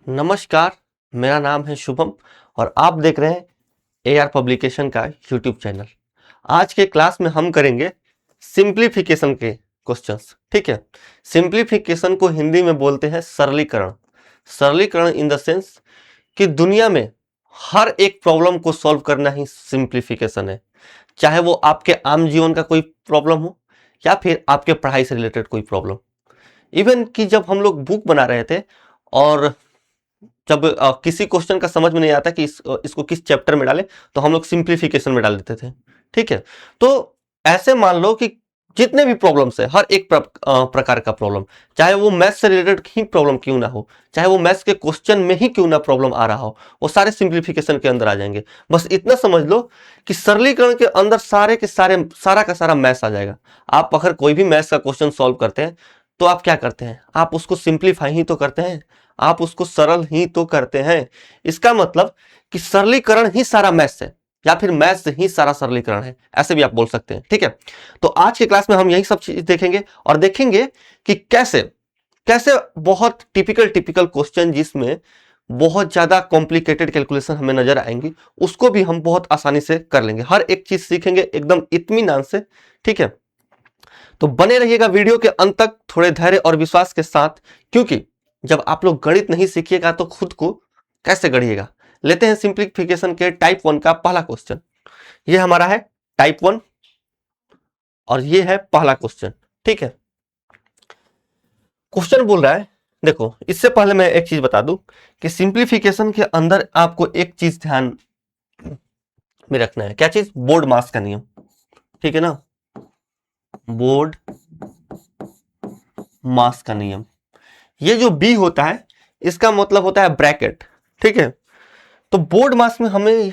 नमस्कार, मेरा नाम है शुभम और आप देख रहे हैं एआर पब्लिकेशन का यूट्यूब चैनल। आज के क्लास में हम करेंगे सिंप्लीफिकेशन के क्वेश्चंस। ठीक है, सिंप्लीफिकेशन को हिंदी में बोलते हैं सरलीकरण। सरलीकरण इन द सेंस कि दुनिया में हर एक प्रॉब्लम को सॉल्व करना ही सिंप्लीफिकेशन है, चाहे वो आपके आम जीवन का कोई प्रॉब्लम हो या फिर आपके पढ़ाई से रिलेटेड कोई प्रॉब्लम। इवन कि जब हम लोग बुक बना रहे थे और जब किसी क्वेश्चन का समझ में नहीं आता कि इसको किस चैप्टर में डालें, तो हम लोग सिंप्लीफिकेशन में डाल देते थे। ठीक है, तो ऐसे मान लो कि जितने भी प्रॉब्लम्स है, हर एक प्रकार का प्रॉब्लम, चाहे वो मैथ्स से रिलेटेड ही प्रॉब्लम क्यों ना हो, चाहे वो मैथ्स के क्वेश्चन में ही क्यों ना प्रॉब्लम आ रहा हो, वो सारे सिंप्लीफिकेशन के अंदर आ जाएंगे। बस इतना समझ लो कि सरलीकरण के अंदर सारे के सारे सारा का सारा मैथ्स आ जाएगा। आप अगर कोई भी मैथ्स का क्वेश्चन सॉल्व करते हैं तो आप क्या करते हैं? आप उसको सिंप्लीफाई ही तो करते हैं, आप उसको सरल ही तो करते हैं। इसका मतलब कि सरलीकरण ही सारा मैथ्स है या फिर मैथ्स ही सारा सरलीकरण है, ऐसे भी आप बोल सकते हैं। ठीक है, तो आज के क्लास में हम यही सब चीज देखेंगे और देखेंगे कि कैसे कैसे बहुत टिपिकल क्वेश्चन जिसमें बहुत ज्यादा कॉम्प्लिकेटेड कैलकुलेशन हमें नजर आएंगी, उसको भी हम बहुत आसानी से कर लेंगे। हर एक चीज सीखेंगे एकदम इत्मीनान से। ठीक है, तो बने रहिएगा वीडियो के अंत तक थोड़े धैर्य और विश्वास के साथ, क्योंकि जब आप लोग गणित नहीं सीखिएगा तो खुद को कैसे गढ़िएगा। लेते हैं सिंप्लीफिकेशन के टाइप 1 का पहला क्वेश्चन। ये हमारा है टाइप 1 और ये है पहला क्वेश्चन। ठीक है, क्वेश्चन बोल रहा है, देखो इससे पहले मैं एक चीज बता दूं कि सिंप्लीफिकेशन के अंदर आपको एक चीज ध्यान में रखना है। क्या चीज? बोर्ड मास का नियम। ठीक है ना, बोर्ड मास का नियम। ये जो बी होता है इसका मतलब होता है ब्रैकेट। ठीक है, तो बोर्ड मास में हमें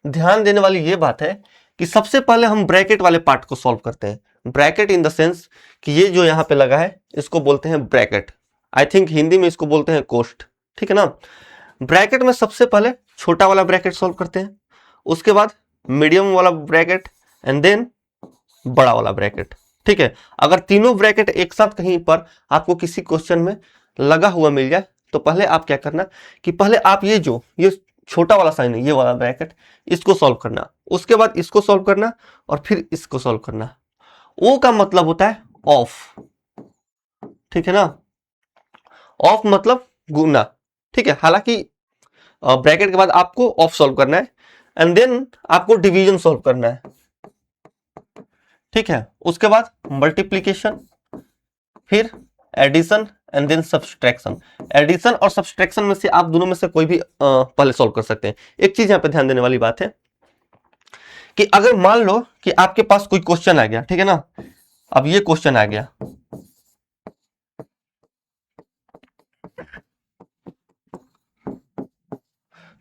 ध्यान देने वाली ये बात है कि सबसे पहले हम ब्रैकेट वाले पार्ट को सॉल्व करते हैं। ब्रैकेट इन द सेंस कि ये जो यहां पे लगा है इसको बोलते हैं ब्रैकेट। आई थिंक हिंदी में इसको बोलते हैं कोष्ठ। ठीक है ना, ब्रैकेट में सबसे पहले छोटा वाला ब्रैकेट सॉल्व करते हैं, उसके बाद मीडियम वाला ब्रैकेट एंड देन बड़ा वाला ब्रैकेट। ठीक है, अगर तीनों ब्रैकेट एक साथ कहीं पर आपको किसी क्वेश्चन में लगा हुआ मिल जाए तो पहले आप क्या करना कि पहले आप ये छोटा वाला साइन है, ये वाला ब्रैकेट, इसको सॉल्व करना, उसके बाद इसको सॉल्व करना और फिर इसको सॉल्व करना। ओ का मतलब होता है ऑफ। ठीक है ना, ऑफ मतलब गुना। ठीक है, हालांकि ब्रैकेट के बाद आपको ऑफ सॉल्व करना है एंड देन आपको डिवीजन सॉल्व करना है। ठीक है, उसके बाद मल्टीप्लीकेशन, फिर addition and then subtraction. Addition और सब्सट्रैक्शन में से आप दोनों में से कोई भी पहले सॉल्व कर सकते हैं। एक चीज यहां पे ध्यान देने वाली बात है कि अगर मान लो कि आपके पास कोई क्वेश्चन आ गया, ठीक है ना, अब ये क्वेश्चन आ गया,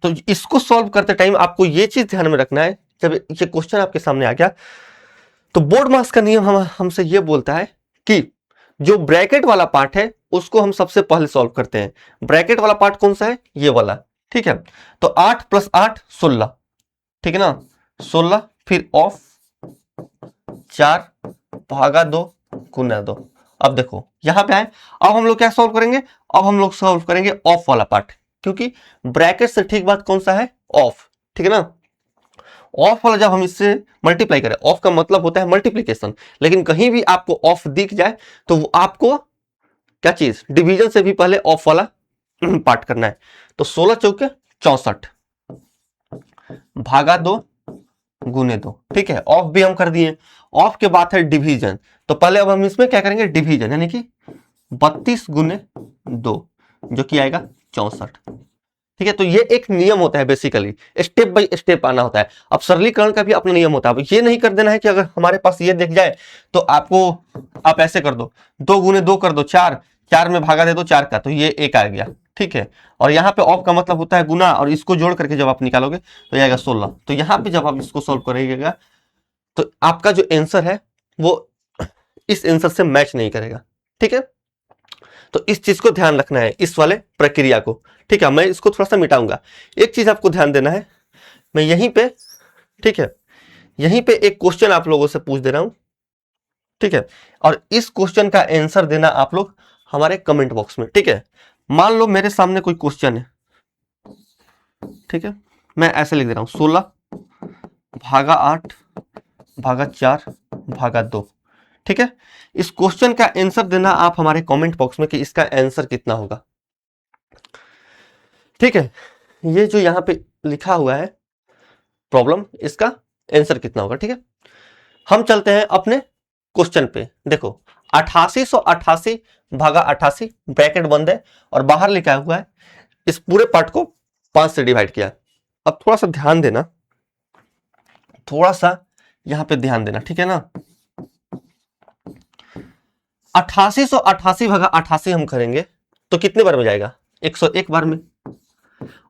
तो इसको सॉल्व करते टाइम आपको ये चीज ध्यान में रखना है, जब ये क्वेश्चन आपके सामने आ गया तो बोर्ड मास का नियम हमसे ये बोलता है कि जो ब्रैकेट वाला पार्ट है उसको हम सबसे पहले सॉल्व करते हैं। ब्रैकेट वाला पार्ट कौन सा है? ये वाला। ठीक है, तो 8 + 8 16। ठीक है ना, 16 फिर ऑफ 4 भागा 2 गुना 2। अब देखो यहां पे आए, अब हम लोग क्या सॉल्व करेंगे? अब हम लोग सॉल्व करेंगे ऑफ वाला पार्ट, क्योंकि ब्रैकेट से ठीक बात कौन सा है? ऑफ। ठीक है ना, ऑफ वाला जब हम इससे मल्टीप्लाई करें, ऑफ का मतलब होता है मल्टीप्लीकेशन, लेकिन कहीं भी आपको ऑफ दिख जाए तो वो आपको क्या चीज? डिवीजन से भी पहले ऑफ वाला पार्ट करना है। तो 16 चौके 64 भागा 2 गुने 2। ठीक है, ऑफ भी हम कर दिए। ऑफ के बाद है डिवीजन, तो पहले अब हम इसमें क्या करेंगे? डिवीजन, यानी कि 32 गुने 2 जो कि आएगा 64। ठीक है, तो ये एक नियम होता है, बेसिकली स्टेप बाय स्टेप आना होता है। अब सरलीकरण का भी अपना नियम होता है। अब ये नहीं कर देना है कि अगर हमारे पास ये दिख जाए तो आप ऐसे कर दो, 2 गुने 2 कर दो 4, 4 में भागा दे दो 4 का, तो ये 1 आ गया। ठीक है, और यहाँ पे ऑफ का मतलब होता है गुना, और इसको जोड़ करके जब आप निकालोगे तो आएगा 16। तो यहाँ पे जब आप इसको सॉल्व करिएगा तो आपका जो आंसर है वो इस आंसर से मैच नहीं करेगा। ठीक है, तो इस चीज को ध्यान रखना है, इस वाले प्रक्रिया को। ठीक है, मैं इसको थोड़ा सा मिटाऊंगा। एक चीज आपको ध्यान देना है, मैं यहीं पे, ठीक है, यहीं पे एक क्वेश्चन आप लोगों से पूछ दे रहा हूं। ठीक है, और इस क्वेश्चन का आंसर देना आप लोग हमारे कमेंट बॉक्स में। ठीक है, मान लो मेरे सामने कोई क्वेश्चन है, ठीक है, मैं ऐसे लिख दे रहा हूं 16 भागा 8 भागा 4 भागा 2, ठीक है। इस क्वेश्चन का आंसर देना आप हमारे कमेंट बॉक्स में कि इसका आंसर कितना होगा, ठीक है। ये जो यहाँ पे लिखा हुआ है प्रॉब्लम, इसका आंसर कितना होगा, ठीक है। हम चलते हैं अपने क्वेश्चन पे। देखो 8888 भागा 88 ब्रैकेट बंद है और बाहर लिखा हुआ है, इस पूरे पार्ट को 5 से डिवाइड किया। अब थोड़ा सा ध्यान देना, थोड़ा सा यहां पे ध्यान देना, ठीक है ना। 8888 भागा 88 हम करेंगे तो कितने बार में जाएगा, 101 बार में।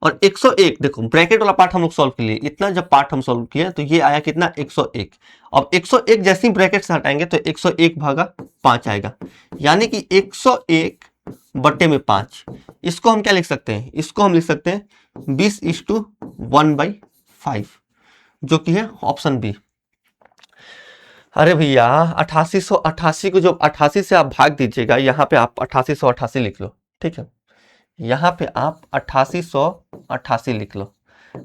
और 101 देखो ब्रैकेट वाला पार्ट हम लोग सॉल्व कर लिए, इतना जब पार्ट हम सॉल्व किए तो ये आया कितना 101। अब 101 जैसे ही ब्रैकेट से हटाएंगे तो 101 भागा 5 आएगा, यानी कि 101 बट्टे में 5। इसको हम क्या लिख सकते हैं, इसको हम लिख सकते हैं 20:1/5, जो कि है ऑप्शन बी। अरे भैया 8888 को जब 88 से आप भाग दीजिएगा, यहाँ पे आप 8888 लिख लो, ठीक है। यहाँ पे आप 8888 लिख लो।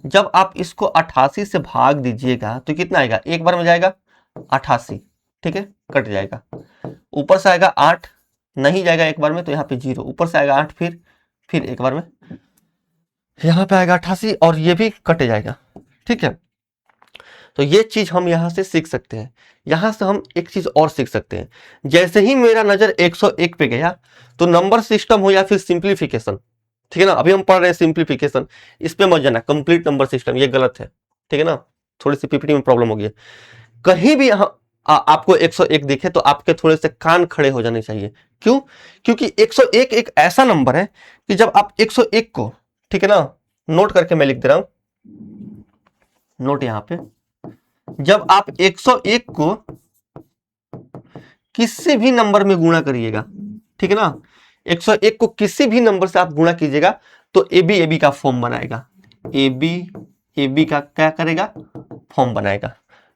जब आप इसको 88 से भाग दीजिएगा तो कितना आएगा, एक बार में जाएगा 88, ठीक है, कट जाएगा। ऊपर से आएगा 8, नहीं जाएगा एक बार में तो यहाँ पे 0, ऊपर से आएगा 8, फिर एक बार में यहाँ पे आएगा 88 और ये भी कट जाएगा, ठीक है। तो ये चीज हम यहां से सीख सकते हैं। यहां से हम एक चीज और सीख सकते हैं, जैसे ही मेरा नजर 101 पे गया तो नंबर सिस्टम हो या फिर सिंप्लीफिकेशन, ठीक है ना। अभी हम पढ़ रहे हैं सिंप्लीफिकेशन, इस पे मत जाना, कंप्लीट नंबर सिस्टम ये गलत है, ठीक है ना। थोड़ी सी पीपीटी में प्रॉब्लम हो गई है। कहीं भी आपको 101 दिखे तो आपके थोड़े से कान खड़े हो जाने चाहिए। क्यों? क्योंकि 101 एक ऐसा नंबर है कि जब आप 101 को, ठीक है ना, नोट करके मैं लिख दे रहा हूं, नोट यहां पे, जब आप 101 को किसी भी नंबर में गुणा करिएगा, ठीक है ना, 101 को किसी भी नंबर से आप गुणा कीजिएगा तो एबी एबी का फॉर्म बनाएगा, एबी एबी का क्या करेगा, फॉर्म बनाएगा।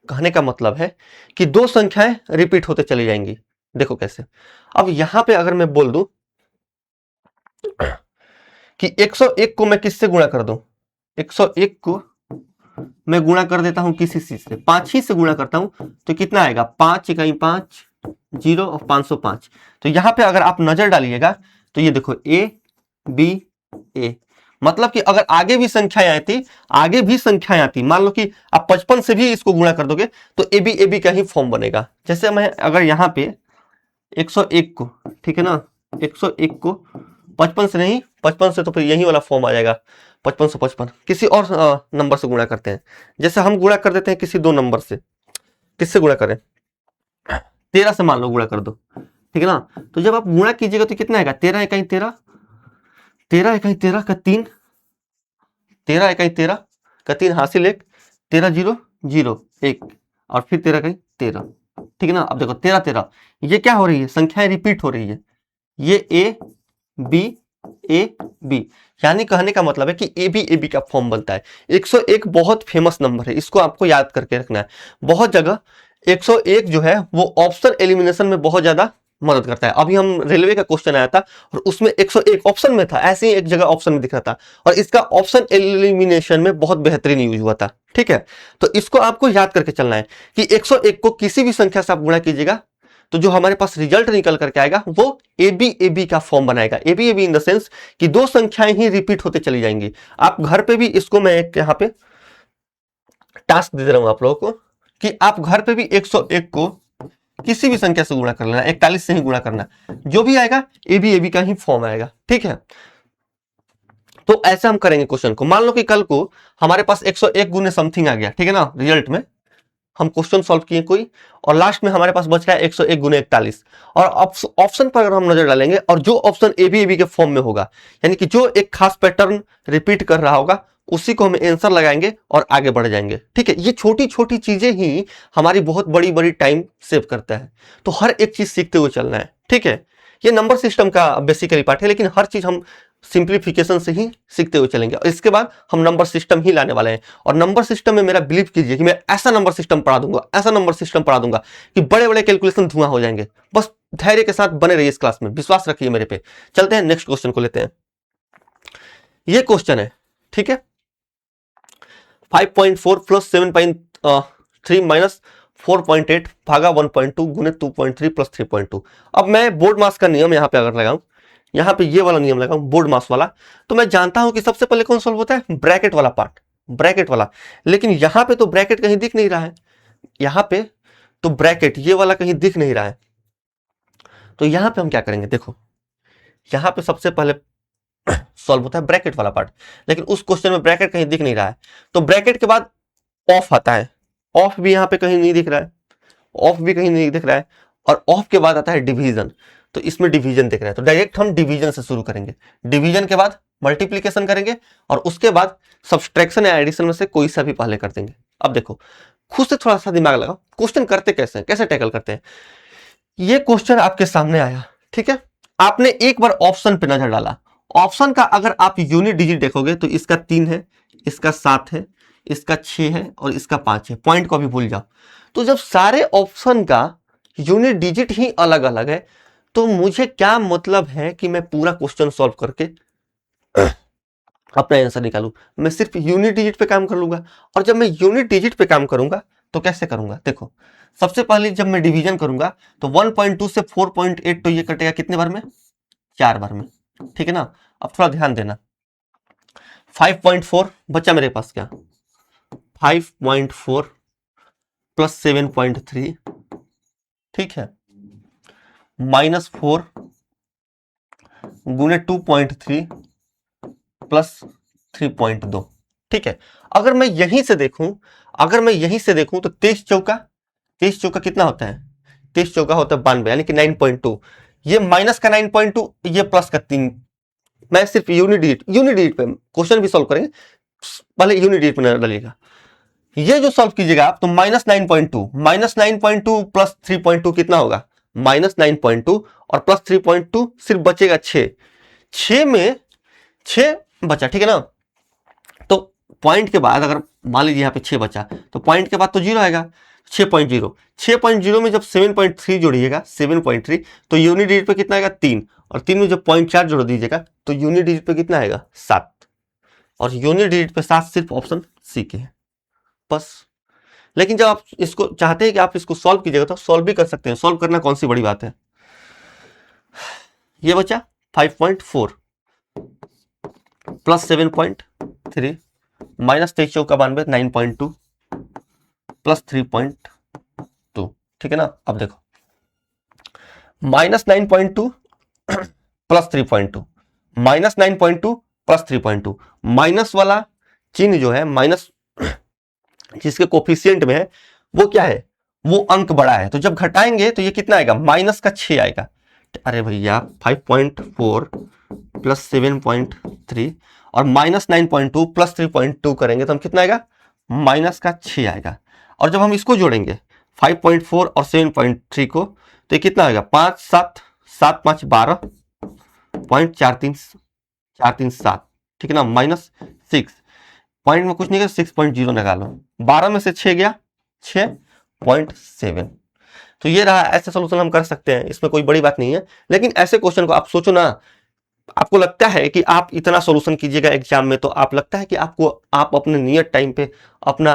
कहने का मतलब है कि दो संख्याएं रिपीट होते चली जाएंगी। देखो कैसे, अब यहां पे अगर मैं बोल दूं कि 101 को मैं किससे गुणा कर दूं, 101 को मैं गुणा कर देता हूं किसी चीज से, 5 ही से गुणा करता हूं तो कितना आएगा, 5 इकाई 5 0 और 505। तो यहां पे अगर आप नजर डालिएगा तो ये देखो ए बी ए, मतलब कि अगर आगे भी संख्याएं आती, आगे भी संख्याएं आती, मान लो कि आप 55 से भी इसको गुणा कर दोगे तो ए बी का ही फॉर्म बनेगा। जैसे मैं अगर यहाँ पे 101 को, ठीक है ना, 101 को 55 से नहीं, 55 से तो फिर यही वाला फॉर्म आ जाएगा, 5555 किसी और नंबर से गुणा करते हैं। जैसे हम गुणा कर देते हैं किसी दो नंबर से, किससे गुणा करें, 13 से मान लो गुणा कर दो, ठीक है ना। तो जब आप गुणा कीजिएगा तो कितना आएगा, 13 इकाई 13, 13 इकाई 13 का 3, 13 इकाई 13 का 3 हासिल 1, 13 0 0 1 और फिर 13 इकाई 13, ठीक है ना। अब देखो 13 13 ये क्या हो रही है, संख्याएं रिपीट हो रही है, ये ए बी, यानी कहने का मतलब है कि ए बी का फॉर्म बनता है। 101 बहुत फेमस नंबर है, इसको आपको याद करके रखना है। बहुत जगह 101 जो है वो ऑप्शन एलिमिनेशन में बहुत ज्यादा मदद करता है। अभी हम रेलवे का क्वेश्चन आया था और उसमें 101 ऑप्शन में था, ऐसे ही एक जगह ऑप्शन में दिख रहा था और इसका ऑप्शन एलिमिनेशन में बहुत बेहतरीन यूज हुआ था, ठीक है। तो इसको आपको याद करके चलना है कि 101 को किसी भी संख्या से आप गुणा कीजिएगा तो जो हमारे पास रिजल्ट निकल करके आएगा वो ए बी का फॉर्म बनाएगा। A be in the sense कि दो संख्याएं ही रिपीट होते चली जाएंगी। आप घर पे भी इसको मैं एक यहाँ पे टास्क दे रहा हूं आप लोगों को कि आप घर पे भी 101 को किसी भी संख्या से गुणा कर लेना, 41 से ही गुणा करना, जो भी आएगा ए बी का ही फॉर्म आएगा, ठीक है। तो ऐसे हम करेंगे क्वेश्चन को। मान लो कि कल को हमारे पास 101 गुने समथिंग आ गया, ठीक है ना, रिजल्ट में हम क्वेश्चन सॉल्व किए कोई और लास्ट में हमारे पास बच गया 101 गुने 41 और ऑप्शन पर अगर हम नजर डालेंगे और जो ऑप्शन ए बी के फॉर्म में होगा, यानी कि जो एक खास पैटर्न रिपीट कर रहा होगा उसी को हम आंसर लगाएंगे और आगे बढ़ जाएंगे, ठीक है। ये छोटी छोटी चीजें ही हमारी बहुत बड़ी बड़ी टाइम सेव करता है। तो हर एक चीज सीखते हुए चलना है, ठीक है। ये नंबर सिस्टम का बेसिकली पार्ट है, लेकिन हर चीज हम सिंप्लीफिकेशन से ही सीखते हुए चलेंगे और इसके बाद हम नंबर सिस्टम ही लाने वाले हैं। और नंबर सिस्टम में मेरा बिलीव कीजिए कि मैं ऐसा नंबर सिस्टम पढ़ा दूंगा, ऐसा नंबर सिस्टम पढ़ा दूंगा कि बड़े बड़े कैलकुलेशन धुआं हो जाएंगे। बस धैर्य के साथ बने रहिए इस क्लास में, विश्वास रखिए मेरे पे। चलते हैं नेक्स्ट क्वेश्चन को लेते हैं। ये क्वेश्चन है, ठीक है। 5.4 प्लस 7.3 माइनस 4.8 भागा 1.2 गुने 2.3 प्लस 3.2। अब मैं बोर्ड मास का नियम यहाँ पे अगर लगाऊं, यहाँ पे ये वाला नियम लगाऊं बोर्ड मास वाला, तो मैं जानता हूं कि सबसे पहले कौन सॉल्व होता है, ब्रैकेट वाला पार्ट, ब्रैकेट वाला। लेकिन यहाँ पे तो ब्रैकेट कहीं दिख नहीं रहा है, यहाँ पे तो ब्रैकेट ये वाला कहीं दिख नहीं रहा है। तो यहाँ पे हम क्या करेंगे, देखो यहाँ पे सबसे पहले सॉल्व होता है ब्रैकेट वाला पार्ट, लेकिन उस क्वेश्चन में ब्रैकेट कहीं दिख नहीं रहा है। तो ब्रैकेट के बाद ऑफ आता है, ऑफ भी यहाँ पे कहीं नहीं दिख रहा है, ऑफ भी कहीं नहीं दिख रहा है, और ऑफ के बाद आता है डिवीजन, तो इसमें डिवीजन दिख रहा है। तो डायरेक्ट हम डिवीजन से शुरू करेंगे, डिवीजन के बाद मल्टीप्लीकेशन करेंगे, और उसके बाद सब्सट्रैक्शन या एडिशन में से कोई सा भी पहले कर देंगे। अब देखो खुद से थोड़ा सा दिमाग लगाओ, क्वेश्चन करते कैसे हैं, कैसे टैकल करते हैं। ये क्वेश्चन आपके सामने आया, ठीक है, आपने एक बार ऑप्शन पे नजर डाला, ऑप्शन का अगर आप यूनिट डिजिट देखोगे तो इसका 3 है, इसका 7 है, इसका 6 है और इसका 5 है, पॉइंट को अभी भूल जाओ। तो जब सारे ऑप्शन का यूनिट डिजिट ही अलग अलग है, तो मुझे क्या मतलब है कि मैं पूरा क्वेश्चन सॉल्व करके अपना आंसर निकालूं। मैं सिर्फ यूनिट डिजिट पे काम कर लूंगा। और जब मैं यूनिट डिजिट पे काम करूंगा तो कैसे करूंगा, देखो सबसे पहले जब मैं डिवीजन करूंगा तो 1.2 से 4.8, तो ये कटेगा कितने बार में, 4 बार में, ठीक है ना। अब थोड़ा ध्यान देना, 5.4 बच्चा मेरे पास क्या, 5.4 प्लस 7.3, ठीक है, माइनस 4 गुने 2.3 प्लस 3.2, ठीक है। अगर मैं यहीं से देखूं, अगर मैं यहीं से देखूं तो 23 चौका कितना होता है, 23 चौका होता है 92, यानी कि 9.2। ये माइनस का 9.2, ये प्लस का 3। मैं सिर्फ यूनिट डिजिट पे क्वेश्चन भी सॉल्व करेंगे, पहले यूनिट डिजिट पे डालिएगा। ये जो सॉल्व कीजिएगा आप, तो -9.2 प्लस 3.2 कितना होगा, -9.2 और प्लस 3.2 सिर्फ बचेगा 6, 6 में 6 बचा, ठीक है ना। तो पॉइंट के बाद अगर मान लीजिए यहाँ पे 6 बचा, तो पॉइंट के बाद तो 0 आएगा, 6.0 में जब 7.3 जोड़िएगा, 7.3, तो यूनिट डिजिट पे कितना आएगा, 3, और 3 में जब 0.4 जोड़ दीजिएगा तो यूनिट डिजिट पे कितना आएगा, 7, और यूनिट डिजिट पे 7 सिर्फ ऑप्शन सी के है बस। लेकिन जब आप इसको चाहते हैं कि आप इसको सॉल्व कीजिएगा तो सॉल्व भी कर सकते हैं, सॉल्व करना कौन सी बड़ी बात है। ये बचा 5.4 प्लस 7.3 माइनस 23 चौका 92, 9.2 प्लस 3.2, ठीक है ना। अब देखो -9.2 प्लस 3.2, -9.2 प्लस 3.2, माइनस वाला चिन्ह जो है, माइनस जिसके कोफिशिएंट में है वो क्या है, वो अंक बड़ा है, तो जब घटाएंगे तो ये कितना आएगा, माइनस का 6 आएगा। अरे भैया 5.4 प्लस 7.3 और -9.2 प्लस 3.2 करेंगे तो हम कितना आएगा, माइनस का 6 आएगा। और जब हम इसको जोड़ेंगे 5.4 और 7.3 को, तो ये कितना आएगा, 5 7 7 5 12.437, ठीक है ना, -6, पॉइंट में कुछ नहीं है, 6.0 निकालो, 12 में से 6 गया 6.7। तो ये रहा, ऐसे सोल्यूशन हम कर सकते हैं, इसमें कोई बड़ी बात नहीं है। लेकिन ऐसे क्वेश्चन को आप सोचो ना, आपको लगता है कि आप इतना सोल्यूशन कीजिएगा एग्जाम में, तो आप लगता है कि आप अपने नियत टाइम पे अपना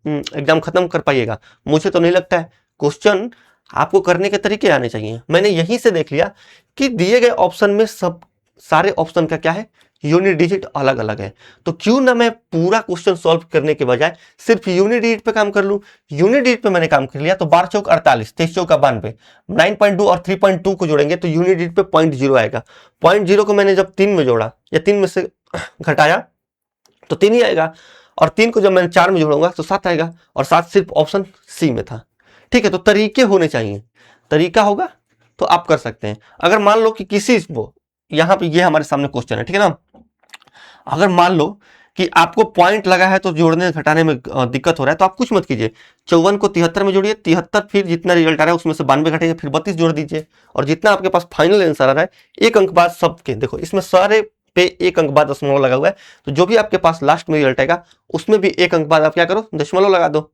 एग्जाम खत्म कर पाइएगा। मुझे तो नहीं लगता है। क्वेश्चन आपको करने के तरीके आने चाहिए। मैंने यहीं से देख लिया कि दिए गए ऑप्शन में सब सारे ऑप्शन का क्या है, यूनिट डिजिट अलग अलग है। तो क्यों ना मैं पूरा क्वेश्चन सॉल्व करने के बजाय सिर्फ यूनिट डिजिट पे काम कर लूं। यूनिट डिजिट पे मैंने काम कर लिया, तो 12 चौक 48, 23 चौक 92, 9.2 और 3.2 को जोड़ेंगे तो यूनिट डिजिट पे 0.0 आएगा। 0.0 को मैंने जब 3 में जोड़ा या 3 में से घटाया तो 3 ही आएगा, और 3 को जब मैंने 4 में जोड़ूंगा तो 7 आएगा, और 7 सिर्फ ऑप्शन सी में था। ठीक है, तो तरीके होने चाहिए, तरीका होगा तो आप कर सकते हैं। अगर मान लो कि किसी को यहाँ पे ये हमारे सामने क्वेश्चन है, ठीक है ना, अगर मान लो कि आपको पॉइंट लगा है तो जोड़ने घटाने में दिक्कत हो रहा है, तो आप कुछ मत कीजिए, 54 को 73 में जोड़िए, 73 फिर जितना रिजल्ट आ रहा है उसमें से 92 घटाइए, फिर 32 जोड़ दीजिए, और जितना आपके पास फाइनल आंसर आ रहा है, एक अंक बाद सबके, देखो इसमें सारे पे एक अंक बाद दशमलव लगा हुआ है, तो जो भी आपके पास लास्ट में रिजल्ट आएगा उसमें भी एक अंक बाद आप क्या करो, दशमलव लगा दो।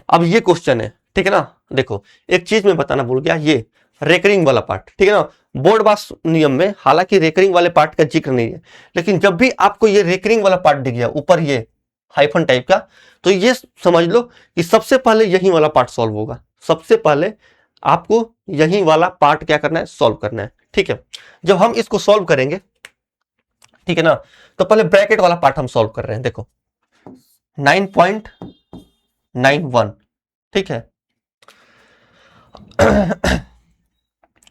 अब ये क्वेश्चन है, ठीक है ना। देखो एक चीज मैं बताना भूल गया, ये रेकरिंग वाला पार्ट, ठीक है ना। बोर्ड पास नियम में हालांकि रेकरिंग वाले पार्ट का जिक्र नहीं है, लेकिन जब भी आपको ये रेकरिंग वाला पार्ट दिख गया ऊपर ये हाइफन टाइप का, तो ये समझ लो कि सबसे पहले यही वाला पार्ट सॉल्व होगा। सबसे पहले आपको यही वाला पार्ट क्या करना है, सॉल्व करना है, ठीक है। जब हम इसको सॉल्व करेंगे, ठीक है ना, तो पहले ब्रैकेट वाला पार्ट हम सॉल्व कर रहे हैं। देखो 9.91, ठीक है।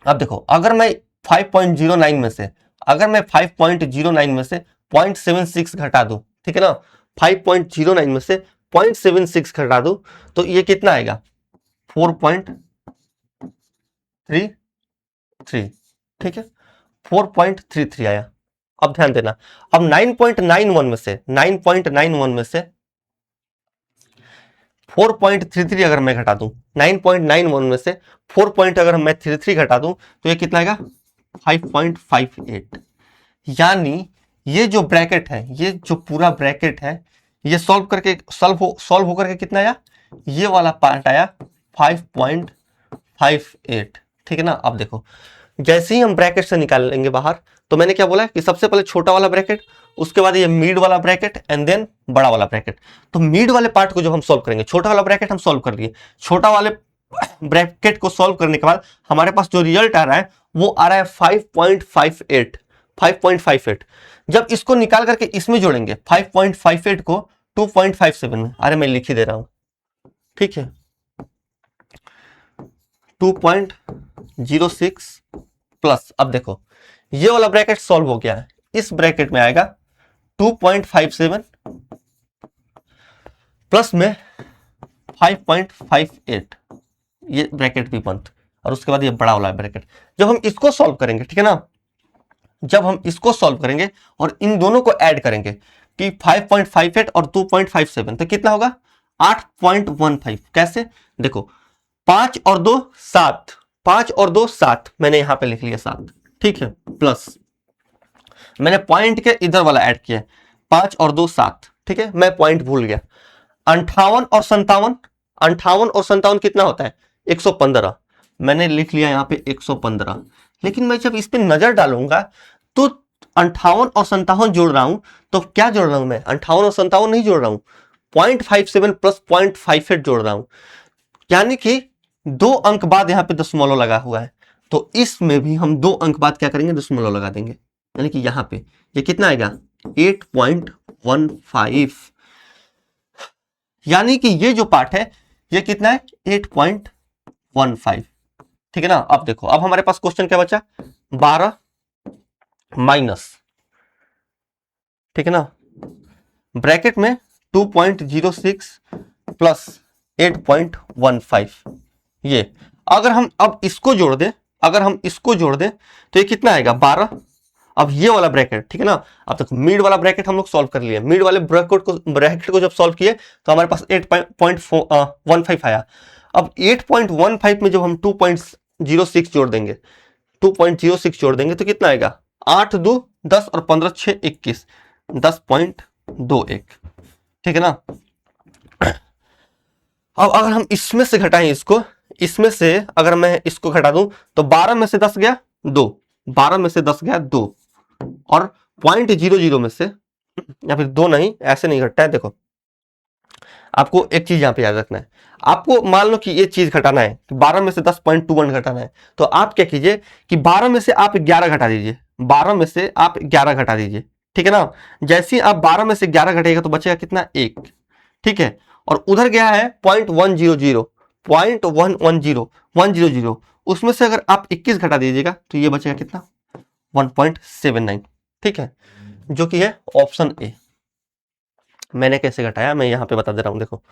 अब देखो अगर मैं 5.09 में से, अगर मैं 5.09 में से 0.76 घटा दूं, ठीक है ना, 5.09 में से 0.76 घटा दूं, तो ये कितना आएगा, 4.33, ठीक है, 4.33 आया। अब ध्यान देना, अब 9.91 में से 4.33 अगर मैं घटा दूं, 9.91 में से 4 अगर मैं 33 घटा दूं, तो ये कितना आएगा, 5.58। यानी ये जो ब्रैकेट है, ये जो पूरा ब्रैकेट है, ये सॉल्व होकर के कितना आया, ये वाला पार्ट आया 5.58, ठीक है ना। अब देखो जैसे ही हम ब्रैकेट से निकालेंगे बाहर, तो मैंने क्या बोला कि सबसे पहले छोटा वाला ब्रैकेट, उसके बाद ये मिड वाला ब्रैकेट एंड देन बड़ा वाला ब्रैकेट। तो मिड वाले पार्ट को जब हम सॉल्व करेंगे, छोटा वाला ब्रैकेट हम सॉल्व कर लिए, छोटा वाले ब्रैकेट को सॉल्व करने के बाद हमारे पास जो रिजल्ट आ रहा है वो आ रहा है 5.58। जब इसको निकाल करके इसमें जोड़ेंगे 5.58 को 2.57 में, अरे मैं लिख ही दे रहा हूं, ठीक है, 2.06 प्लस, अब देखो ये वाला ब्रैकेट सॉल्व हो गया है, इस ब्रैकेट में आएगा 2.57 प्लस में 5.58, ये ब्रैकेट भी बंद, और उसके बाद ये बड़ा वाला ब्रैकेट। जब हम इसको सॉल्व करेंगे, ठीक है ना, जब हम इसको सॉल्व करेंगे और इन दोनों को ऐड करेंगे कि 5.58 और 2.57, तो कितना होगा, 8.15। कैसे, देखो 5 और 2 7, 5 और 2 7, मैंने यहां पे लिख लिया 7, ठीक है, प्लस मैंने पॉइंट के इधर वाला ऐड किया, 5 और 2 7, ठीक है, मैं पॉइंट भूल गया। 58 और 57, 58 और 57 कितना होता है, 115, मैंने लिख लिया यहाँ पे 115। लेकिन मैं जब इस पे नजर डालूंगा तो 58 और 57 जोड़ रहा हूं, तो क्या जोड़ रहा हूं मैं, 58 और 57 नहीं जोड़ रहा हूं, 0.57 प्लस 0.58 जोड़ रहा हूं। यानी कि 2 अंक बाद यहाँ पे दशमलव लगा हुआ है, तो इसमें भी हम 2 अंक बाद क्या करेंगे, दशमलव लगा देंगे। यानी कि यहाँ पे ये कितना आएगा, 8.15। यानी कि ये जो पार्ट है ये कितना है, 8.15, ठीक है ना। अब देखो अब हमारे पास क्वेश्चन क्या बचा, 12 माइनस, ठीक है ना, ब्रैकेट में 2.06 प्लस 8.15, ये अगर हम अब इसको जोड़ दें, अगर हम इसको जोड़ दें तो ये कितना आएगा, 12। अब ये वाला ब्रैकेट, ठीक है ना, अब तक मिड वाला ब्रैकेट हम लोग सॉल्व कर लिए, मिड वाले ब्रैकेट को जब सॉल्व किए तो हमारे पास 8.15 आया। अब 8.15 में जब हम 2.06 जोड़ देंगे, 2.06 जोड़ देंगे तो कितना आएगा, 8 2 10 और 15 6 21, 10.21, ठीक है ना। अब अगर हम इसमें से घटाएं इसको, इसमें से अगर मैं इसको घटा दूं तो 12 में से 10 गया 2, 12 में से 10 गया 2, और 0.00 में से, या फिर 2 नहीं, ऐसे नहीं घटता है। देखो आपको एक चीज यहां पे याद रखना है, आपको मान लो कि ये चीज घटाना है, 12 में से 10.21 घटाना है, तो आप क्या कीजिए कि 12 में से आप 11 घटा दीजिए, 12 में से आप 11 घटा दीजिए, ठीक है ना। जैसे ही आप 12 में से 11 घटेगा तो बचेगा कितना, 1, ठीक है। और उधर गया है 0.100, 0.110, उसमें से अगर आप 21 घटा दीजिएगा तो ये बचेगा कितना, 1.79, ठीक है, जो कि है ऑप्शन ए। मैंने कैसे घटाया मैं यहां पे बता दे रहा हूं, देखो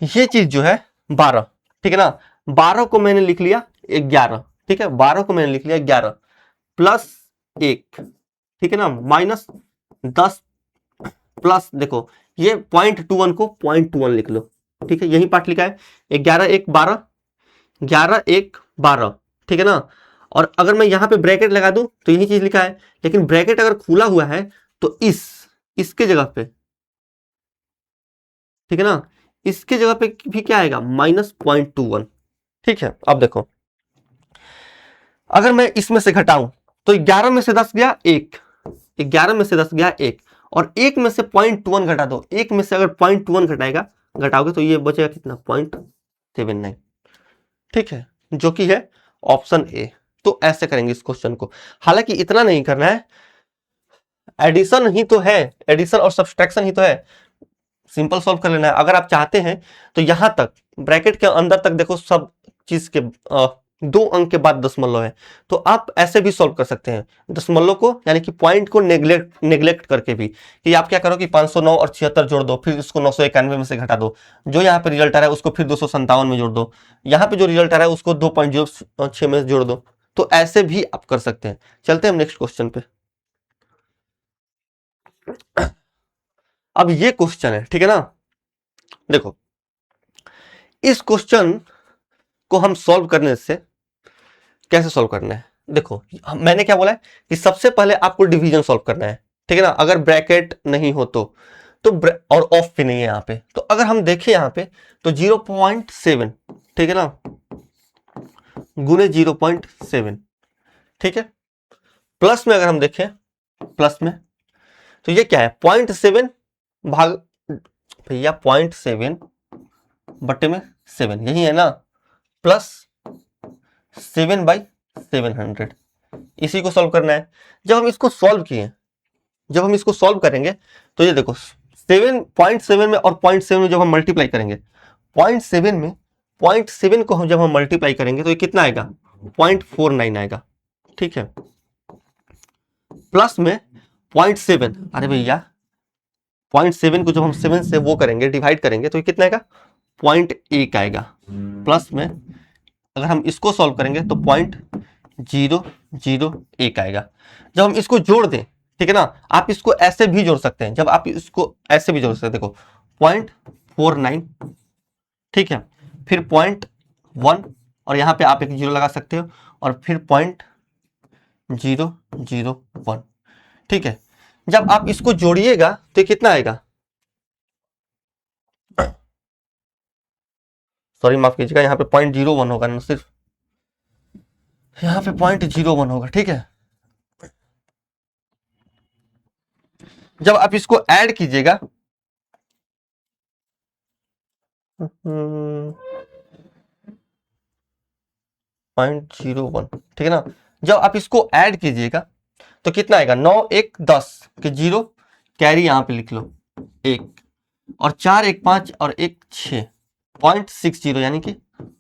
ये चीज जो है 12, ठीक है ना, 12 को मैंने लिख लिया 11, ठीक है, 12 को मैंने लिख लिया 11 प्लस 1, ठीक है ना, माइनस 10 प्लस, देखो ये 0.21 को 0.21 लिख लो, ठीक है, यही पार्ट लिखा है, 11 1 12, 11 1 12, ठीक है ना। और अगर मैं यहां पे ब्रैकेट लगा दूं तो यही चीज लिखा है, लेकिन ब्रैकेट अगर खुला हुआ है तो इसके जगह पे, ठीक है ना, इसके जगह पे भी क्या आएगा, -0.21, ठीक है। अब देखो अगर मैं इसमें से घटाऊं तो 11 में से 10 गया 1, 11 में से 10 गया 1, और 1 में से 0.21 घटा दो, 1 में से अगर 0.21 घटाओगे तो ये बचेगा कितना 0.79, ठीक है, जो कि है ऑप्शन ए। तो ऐसे करेंगे इस क्वेश्चन को, हालांकि इतना नहीं करना है, एडिशन ही तो है, एडिशन और सब्सट्रैक्शन ही तो है, सिंपल सॉल्व कर लेना है। अगर आप चाहते हैं तो यहां तक ब्रैकेट के अंदर तक देखो सब चीज के 2 अंक के बाद दशमलव है, तो आप ऐसे भी सॉल्व कर सकते हैं दशमलव को, यानी कि पॉइंट को नेग्लेक्ट करके भी, कि आप क्या करो कि 509 और 76 जोड़ दो, फिर इसको 991 में से घटा दो, जो यहाँ पे रिजल्ट आ रहा है उसको फिर 257 में जोड़ दो, यहाँ पे जो रिजल्ट आ रहा है उसको 2.06 में जोड़ दो, तो ऐसे भी आप कर सकते हैं। चलते हैं हम नेक्स्ट क्वेश्चन पे। अब ये क्वेश्चन है, ठीक है ना, देखो इस क्वेश्चन को हम सॉल्व करने से कैसे सॉल्व करना है, देखो मैंने क्या बोला है कि सबसे पहले आपको डिवीजन सॉल्व करना है, ठीक है ना, अगर ब्रैकेट नहीं हो तो और ऑफ भी नहीं है यहाँ पे, तो अगर हम देखें यहाँ पे तो 0.7, ठीक है ना, गुने 0.7, ठीक है, प्लस में अगर हम देखें प्लस में तो ये क्या है 0.7 भाग, भैया 0.7 बटे में 7 यही है ना, प्लस 7/700, इसी को सॉल्व करना है। जब हम इसको सॉल्व किए, जब हम इसको सॉल्व करेंगे तो ये देखो 7.7 में और 0.7 में जब हम मल्टीप्लाई करेंगे, 0.7 में 0.7 को जब हम मल्टीप्लाई करेंगे तो ये कितना आएगा 0.49 आएगा, ठीक है, प्लस में 0.7, अरे भैया 0.7 को जब हम 7 से वो करेंगे डिवाइड करेंगे तो ये कितना आएगा 0.1 आएगा, प्लस में अगर हम इसको सॉल्व करेंगे तो 0.001 आएगा। जब हम इसको जोड़ दें, ठीक है ना, आप इसको ऐसे भी जोड़ सकते हैं, जब आप इसको ऐसे भी जोड़ सकते हैं, देखो 0.49, ठीक है, फिर 0.1 और यहां पे आप एक जीरो लगा सकते हो, और फिर 0.001, ठीक है। जब आप इसको जोड़िएगा तो ये कितना आएगा, सॉरी माफ कीजिएगा, यहाँ पे 0.01 होगा ना, सिर्फ यहाँ पे 0.01 होगा, ठीक है। जब आप इसको ऐड कीजिएगा 0.01, ठीक है ना, जब आप इसको ऐड कीजिएगा तो कितना आएगा 9 1 10 के 0 कैरी यहां पे लिख लो 1, और 4 1 5 और 1 6, 0.60, यानी कि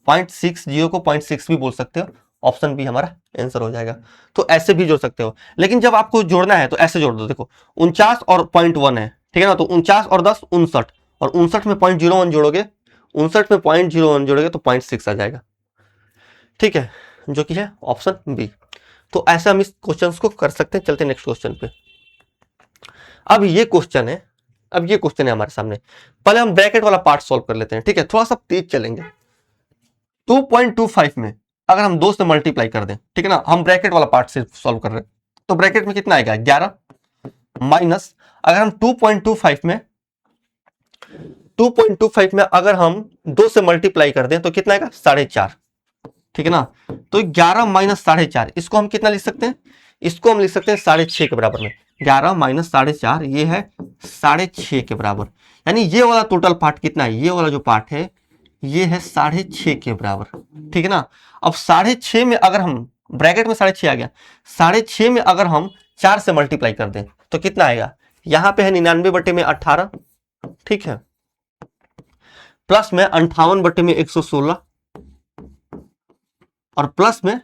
0.60 को 0.6 भी बोल सकते हो, ऑप्शन बी हमारा आंसर हो जाएगा। तो ऐसे भी जोड़ सकते हो, लेकिन जब आपको जोड़ना है तो ऐसे जोड़ दो, देखो 49 और 0.1 है, ठीक है ना, तो 49 और 10 59, और 59 में 0.01 जोड़ोगे, 59 में 0.01 जोड़ोगे तो 0.6 आ जाएगा, ठीक है, जो कि है ऑप्शन बी। तो ऐसे हम इस क्वेश्चन को कर सकते हैं। चलते हैं नेक्स्ट क्वेश्चन पे। अब ये क्वेश्चन है, अब ये क्वेश्चन है हमारे सामने, पहले हम ब्रैकेट वाला पार्ट सॉल्व कर लेते हैं, ठीक है, थोड़ा सा तेज चलेंगे। 2.25 में अगर हम 2 से मल्टीप्लाई कर दें, ठीक है ना, हम ब्रैकेट वाला पार्ट से सॉल्व कर रहे हैं, तो ब्रैकेट में कितना आएगा 11, माइनस अगर हम 2.25 में अगर हम 2 से मल्टीप्लाई कर दें तो कितना आएगा 4.5, ठीक है ना, तो 11 माइनस 4.5, इसको हम कितना लिख सकते हैं, इसको हम लिख सकते हैं 6.5 के बराबर में, 11 माइनस 4.5 ये है 6.5 के बराबर, यानी ये वाला टोटल पार्ट कितना है, ये वाला जो पार्ट है ये है 6.5 के बराबर, ठीक है ना। अब 6.5 में अगर हम ब्रैकेट में 6.5 आ गया, 6.5 में अगर हम 4 से मल्टीप्लाई कर दें तो कितना आएगा, यहां पे है 99/18, ठीक है, प्लस में 58/116, और प्लस में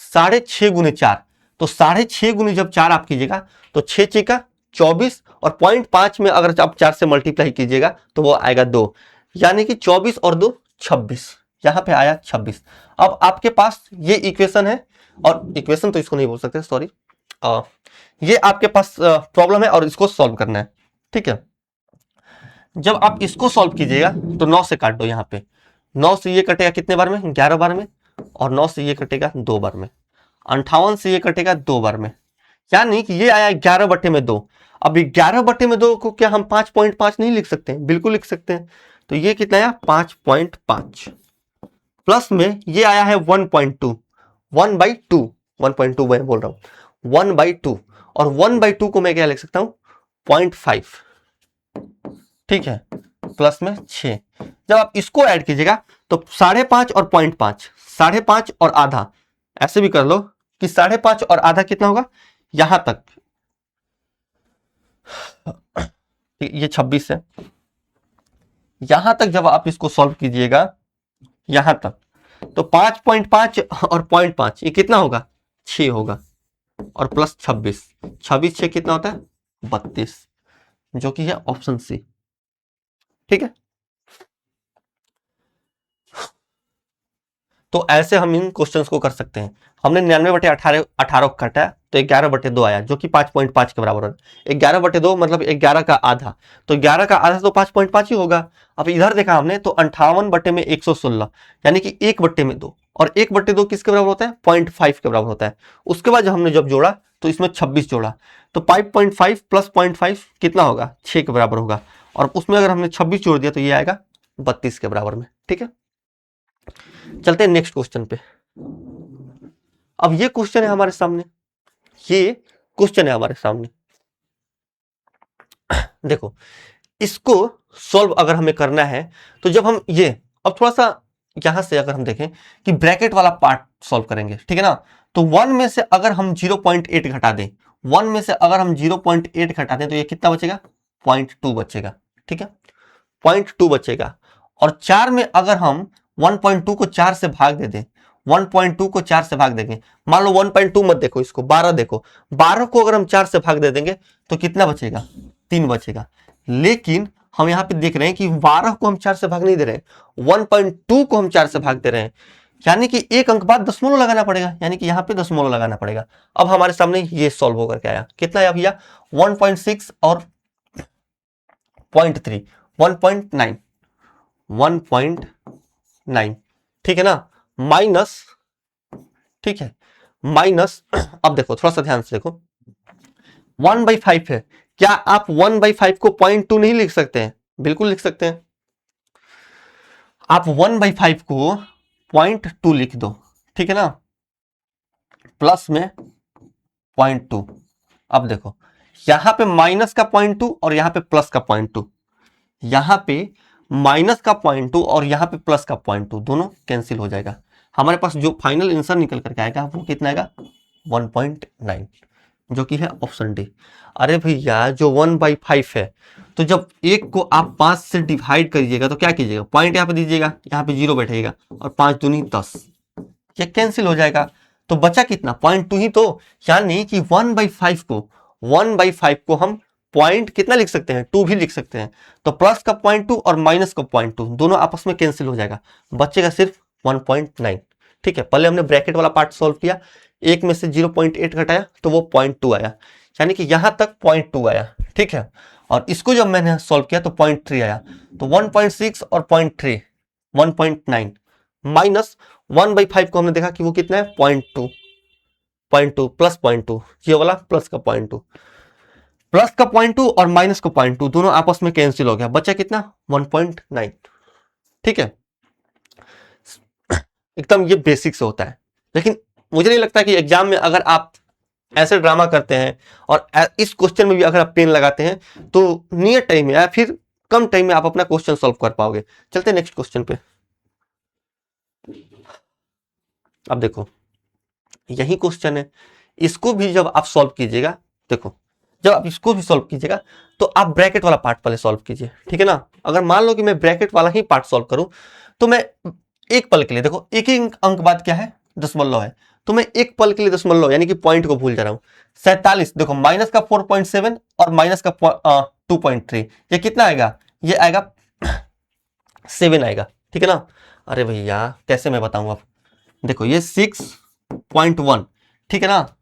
6.5 गुने 4, तो 6.5 गुने जब 4 आप कीजिएगा तो 6 6 24, और 0.5 में अगर आप 4 से मल्टीप्लाई कीजिएगा तो वो आएगा 2, यानी कि 24 और 2 26, यहां पे आया 26। अब आपके पास ये इक्वेशन है, और इक्वेशन तो इसको नहीं बोल सकते, सॉरी, ये आपके पास प्रॉब्लम है और इसको सॉल्व करना है, ठीक है। जब आप इसको सॉल्व कीजिएगा तो 9 से काट दो, यहाँ पे 9 से ये कटेगा कितने बार में 11 बार में, और 9 से ये कटेगा 2 बार में, 58 से ये कटेगा 2 बार में, यानी कि ये आया 11/2। अब 11/2 को क्या हम 5.5 नहीं लिख सकते हैं, बिल्कुल लिख सकते हैं, तो ये कितना आया 5.5, प्लस में ये आया है 1.2, 1/2, 1.2 मैं बोल रहा हूं 1/2, और 1/2 को मैं क्या लिख सकता हूं 0.5, ठीक है, प्लस में 6। जब आप इसको ऐड कीजिएगा तो 5.5 और 0.5, 5.5 और आधा, ऐसे भी कर लो कि 5.5 और आधा कितना होगा, यहां तक ये 26 है, यहां तक जब आप इसको सॉल्व कीजिएगा यहां तक, तो 5.5 और 0.5 ये कितना होगा 6 होगा, और प्लस 26, 26 6 कितना होता है 32, जो कि है ऑप्शन सी, ठीक है। तो ऐसे हम इन क्वेश्चंस को कर सकते हैं। हमने 99/18 काटा तो 11/2 आया, जो कि 5.5 के बराबर है। 11/2 मतलब 11 का आधा, तो 11 का आधा तो 5.5 ही होगा। अब इधर देखा हमने तो 58/116 यानी कि 1/2, और 1/2 किसके बराबर होता है 0.5 के बराबर होता है। उसके बाद हमने जब जोड़ा तो इसमें 26 जोड़ा, तो 5.5 प्लस 0.5 कितना होगा 6 के बराबर होगा, और उसमें अगर हमने 26 जोड़ दिया तो ये आएगा 32 के बराबर में, ठीक है। चलते हैं नेक्स्ट क्वेश्चन पे। अब ये क्वेश्चन है हमारे सामने, ये क्वेश्चन है हमारे सामने, देखो इसको सॉल्व अगर हमें करना है तो जब हम ये, अब थोड़ा सा यहां से अगर हम देखें कि ब्रैकेट वाला पार्ट सॉल्व करेंगे, ठीक है ना, तो 1 में से अगर हम 0.8 घटा दें, 1 में से अगर हम 0.8 घटा दें तो ये कितना बचेगा 0.2 बचेगा, ठीक है, 0.2 बचेगा। और 4 में अगर हम 1.2 को 4 से भाग दे दें, 1.2 को 4 से भाग देंगे, मान लो 1.2 मत देखो, इसको 12 देखो, 12 को अगर हम 4 से भाग दे देंगे तो कितना बचेगा 3 बचेगा। लेकिन हम यहां पे देख रहे हैं कि 12 को हम 4 से भाग नहीं दे रहे हैं, 1.2 को हम 4 से भाग दे रहे हैं, यानी कि एक अंक बाद दशमलव लगाना पड़ेगा, यानी कि यहां पे दशमलव लगाना पड़ेगा। अब हमारे सामने ये सॉल्व होकर के आया, कितना आया भैया 1.6 और 0.3, 1.9, 1.9, ठीक है ना, माइनस, ठीक है, माइनस अब देखो थोड़ा सा ध्यान से देखो, 1/5 है, क्या आप 1/5 को 0.2 नहीं लिख सकते हैं, बिल्कुल लिख सकते हैं, आप 1/5 को 0.2 लिख दो, ठीक है ना, प्लस में 0.2। अब देखो यहां पे माइनस का 0.2 और यहां पे प्लस का 0.2, यहां पे माइनस का 0.2 और यहां पे प्लस का 0.2 दोनों कैंसिल हो जाएगा, हमारे पास जो फाइनल आंसर निकल करके आएगा वो कितना आएगा 1.9, जो कि है ऑप्शन डी। अरे भैया जो 1/5 है, तो जब एक को आप 5 से डिवाइड करिएगा तो क्या कीजिएगा, पॉइंट यहाँ पे दीजिएगा, यहाँ पे 0 बैठेगा, और 5 दूनी 10, ये कैंसिल हो जाएगा, तो बचा कितना 0.2 ही तो, यानी कि 1/5 को हम पॉइंट कितना लिख सकते हैं 2 भी लिख सकते हैं, तो प्लस का 0.2 और माइनस का 0.2 दोनों आपस में कैंसिल हो जाएगा, बचेगा सिर्फ 1.9, ठीक है। पहले हमने ब्रैकेट वाला पार्ट सॉल्व किया, एक में से 0.8 घटाया तो वो 0.2 आया, यानी कि यहां तक 0.2 आया, ठीक है, और इसको जब मैंने सॉल्व किया तो 0.3 आया, तो 1.6 और 0.3 1.9, माइनस 1/5 को हमने देखा कि वो कितना है 0.2, 0.2 प्लस 0.2, ये वाला प्लस का 0.2, प्लस का 0.2 और माइनस का 0.2 दोनों आपस में कैंसिल हो गया, बचा कितना 1.9, ठीक है। एकदम ये बेसिक से होता है, लेकिन मुझे नहीं लगता कि एग्जाम में अगर आप ऐसे ड्रामा करते हैं और इस क्वेश्चन में भी अगर आप पेन लगाते हैं तो नियर टाइम में या फिर कम टाइम में आप अपना क्वेश्चन सॉल्व कर पाओगे। चलते हैं नेक्स्ट क्वेश्चन पे। अब देखो यही क्वेश्चन है, इसको भी जब आप सॉल्व कीजिएगा, देखो जब आप इसको भी सॉल्व कीजिएगा तो आप ब्रैकेट वाला पार्ट पहले सॉल्व कीजिए, ठीक है ना। अगर मान लो कि मैं ब्रैकेट वाला ही पार्ट सॉल्व करूं तो मैं एक पल के लिए, देखो एक ही अंक बाद क्या है दशमलव है, तो मैं एक पल के लिए दशमलव यानी कि पॉइंट को भूल जा रहा हूं। 47, देखो माइनस का 4.7 और माइनस का 2.3, ये कितना आएगा, ये आएगा 7 आएगा, ठीक है ना। अरे भैया कैसे मैं बताऊं, अब देखो ये 6.1, ठीक है ना,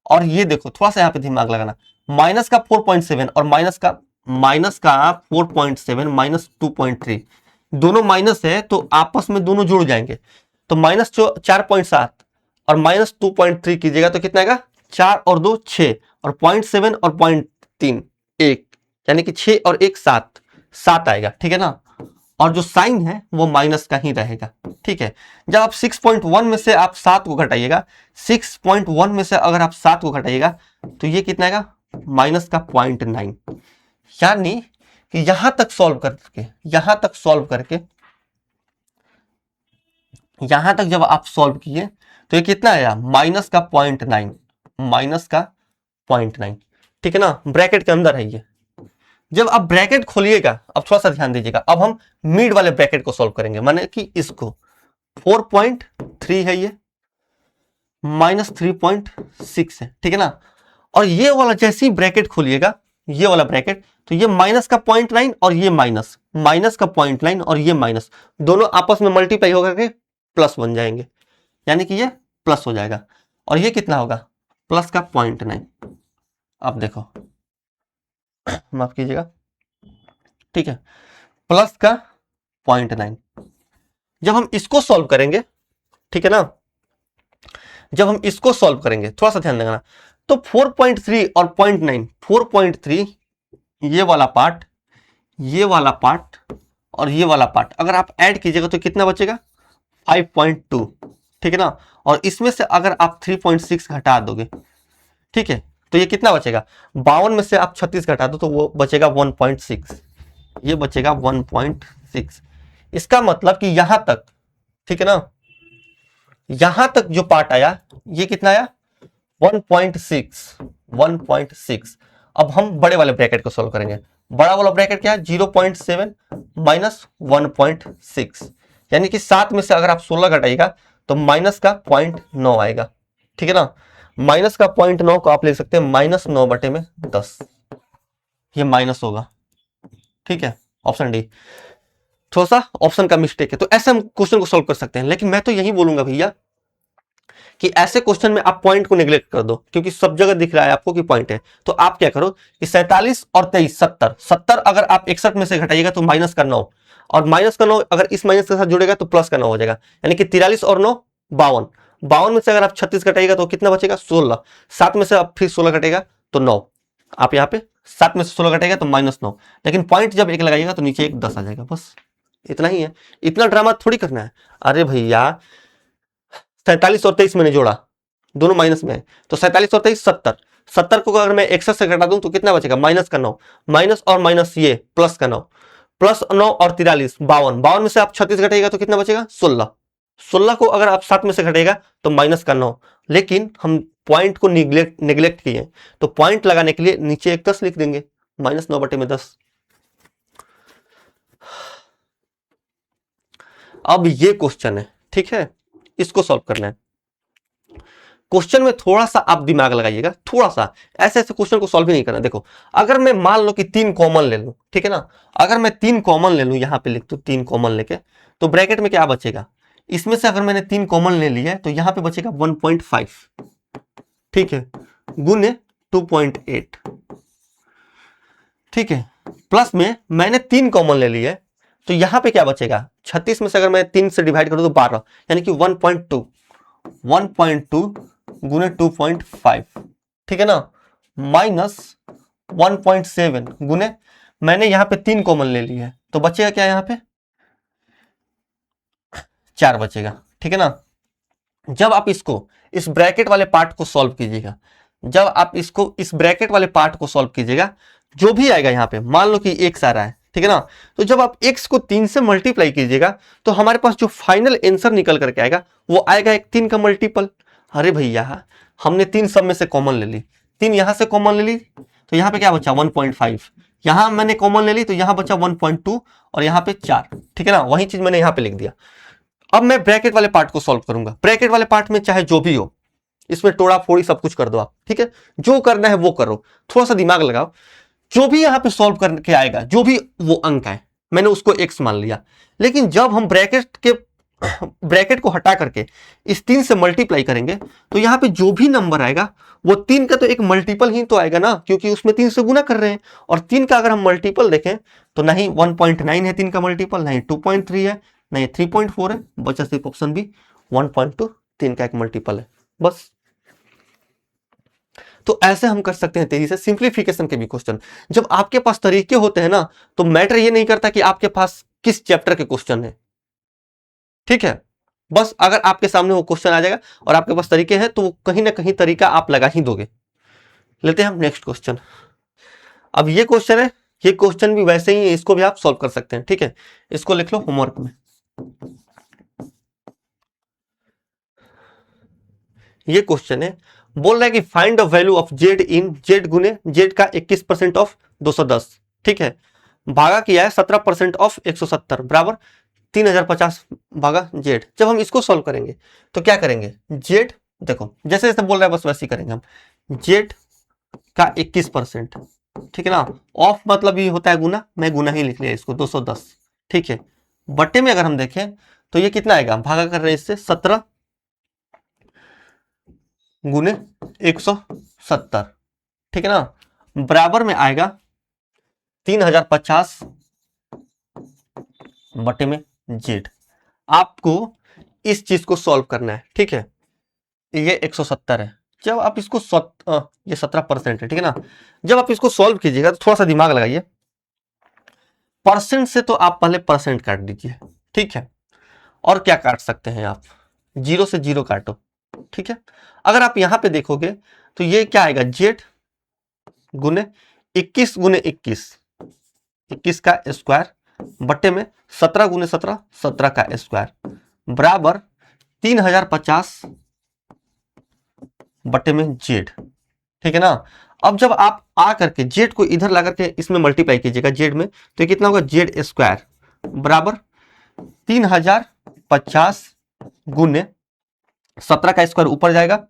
और ये देखो थोड़ा सा यहाँ पे दिमाग लगाना, माइनस का 4.7 और माइनस का 4.7 माइनस 2.3, दोनों माइनस है तो आपस में दोनों जुड़ जाएंगे, तो माइनस 4.7 और माइनस 2.3 कीजिएगा तो कितना आएगा 4 और 2 6, और 0.7 और 0.3 1, यानी कि 6 और 1 7 आएगा, ठीक है ना। और जो साइन है वो माइनस का ही रहेगा, ठीक है। जब आप 6.1 में से आप 7 को घटाइएगा, 6.1 में से अगर आप 7 को घटाइएगा तो ये कितना आएगा, माइनस का 0.9। यानी कि यहां तक सॉल्व करके, यहां तक जब आप सॉल्व किए तो ये कितना आया, माइनस का 0.9, माइनस का 0.9, ठीक है ना। ब्रैकेट के अंदर है ये। जब आप ब्रैकेट खोलिएगा, अब थोड़ा सा ध्यान दीजिएगा, अब हम मिड वाले ब्रैकेट को सॉल्व करेंगे, माने कि इसको 4.3 है ये, माइनस 3.6 है, ठीक है ना। और ये वाला जैसे ही ब्रैकेट खोलिएगा, ये वाला ब्रैकेट, तो ये माइनस का 0.9 और ये माइनस, माइनस का 0.9 और ये माइनस, दोनों आपस में मल्टीप्लाई होकर के प्लस बन जाएंगे, यानी कि ये प्लस हो जाएगा। और ये कितना होगा, प्लस का 0.9। अब देखो, माफ कीजिएगा, ठीक है, प्लस का 0.9। जब हम इसको सॉल्व करेंगे, ठीक है ना, जब हम इसको सॉल्व करेंगे, थोड़ा सा ध्यान देना, तो 4.3 और 0.9, 4.3 ये वाला पार्ट, ये वाला पार्ट और ये वाला पार्ट अगर आप ऐड कीजिएगा तो कितना बचेगा, 5.2, ठीक है ना। और इसमें से अगर आप 3.6 घटा दोगे, ठीक है, तो ये कितना बचेगा, 52 में से आप 36 घटा दो तो वो बचेगा 1.6, ये बचेगा 1.6। इसका मतलब कि यहां तक, ठीक है ना, यहां तक जो पार्ट आया ये कितना आया, 1.6, 1.6। अब हम बड़े वाले ब्रैकेट को सॉल्व करेंगे। बड़ा वाला ब्रैकेट क्या है, 0.7 माइनस 1.6, यानी कि 7 में से अगर आप 16 घटाइएगा तो माइनस का 0.9 आएगा, ठीक है ना। माइनस का 0.9 को आप ले सकते हैं -9/10, ये माइनस होगा, ठीक है, ऑप्शन डी। थोड़ा सा ऑप्शन का मिस्टेक है, तो ऐसे हम क्वेश्चन को सॉल्व कर सकते हैं। लेकिन मैं तो यही बोलूंगा भैया कि ऐसे क्वेश्चन में आप पॉइंट को नेग्लेक्ट कर दो, क्योंकि सब जगह दिख रहा है आपको कि पॉइंट है। तो आप क्या करो कि 47 और 23 70, 70 अगर आप 61 में से घटाइएगा तो माइनस का 9, और माइनस का 9 अगर इस माइनस के साथ जुड़ेगा तो प्लस का 9 हो जाएगा, यानी कि 43 और 9 52, 52 में से अगर आप 36 घटाइएगा तो कितना बचेगा, 16, 7 में से आप फिर 16 घटेगा तो 9, आप यहाँ पे 7 में से 16 घटेगा तो -9, लेकिन पॉइंट जब एक लगाइएगा तो नीचे एक 10 आ जाएगा, बस इतना ही है। इतना ड्रामा थोड़ी करना है। अरे भैया 47 और 23 मैंने जोड़ा, दोनों माइनस में है, तो 47 और 23 70, 70 को अगर मैं 61 से घटा दूं तो कितना बचेगा, माइनस का 9, माइनस और माइनस ये प्लस का 9, प्लस 9 और 43 52, 52 में से आप 36 घटाइएगा तो कितना बचेगा, 16, 16 को अगर आप 7 में से घटाइएगा तो माइनस का 9। लेकिन हम पॉइंट को निगलेक्ट किए, तो पॉइंट लगाने के लिए नीचे एक 10 लिख देंगे, -9/10। अब ये क्वेश्चन है, ठीक है, इसको सॉल्व करना है। क्वेश्चन में थोड़ा सा आप दिमाग लगाइएगा, थोड़ा सा, ऐसे ऐसे क्वेश्चन को सॉल्व ही नहीं करना। देखो अगर मैं मान लो कि 3 कॉमन ले लूं, ठीक है ना, अगर मैं 3 कॉमन ले लूं, यहां पे लिख दो 3 कॉमन लेके, तो ब्रैकेट में क्या बचेगा, इसमें से अगर मैंने 3 कॉमन ले लिया है तो यहां पे बचेगा 1.5, ठीक है, गुने 2.8, ठीक है, प्लस में मैंने 3 कॉमन ले लिया है तो यहां पे क्या बचेगा, 36 में से अगर मैं 3 से डिवाइड करूं तो 12, यानी कि 1.2 गुने 2.5, ठीक है ना, माइनस 1.7 गुने, मैंने यहां पे 3 कॉमन ले ली है तो बचेगा क्या, यहां पे 4 बचेगा, ठीक है ना। जब आप इसको इस ब्रैकेट वाले पार्ट को सॉल्व कीजिएगा, जब आप इसको इस ब्रैकेट वाले पार्ट को सॉल्व कीजिएगा, जो भी आएगा यहां पे, मान लो कि x आ रहा है, ठीक है ना, तो जब आप x को 3 से मल्टीप्लाई कीजिएगा तो हमारे पास जो फाइनल आंसर निकल करके आएगा वो आएगा एक 3 का मल्टीपल। अरे भैया हमने 3 सब में से कॉमन ले ली, 3 यहां से कॉमन ले ली तो यहां पे क्या बचा 1.5, यहां मैंने कॉमन ले ली तो यहां बचा 1.2 और यहां पे 4, ठीक है ना, वही चीज मैंने यहां पे लिख दिया। अब मैं ब्रैकेट वाले पार्ट को सॉल्व करूंगा। ब्रैकेट वाले पार्ट में चाहे जो भी हो, इसमें तोड़ा फोड़ी सब कुछ कर दो आप, ठीक है, जो करना है वो करो, थोड़ा सा दिमाग लगाओ। जो भी यहां पे सॉल्व करके आएगा, जो भी वो अंक है, मैंने उसको x मान लिया। लेकिन जब हम ब्रैकेट को हटा करके इस 3 से मल्टीप्लाई करेंगे तो यहां पे जो भी नंबर आएगा वो 3 का तो एक मल्टीपल ही तो आएगा ना, क्योंकि उसमें 3 से गुना कर रहे हैं। और 3 का अगर हम मल्टीपल देखें तो नहीं 1.9 है 3 का मल्टीपल, नहीं 2.3 है, नहीं 3.4 है, बचा सिर्फ ऑप्शन बी 1.2, 3 का एक मल्टीपल है, बस। तो ऐसे हम कर सकते हैं तेजी से सिंप्लीफिकेशन के भी क्वेश्चन। जब आपके पास तरीके होते हैं ना, तो मैटर ये नहीं करता कि आपके पास किस चैप्टर के क्वेश्चन है, ठीक है। बस अगर आपके सामने वो क्वेश्चन आ जाएगा और आपके पास तरीके हैं तो वो कहीं ना कहीं तरीका आप लगा ही दोगे। लेते हैं हम नेक्स्ट क्वेश्चन। अब ये क्वेश्चन है, ये क्वेश्चन भी वैसे ही है, इसको भी आप सॉल्व कर सकते हैं, ठीक है। इसको लिख लो होमवर्क में। ये क्वेश्चन है, बोल रहा है कि find the value of Z in Z गुने जेड का 21% ऑफ 210, ठीक है। भागा किया है 17% ऑफ 170 बराबर 3050 भागा जेड। जब हम इसको सॉल्व करेंगे तो क्या करेंगे, जेड देखो जैसे जैसे बोल रहा है बस वैसे ही करेंगे हम। जेड का 21%, ठीक है ना, ऑफ मतलब ये होता है गुना, मैं गुना ही लिख लिया इसको 210, ठीक है। बट्टे में अगर हम देखें तो ये कितना आएगा, भागा कर रहे हैं इससे 17 गुने 170, ठीक है ना, बराबर में आएगा 3050 बटे में जेड। आपको इस चीज को सॉल्व करना है, ठीक है। ये 170 है, जब आप इसको ये 17% है, ठीक है ना। जब आप इसको सॉल्व कीजिएगा तो थोड़ा सा दिमाग लगाइए, परसेंट से तो आप पहले परसेंट काट दीजिए, ठीक है। और क्या काट सकते हैं आप, जीरो से जीरो काटो, ठीक है। अगर आप यहां पे देखोगे तो ये क्या आएगा, जेड गुने 21 गुने 21 का स्क्वायर बट्टे में 17 गुने 17 17 का स्क्वायर बराबर 3050 बट्टे में जेड, ठीक है ना। अब जब आप आ करके जेड को इधर ला करके इसमें मल्टीप्लाई कीजिएगा जेड में, तो ये कितना होगा, जेड स्क्वायर बराबर 3050 गुने 17 का स्क्वायर ऊपर जाएगा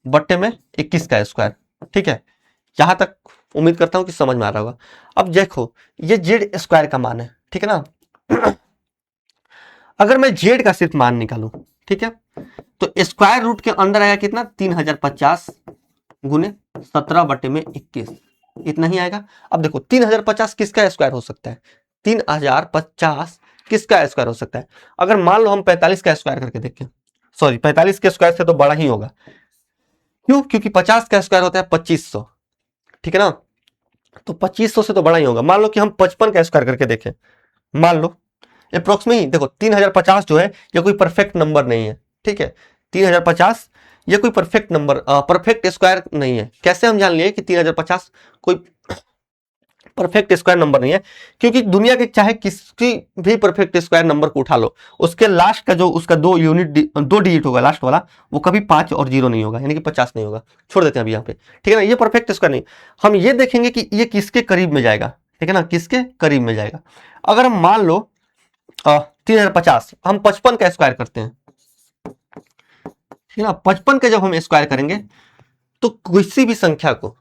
बट्टे में 21 का स्क्वायर, ठीक है। यहां तक उम्मीद करता हूं कि समझ में आ रहा होगा। अब देखो ये जेड स्क्वायर का मान है, ठीक है ना। अगर मैं जेड का सिर्फ मान निकालूं, ठीक है, तो स्क्वायर रूट के अंदर आएगा कितना, 3050 गुने 17 बटे में 21, इतना ही आएगा। अब देखो 3050 किसका स्क्वायर हो सकता है, 3050 किसका स्क्वायर हो सकता है। अगर मान लो हम 45 का स्क्वायर करके देखें, सॉरी 45 के स्क्वायर से तो बड़ा ही होगा, क्यों, क्योंकि 50 का स्क्वायर होता है 2500, ठीक है ना। तो 2500 से तो बड़ा ही होगा। मान लो कि हम 55 का स्क्वायर करके देखें, मान लो अप्रोक्सीमेटली देखो 3050 जो है ये कोई परफेक्ट नंबर नहीं है, ठीक है। 3050 ये कोई परफेक्ट नंबर, परफेक्ट स्क्वायर नहीं है। कैसे हम जान लिए कि 3050 कोई परफेक्ट स्क्वायर नंबर नहीं है, क्योंकि दुनिया के चाहे किसी भी परफेक्ट स्क्वायर नंबर को उठा लो, उसके लास्ट का जो उसका दो डिजिट होगा लास्ट वाला, वो कभी 5 और 0 नहीं होगा, यानी कि 50 नहीं होगा। छोड़ देते हैं अभी यहाँ पे, ठीक है ना। ये परफेक्ट स्क्वायर नहीं, हम ये देखेंगे कि ये किसके करीब में जाएगा, ठीक है ना, किसके करीब में जाएगा। अगर हम मान लो 3050 हम 55 का स्क्वायर करते हैं, ठीक है ना, 55 का जब हम स्क्वायर करेंगे तो किसी भी संख्या को,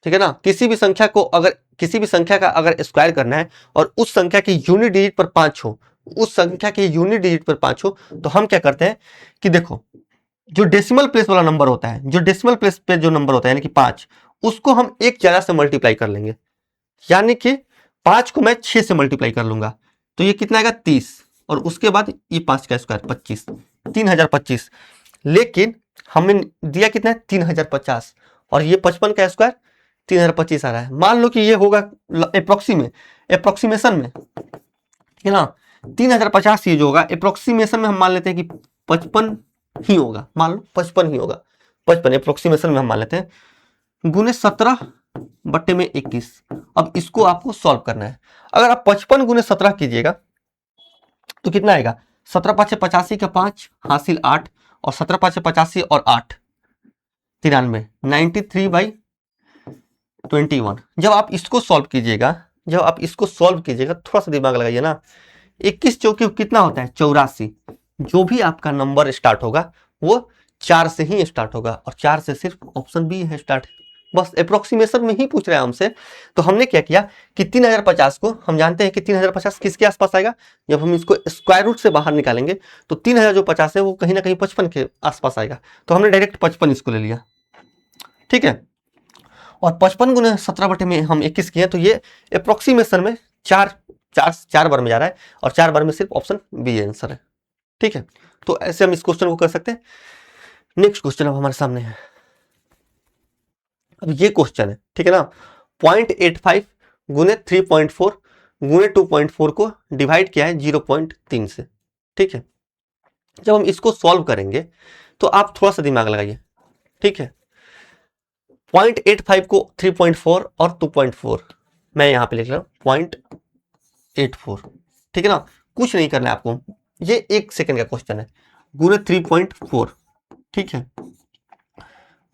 ठीक है ना, किसी भी संख्या को अगर किसी भी संख्या का अगर स्क्वायर करना है और उस संख्या की यूनिट डिजिट पर 5 हो, उस संख्या की यूनिट डिजिट पर 5 हो, तो हम क्या करते हैं कि देखो जो डेसिमल प्लेस वाला नंबर होता है, जो डेसिमल प्लेस पे जो नंबर होता है यानी कि 5, उसको हम एक ज्यादा से मल्टीप्लाई कर लेंगे, यानी कि 5 को मैं 6 से मल्टीप्लाई कर लूंगा, तो ये कितना आएगा 30, और उसके बाद ये 5 का स्क्वायर 25, 3025। लेकिन हमने दिया कितना है 3050, और ये 55 का स्क्वायर 3025 आ रहा है। मान लो कि ये होगा अप्रोक्सीमेशन में, ठीक है ना, 3050 ये जो होगा अप्रोक्सीमेशन में हम मान लेते हैं कि 55 ही होगा, मान लो 55 ही होगा, 55 अप्रोक्सीमेशन में हम मान लेते हैं गुने 17 बट्टे में 21। अब इसको आपको सॉल्व करना है। अगर आप 55 गुने 17 कीजिएगा तो कितना आएगा, 17 5 85 का 5 हासिल 8, और 17 5 85 और 8 93, 93/21। जब आप इसको सॉल्व कीजिएगा, जब आप इसको सॉल्व कीजिएगा थोड़ा सा दिमाग लगाइए ना, 21 चौके कितना होता है 84। जो भी आपका नंबर स्टार्ट होगा वो 4 से ही स्टार्ट होगा, और 4 से सिर्फ ऑप्शन बी है स्टार्ट, बस अप्रोक्सीमेशन में ही पूछ रहे हैं हमसे। तो हमने क्या किया कि 3050 को हम जानते हैं कि 3050 किसके आसपास आएगा, जब हम इसको स्क्वायर रूट से बाहर निकालेंगे तो 3000 जो 50 है वो कहीं ना कहीं 55 के आसपास आएगा, तो हमने डायरेक्ट 55 इसको ले लिया, ठीक है। और 55 गुने 17 बटे में हम 21 किए, तो ये अप्रोक्सीमेशन में चार बार में जा रहा है, और 4 बार में सिर्फ ऑप्शन बी आंसर है, ठीक है। तो ऐसे हम इस क्वेश्चन को कर सकते हैं। नेक्स्ट क्वेश्चन अब हमारे सामने है। अब ये क्वेश्चन है, ठीक है ना, 0.85 गुने 3.4 गुने 2.4 को डिवाइड किया है 0.3 से, ठीक है। जब हम इसको सॉल्व करेंगे तो आप थोड़ा सा दिमाग लगाइए, ठीक है। 0.85 को 3.4 और 2.4 मैं यहां पे लिख रहा हूं 0.84, ठीक है ना। कुछ नहीं करना है आपको, ये 1 सेकंड का क्वेश्चन है। गुणे 3.4, ठीक है,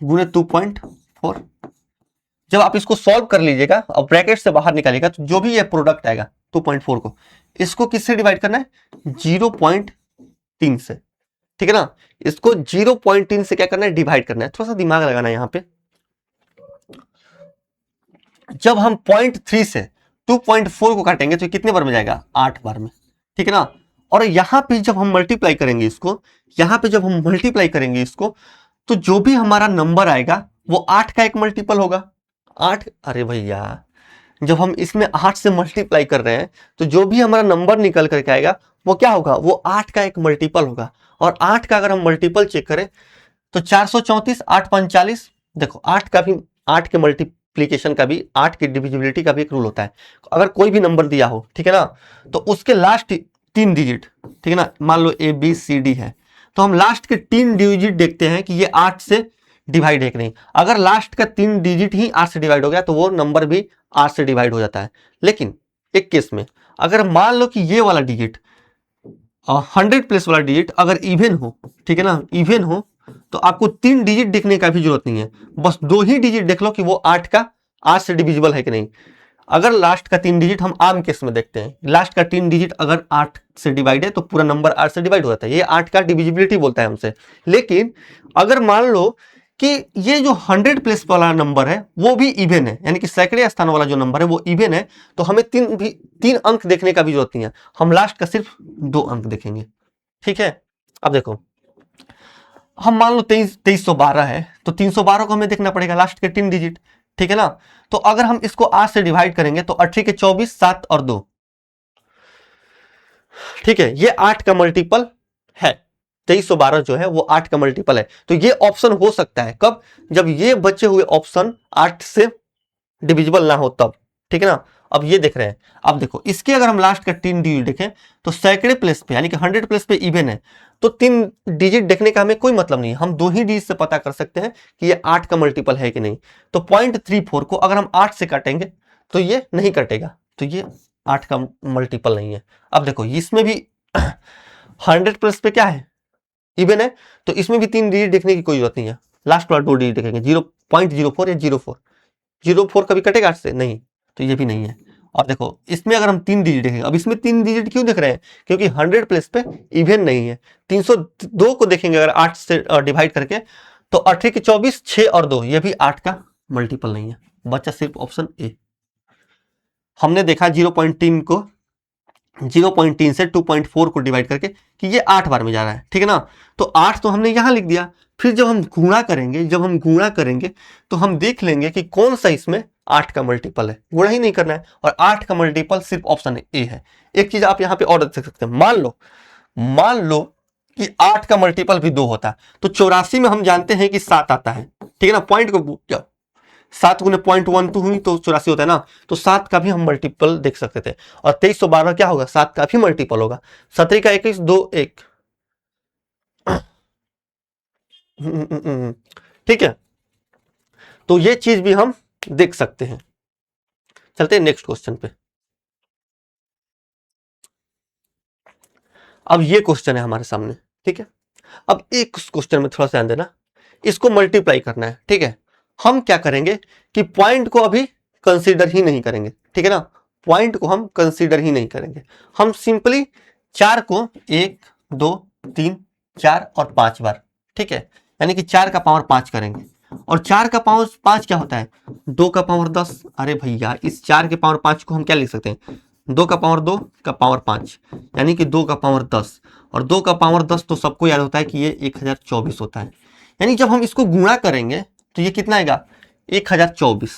गुणे 2.4। जब आप इसको सॉल्व कर लीजिएगा और ब्रैकेट से बाहर निकालिएगा तो जो भी ये प्रोडक्ट आएगा 2.4 को, इसको किससे डिवाइड करना है, 0.3 से, ठीक है ना। इसको 0.3 से क्या करना है, डिवाइड करना है। थोड़ा सा दिमाग लगाना है यहां पे। जब हम 0.3 से 2.4 को काटेंगे तो कितने बार में जाएगा, 8 बार में, ठीक है ना। और यहां पे जब हम मल्टीप्लाई करेंगे इसको, यहां पे जब हम मल्टीप्लाई करेंगे इसको, तो जो भी हमारा नंबर आएगा वो 8 का एक मल्टीपल होगा। 8, अरे भैया जब हम इसमें 8 से मल्टीप्लाई कर रहे हैं तो जो भी हमारा नंबर निकल करके आएगा वो क्या होगा, वो 8 का एक मल्टीपल होगा। और 8 का अगर हम मल्टीपल चेक करें तो 434, 8 5 40। देखो 8 का भी, 8 के मल्टीप्लीकेशन का भी, 8 की डिविजिबिलिटी का भी एक रूल होता है। अगर कोई भी नंबर दिया हो, ठीक है ना, तो उसके लास्ट 3 डिजिट, ठीक है ना, मान लो ABCD है, तो हम लास्ट के 3 डिजिट देखते हैं कि ये 8 से डिवाइड है कि नहीं। अगर लास्ट का 3 डिजिट ही 8 से डिवाइड हो गया तो वो नंबर भी 8 से डिवाइड हो जाता है। लेकिन एक केस में अगर मान लो कि ये वाला डिजिट 100 प्लस वाला डिजिट अगर इवन हो, ठीक है ना, इवन हो, तो आपको 3 डिजिट देखने का भी जरूरत नहीं है, बस 2 ही डिजिट देख लो कि वो 8 से डिविजिबल है कि नहीं। अगर लास्ट का 3 डिजिट, हम आम केस में देखते हैं, लास्ट का 3 डिजिट अगर 8 से डिवाइड है तो पूरा नंबर 8 से डिवाइड हो जाता है, ये 8 का डिविजिबिलिटी बोलता है हमसे। लेकिन अगर मान लो कि ये जो 100 प्लस वाला नंबर है वो भी इवन है, यानी कि सैकड़े स्थान वाला जो नंबर है वो इवन है, तो हमें 3 अंक देखने का भी जरूरत नहीं है, हम लास्ट का सिर्फ 2 अंक देखेंगे, ठीक है। अब देखो हम मान लो 2312 है, तो 312 को हमें देखना पड़ेगा लास्ट के 3 डिजिट, ठीक है ना। तो अगर हम इसको 8 से डिवाइड करेंगे तो 8 के 24, 7 और 2, ठीक है, ये 8 का मल्टीपल है। 2312 जो है वो 8 का मल्टीपल है। तो ये ऑप्शन हो सकता है कब, जब ये बचे हुए ऑप्शन 8 से डिविजिबल ना हो तब, ठीक है ना। अब ये देख रहे हैं, अब देखो इसके अगर हम लास्ट का 3 डिजिट देखें तो सैकड़े प्लेस पे यानी कि 100 प्लेस पे इवन है, तो 3 डिजिट देखने का हमें कोई मतलब नहीं है, हम 2 ही डिजिट से पता कर सकते हैं कि ये 8 का मल्टीपल है कि नहीं। तो 0.34 को अगर हम 8 से काटेंगे तो ये नहीं कटेगा, तो ये 8 का मल्टीपल नहीं है। अब देखो इसमें भी 100 प्लस पे क्या है, इवन है, तो इसमें भी 3 डिजिट देखने की कोई जरूरत नहीं है, लास्ट वाला 2 डिजिट देखेंगे, 0.04 या 04 कभी कटेगा 8 से नहीं, तो ये भी नहीं है। और देखो इसमें अगर हम 3 डिजिट देखेंगे, अब इसमें 3 डिजिट क्यों देख रहे हैं, क्योंकि 100 प्लस पे इवन नहीं है। 302 को देखेंगे अगर 8 से डिवाइड करके तो 8 के 24, 6 और 2, ये भी 8 का मल्टीपल नहीं है, बचा सिर्फ ऑप्शन ए। हमने देखा 0.3 से 2.4 को डिवाइड करके कि ये 8 बार में जा रहा है, ठीक है ना। तो 8 तो हमने यहां लिख दिया, फिर जब हम गुणा करेंगे तो हम देख लेंगे कि कौन सा इसमें 8 का मल्टीपल है, गुणा ही नहीं करना है, और 8 का मल्टीपल सिर्फ ऑप्शन ए है। एक चीज आप यहां पे और देख सकते हैं, मान लो कि 8 का मल्टीपल भी 2 होता, तो 84 में हम जानते हैं कि 7 आता है, ठीक है ना। पॉइंट को 7 गुने 0.12 हुई तो 84 होता है ना, तो 7 का भी हम मल्टीपल देख सकते थे। और 2312 क्या होगा, 7 का भी मल्टीपल होगा। 17 का 21, 2 1, ठीक है। तो ये चीज भी हम देख सकते हैं। चलते हैं नेक्स्ट क्वेश्चन पे। अब ये क्वेश्चन है हमारे सामने, ठीक है। अब एक क्वेश्चन में थोड़ा सा ध्यान देना, इसको मल्टीप्लाई करना है, ठीक है। हम क्या करेंगे कि पॉइंट को अभी कंसीडर ही नहीं करेंगे, ठीक है ना, पॉइंट को हम कंसीडर ही नहीं करेंगे। हम सिंपली 4 को 1 2 3 4 और 5 बार, ठीक है, यानी कि 4 का पावर 5 करेंगे। और 4 का पावर 5 क्या होता है, 2 का पावर 10। अरे भैया इस 4 के पावर 5 को हम क्या लिख सकते हैं, 2 का पावर 2 का पावर 5, यानी कि 2 का पावर 10। और 2 का पावर 10 तो सबको याद होता है कि ये 1024 होता है। यानी जब हम इसको गुणा करेंगे तो ये कितना आएगा, 1024,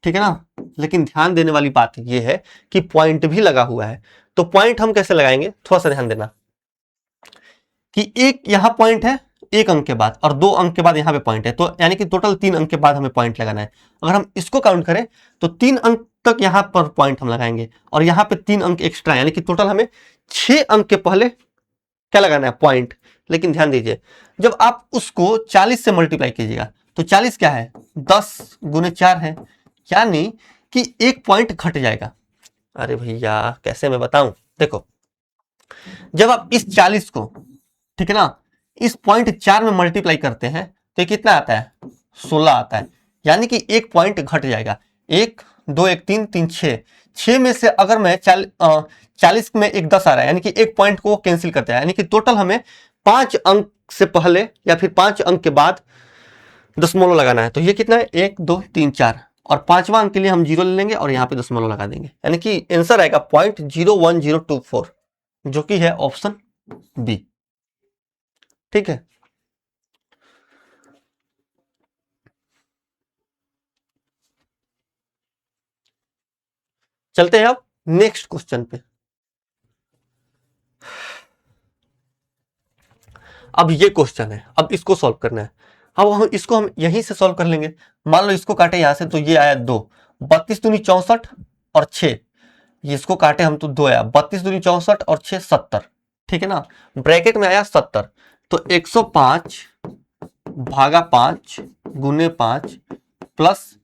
ठीक है ना। लेकिन ध्यान देने वाली बात ये है कि पॉइंट भी लगा हुआ है, तो पॉइंट हम कैसे लगाएंगे, थोड़ा सा ध्यान देना कि एक यहां पॉइंट है 1 अंक के बाद और 2 अंक के बाद यहां पे पॉइंट है, तो यानी कि टोटल 3 अंक के बाद हमें पॉइंट लगाना है। अगर हम इसको काउंट करें तो 3 अंक तक यहां पर पॉइंट हम लगाएंगे और यहां पे 3 अंक एक्स्ट्रा, यानी कि टोटल हमें 6 अंक के पहले क्या लगाना है, पॉइंट। लेकिन ध्यान दीजिए, जब आप उसको 40 से मल्टीप्लाई कीजिएगा तो 40 क्या है, 10 गुने 4 है, यानी कि एक पॉइंट घट जाएगा। अरे भैया कैसे मैं बताऊं, देखो जब आप इस 40 को, ठीक है ना, इस पॉइंट 4 में मल्टीप्लाई करते हैं तो ये कितना आता है, 16 आता है, यानी कि एक पॉइंट घट जाएगा। एक दो एक तीन तीन छः, छः में से अगर मैं 40 में एक 10 आ रहा है, यानी कि एक पॉइंट को कैंसिल करते हैं, यानी कि टोटल हमें 5 अंक से पहले या फिर 5 अंक के बाद दशमलव लगाना है। तो ये कितना है, 1 2 3 4, और 5वां अंक के लिए हम 0 ले लेंगे और यहाँ पे दशमलव लगा देंगे, यानी कि आंसर आएगा 0.01024, जो कि है ऑप्शन बी। ठीक है, चलते हैं अब नेक्स्ट क्वेश्चन पे। अब ये क्वेश्चन है, अब इसको सॉल्व करना है। अब हम यहीं से सॉल्व कर लेंगे। मान लो इसको काटे यहां से तो ये आया 2, 32 दूनी 64 और 6, ये इसको काटे हम तो 2 आया, 32 दूनी 64 और 6 70, ठीक है ना, ब्रैकेट में आया 70, तो 105 भागा 5 गुने 5 प्लस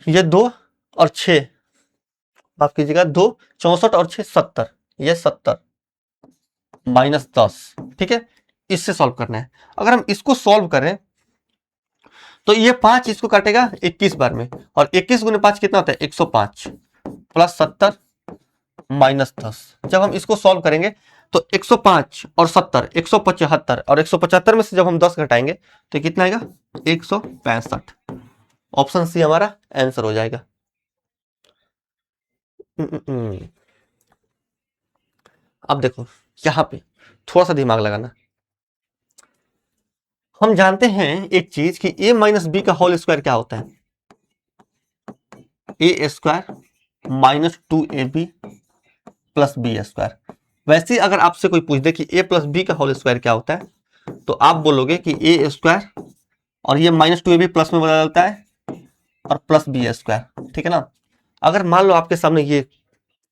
ये 2 और 6, माफ कीजिएगा 2, 64 और 6 70, ये 70 माइनस 10, ठीक है, इससे सॉल्व करना है। अगर हम इसको सॉल्व करें तो ये 5 इसको काटेगा 21 बार में, और 21 गुने 5 कितना होता है, 105 प्लस 70 माइनस 10। जब हम इसको सॉल्व करेंगे तो 105 और 70 175, और 175 में से जब हम 10 घटाएंगे तो कितना आएगा, 165। ऑप्शन सी हमारा आंसर हो जाएगा। अब देखो यहां पे थोड़ा सा दिमाग लगाना। हम जानते हैं एक चीज कि a माइनस बी का होल स्क्वायर क्या होता है, a square minus 2ab plus b square. वैसे अगर आपसे कोई पूछ दे कि a प्लस बी का होल स्क्वायर क्या होता है तो आप बोलोगे कि ए स्क्वायर और ये माइनस 2ab प्लस में बदलता है और प्लस बी स्क्वायर, ठीक है ना। अगर मान लो आपके सामने ये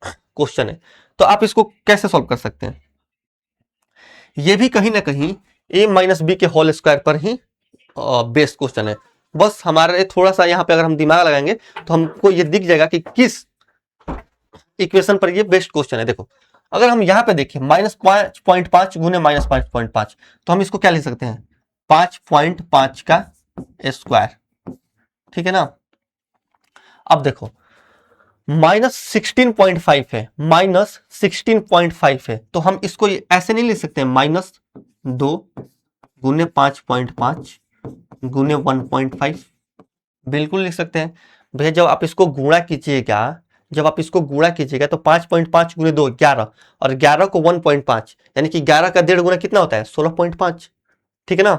क्वेश्चन है तो आप इसको कैसे सॉल्व कर सकते हैं, ये भी कहीं ना कहीं a माइनस बी के होल स्क्वायर पर ही बेस्ड क्वेश्चन है। बस हमारे थोड़ा सा यहाँ पे अगर हम दिमाग लगाएंगे तो हमको ये दिख जाएगा कि किस इक्वेशन पर ये बेस्ट क्वेश्चन है। देखो अगर हम यहाँ पे देखें -5.5 गुने -5.5, तो हम इसको क्या लिख सकते हैं, 5.5 का स्क्वायर, ठीक है ना। अब देखो -16.5 है, -16.5 है, तो हम इसको ऐसे नहीं लिख सकते हैं, -2 गुने 5.5 गुने 1.5, बिल्कुल लिख सकते हैं भैया। जब आप इसको गुणा कीजिएगा, जब आप इसको गुणा कीजिएगा तो 5.5 गुने 2 11, और 11 को 1.5, यानी कि 11 का 1.5 गुना कितना होता है, 16.5, ठीक है ना।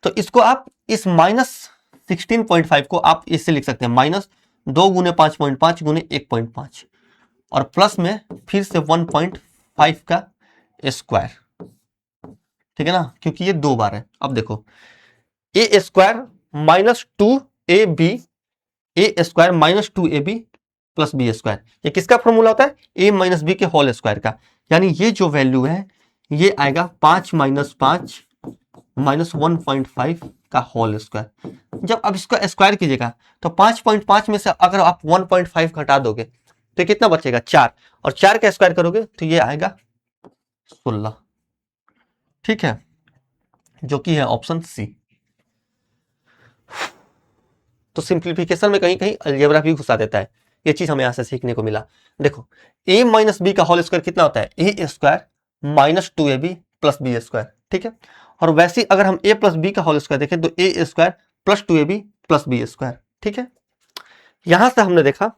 तो इसको आप इस -16.5 को आप इससे लिख सकते हैं, -2 गुने 5.5 गुने 1.5, और प्लस में फिर से 1.5 का स्क्वायर, ठीक है ना, क्योंकि ये 2 बार है। अब देखो a square minus 2ab, a square minus 2ab plus b square, ये किसका फॉर्मूला होता है, a माइनस बी के होल स्क्वायर का, यानी ये जो वैल्यू है ये आएगा 5 माइनस 5 माइनस 1.5 का होल स्क्वायर। जब अब इसका स्क्वायर कीजिएगा तो 5.5 में से अगर आप 1.5 घटा दोगे तो कितना बचेगा, 4, और 4 का स्क्वायर करोगे तो ये आएगा 16, ठीक है, जो कि है ऑप्शन सी। तो सिंप्लीफिकेशन में कहीं कहीं अलजेब्रा भी घुसा देता है, ये चीज हमें यहां से सीखने को मिला। देखो a माइनस बी का होल स्क्वायर कितना होता है, a square minus 2ab plus b square, ठीक है। और वैसे अगर हम a प्लस बी का होल स्क्वायर देखें तो a square plus 2ab plus b square, ठीक है। यहां से हमने देखा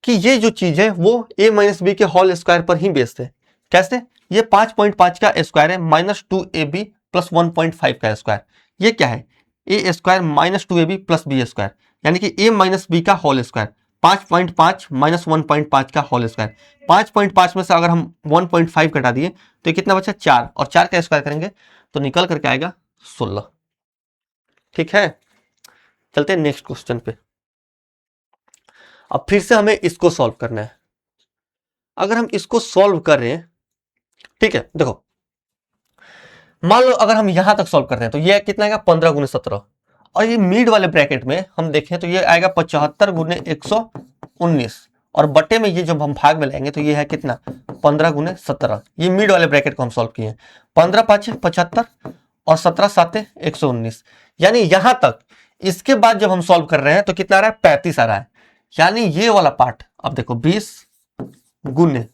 कि ये जो चीज है वो a माइनस बी के होल स्क्वायर पर ही बेस्ड है। कैसे, ये 5.5 का स्क्वायर है -2ab प्लस 1.5 का स्क्वायर, ये क्या है, a square minus 2ab plus b square, यानी कि a माइनस बी का होल स्क्वायर, 5.5 माइनस 1.5 का होल स्क्वायर। 5.5 में से अगर हम 1.5 घटा दिए तो कितना बचा, 4, और 4 का स्क्वायर करेंगे तो निकल करके आएगा 16, ठीक है। चलते हैं नेक्स्ट क्वेश्चन पे। अब फिर से हमें इसको सॉल्व करना है। अगर हम इसको सॉल्व करें ठीक है, देखो मान लो अगर हम यहां तक सॉल्व करते हैं तो ये कितना आएगा 15 गुने 17, और ये मिड वाले ब्रैकेट में हम देखें तो ये आएगा 75 गुने 119, और बटे में ये जब हम भाग में लाएंगे तो ये है कितना 15 गुने 17। ये मिड वाले ब्रैकेट को हम सॉल्व किए, 15 5 75 और 17 7 119, यानी यहां तक। इसके बाद जब हम सॉल्व कर रहे हैं तो कितना आ रहा है 35 आ रहा है, यानी ये वाला पार्ट अब देखो 20 गुने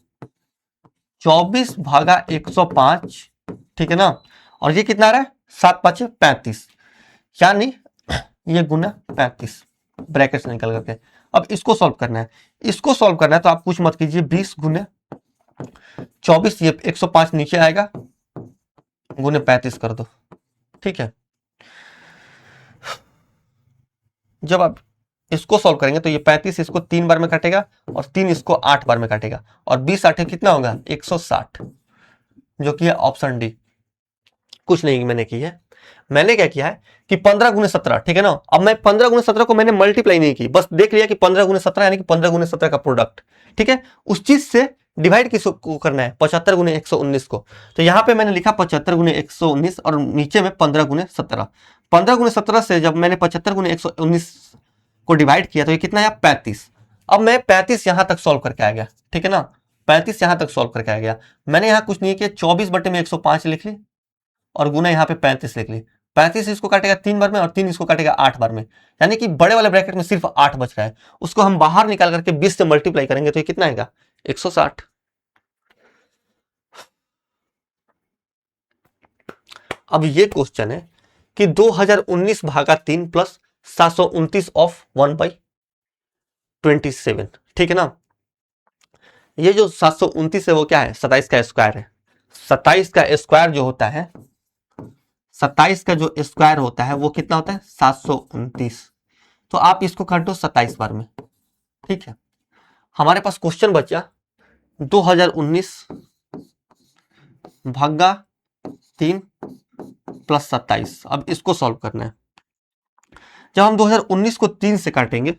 24 भागा 105, ठीक है ना, और ये कितना आ रहा है 7 5 35, यानी ये गुना 35 ब्रैकेट से निकल करके। अब इसको सॉल्व करना है, इसको सॉल्व करना है तो आप कुछ मत कीजिए, 20 गुने 24, ये 105 नीचे आएगा, गुने 35 कर दो, ठीक है। जब आप इसको सॉल्व करेंगे तो ये 35 इसको 3 बार में काटेगा और 3 इसको 8 बार में काटेगा, और 20 8 कितना होगा 160, जो कि है ऑप्शन डी। कुछ नहीं मैंने की है, मैंने क्या किया है कि 15 गुने 17, ठीक है ना। अब मैं 15 गुने 17 को मैंने मल्टीप्लाई नहीं की, बस देख लिया कि 15 गुने 17 यानी कि 15 गुने 17 का प्रोडक्ट, ठीक है। उस चीज से डिवाइड किसको करना है 75 गुने 119 को, तो यहां पे मैंने लिखा 75 गुने 119 और नीचे में 15 गुने 17। 15 गुने 17 से जब मैंने 75 गुने 119 को डिवाइड किया तो ये कितना आया 35। अब मैं 35 यहां तक सॉल्व करके आ गया, ठीक है ना, 35 यहां तक सॉल्व करके आ गया। मैंने यहां कुछ नहीं किया, 24 बटे में 105 लिख ली और गुना यहाँ पे 35 लिख ली। 35 इसको काटेगा 3 बार में और 3 इसको काटेगा 8 बार में, यानी कि बड़े वाले ब्रैकेट में सिर्फ 8 बच रहा है। उसको हम बाहर निकाल करके 20 से मल्टीप्लाई करेंगे तो ये कितना आएगा 160। अब ये क्वेश्चन है कि 2019 भागा 3 प्लस 729 ऑफ 1/27, ठीक है ना। ये जो 729 है वो क्या है 27 का स्क्वायर है। 27 का स्क्वायर जो होता है, 27 का जो स्क्वायर होता है वो कितना होता है 729, तो आप इसको काट दो 27 बार में, ठीक है। हमारे पास क्वेश्चन बचा 2019 भागा 3 प्लस 27। अब इसको सॉल्व करना है। जब हम 2019 को 3 से काटेंगे,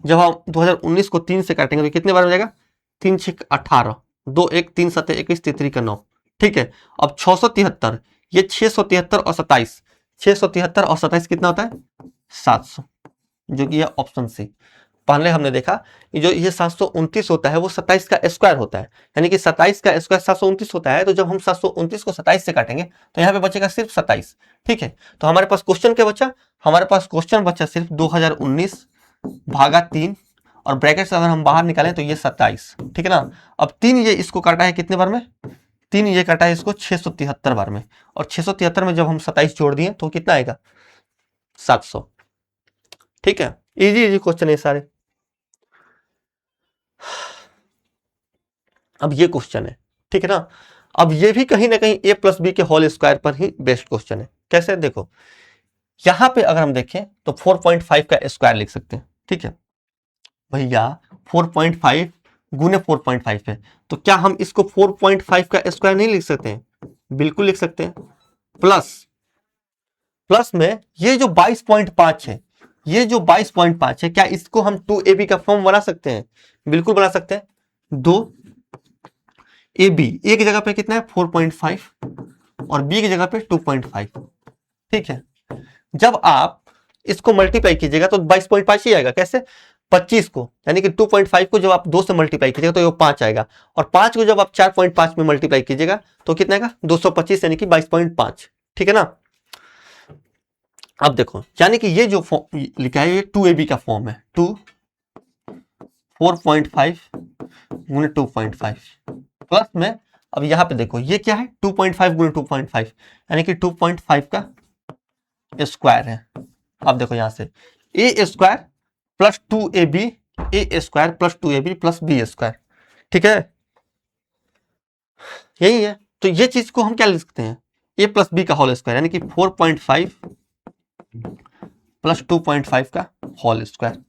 जब हम 2019 को 3 से काटेंगे तो कितने बार हो जाएगा 3 6 18, 2 1 3 7 21 33 का 9, ठीक है। अब 673, ये 673 और 27, 673 और 27 कितना होता है 700, जो कि है ऑप्शन सी। पहले हमने देखा कि जो ये 729 होता है वो 27 का स्क्वायर होता है, यानी कि 27 का स्क्वायर 729 होता है। तो जब हम 729 को 27 से काटेंगे तो यहाँ पे बचेगा सिर्फ 27, ठीक है। तो हमारे पास क्वेश्चन क्या बचा, हमारे पास क्वेश्चन बचा सिर्फ 2019 भागा 3 और ब्रैकेट से अगर हम बाहर निकालें तो ये 27, ठीक है ना। अब 3 ये इसको काटा है कितने बार में, 3 ये काटा है इसको 673 बार में, और 673 में जब हम 27 जोड़ दिए तो कितना आएगा 700, ठीक है। इजी इजी क्वेश्चन है सारे। अब ये क्वेश्चन है, ठीक है ना। अब ये भी कहीं ना कहीं a प्लस बी के होल स्क्वायर पर ही बेस्ड क्वेश्चन है। कैसे देखो, यहां पे अगर हम देखें तो 4.5 का स्क्वायर लिख सकते हैं, ठीक है भैया। 4.5 गुने 4.5 है, तो क्या हम इसको 4.5 का स्क्वायर नहीं लिख सकते हैं, बिल्कुल लिख सकते हैं। प्लस प्लस में ये जो 22.5 है, ये जो 22.5 है, क्या इसको हम 2ab का फॉर्म बना सकते हैं, बिल्कुल बना सकते हैं। 2ab ए की जगह पे कितना है 4.5 और बी की जगह पे 2.5, ठीक है। जब आप इसको मल्टीप्लाई कीजिएगा तो 22.5 ही आएगा। कैसे 25 को, यानी कि 2.5 को जब आप 2 से मल्टीप्लाई कीजिएगा तो ये 5 आएगा, और 5 को जब आप 4.5 में मल्टीप्लाई कीजिएगा तो कितना आएगा 225, यानी कि 22.5, ठीक है ना। अब देखो, यानी कि ये जो फॉर्म लिखा है ये 2ab का फॉर्म है, 4.5 गुने 2.5 प्लस में। अब यहां पे देखो ये क्या है 2.5 गुने 2.5, यानी कि 2.5 का स्क्वायर है। अब देखो यहां से a square plus 2ab, a square plus 2ab plus b square, ठीक है, यही है। तो ये चीज को हम क्या लिख सकते हैं ए प्लस बी का होल स्क्वायर, यानी कि 4.5 प्लस 2.5 का होल स्क्वायर।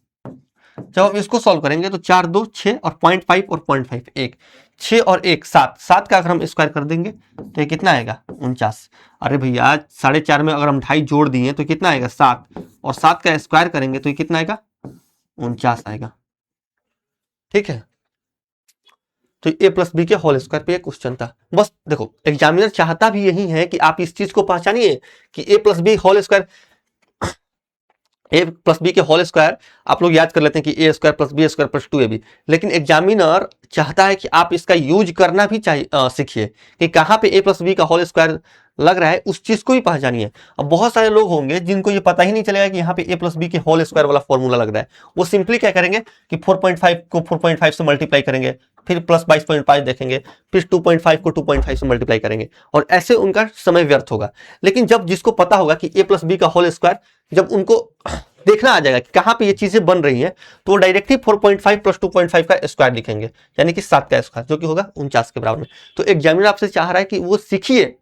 जब हम इसको सॉल्व करेंगे तो 4 2 6 और 0.5 और 0.5 1, 6 और 1 7, 7 का अगर हम स्क्वायर कर देंगे तो ये कितना आएगा 49। अरे भैया 4.5 में अगर हम 2.5 जोड़ दिए तो कितना आएगा 7, और 7 का स्क्वायर करेंगे तो ये कितना आएगा 49 आएगा, ठीक है। तो ए प्लस बी के होल स्क्वायर पे क्वेश्चन था। बस देखो एग्जामिनर चाहता भी यही है कि आप इस चीज को पहचानिए कि a plus b whole square, a plus b के होल स्क्वायर आप लोग याद कर लेते हैं कि a square plus b square plus 2ab, लेकिन एग्जामिनर चाहता है कि आप इसका यूज करना भी चाहिए, सीखिए कि कहाँ पे ए प्लस बी का होल स्क्वायर लग रहा है, उस चीज को भी पहचानिए। अब बहुत सारे लोग होंगे जिनको ये पता ही नहीं चलेगा कि यहाँ पे ए प्लस बी के होल स्क्वायर वाला फॉर्मूला लग रहा है। वो सिंपली क्या करेंगे कि 4.5 को 4.5 से मल्टीप्लाई करेंगे, फिर प्लस 22.5 देखेंगे, फिर 2.5 को 2.5 से मल्टीप्लाई करेंगे, और ऐसे उनका समय व्यर्थ होगा। लेकिन जब जिसको पता होगा कि ए प्लस बी का होल स्क्वायर, जब उनको देखना आ जाएगा कि कहाँ पे ये चीजें बन रही हैं, तो वो डायरेक्टली 4.5 प्लस 2.5 का स्क्वायर लिखेंगे, यानी कि 7 का स्क्वायर, जो कि होगा 49 के बराबर में। तो एग्जामिनर आपसे चाह रहा है कि वो सीखिए,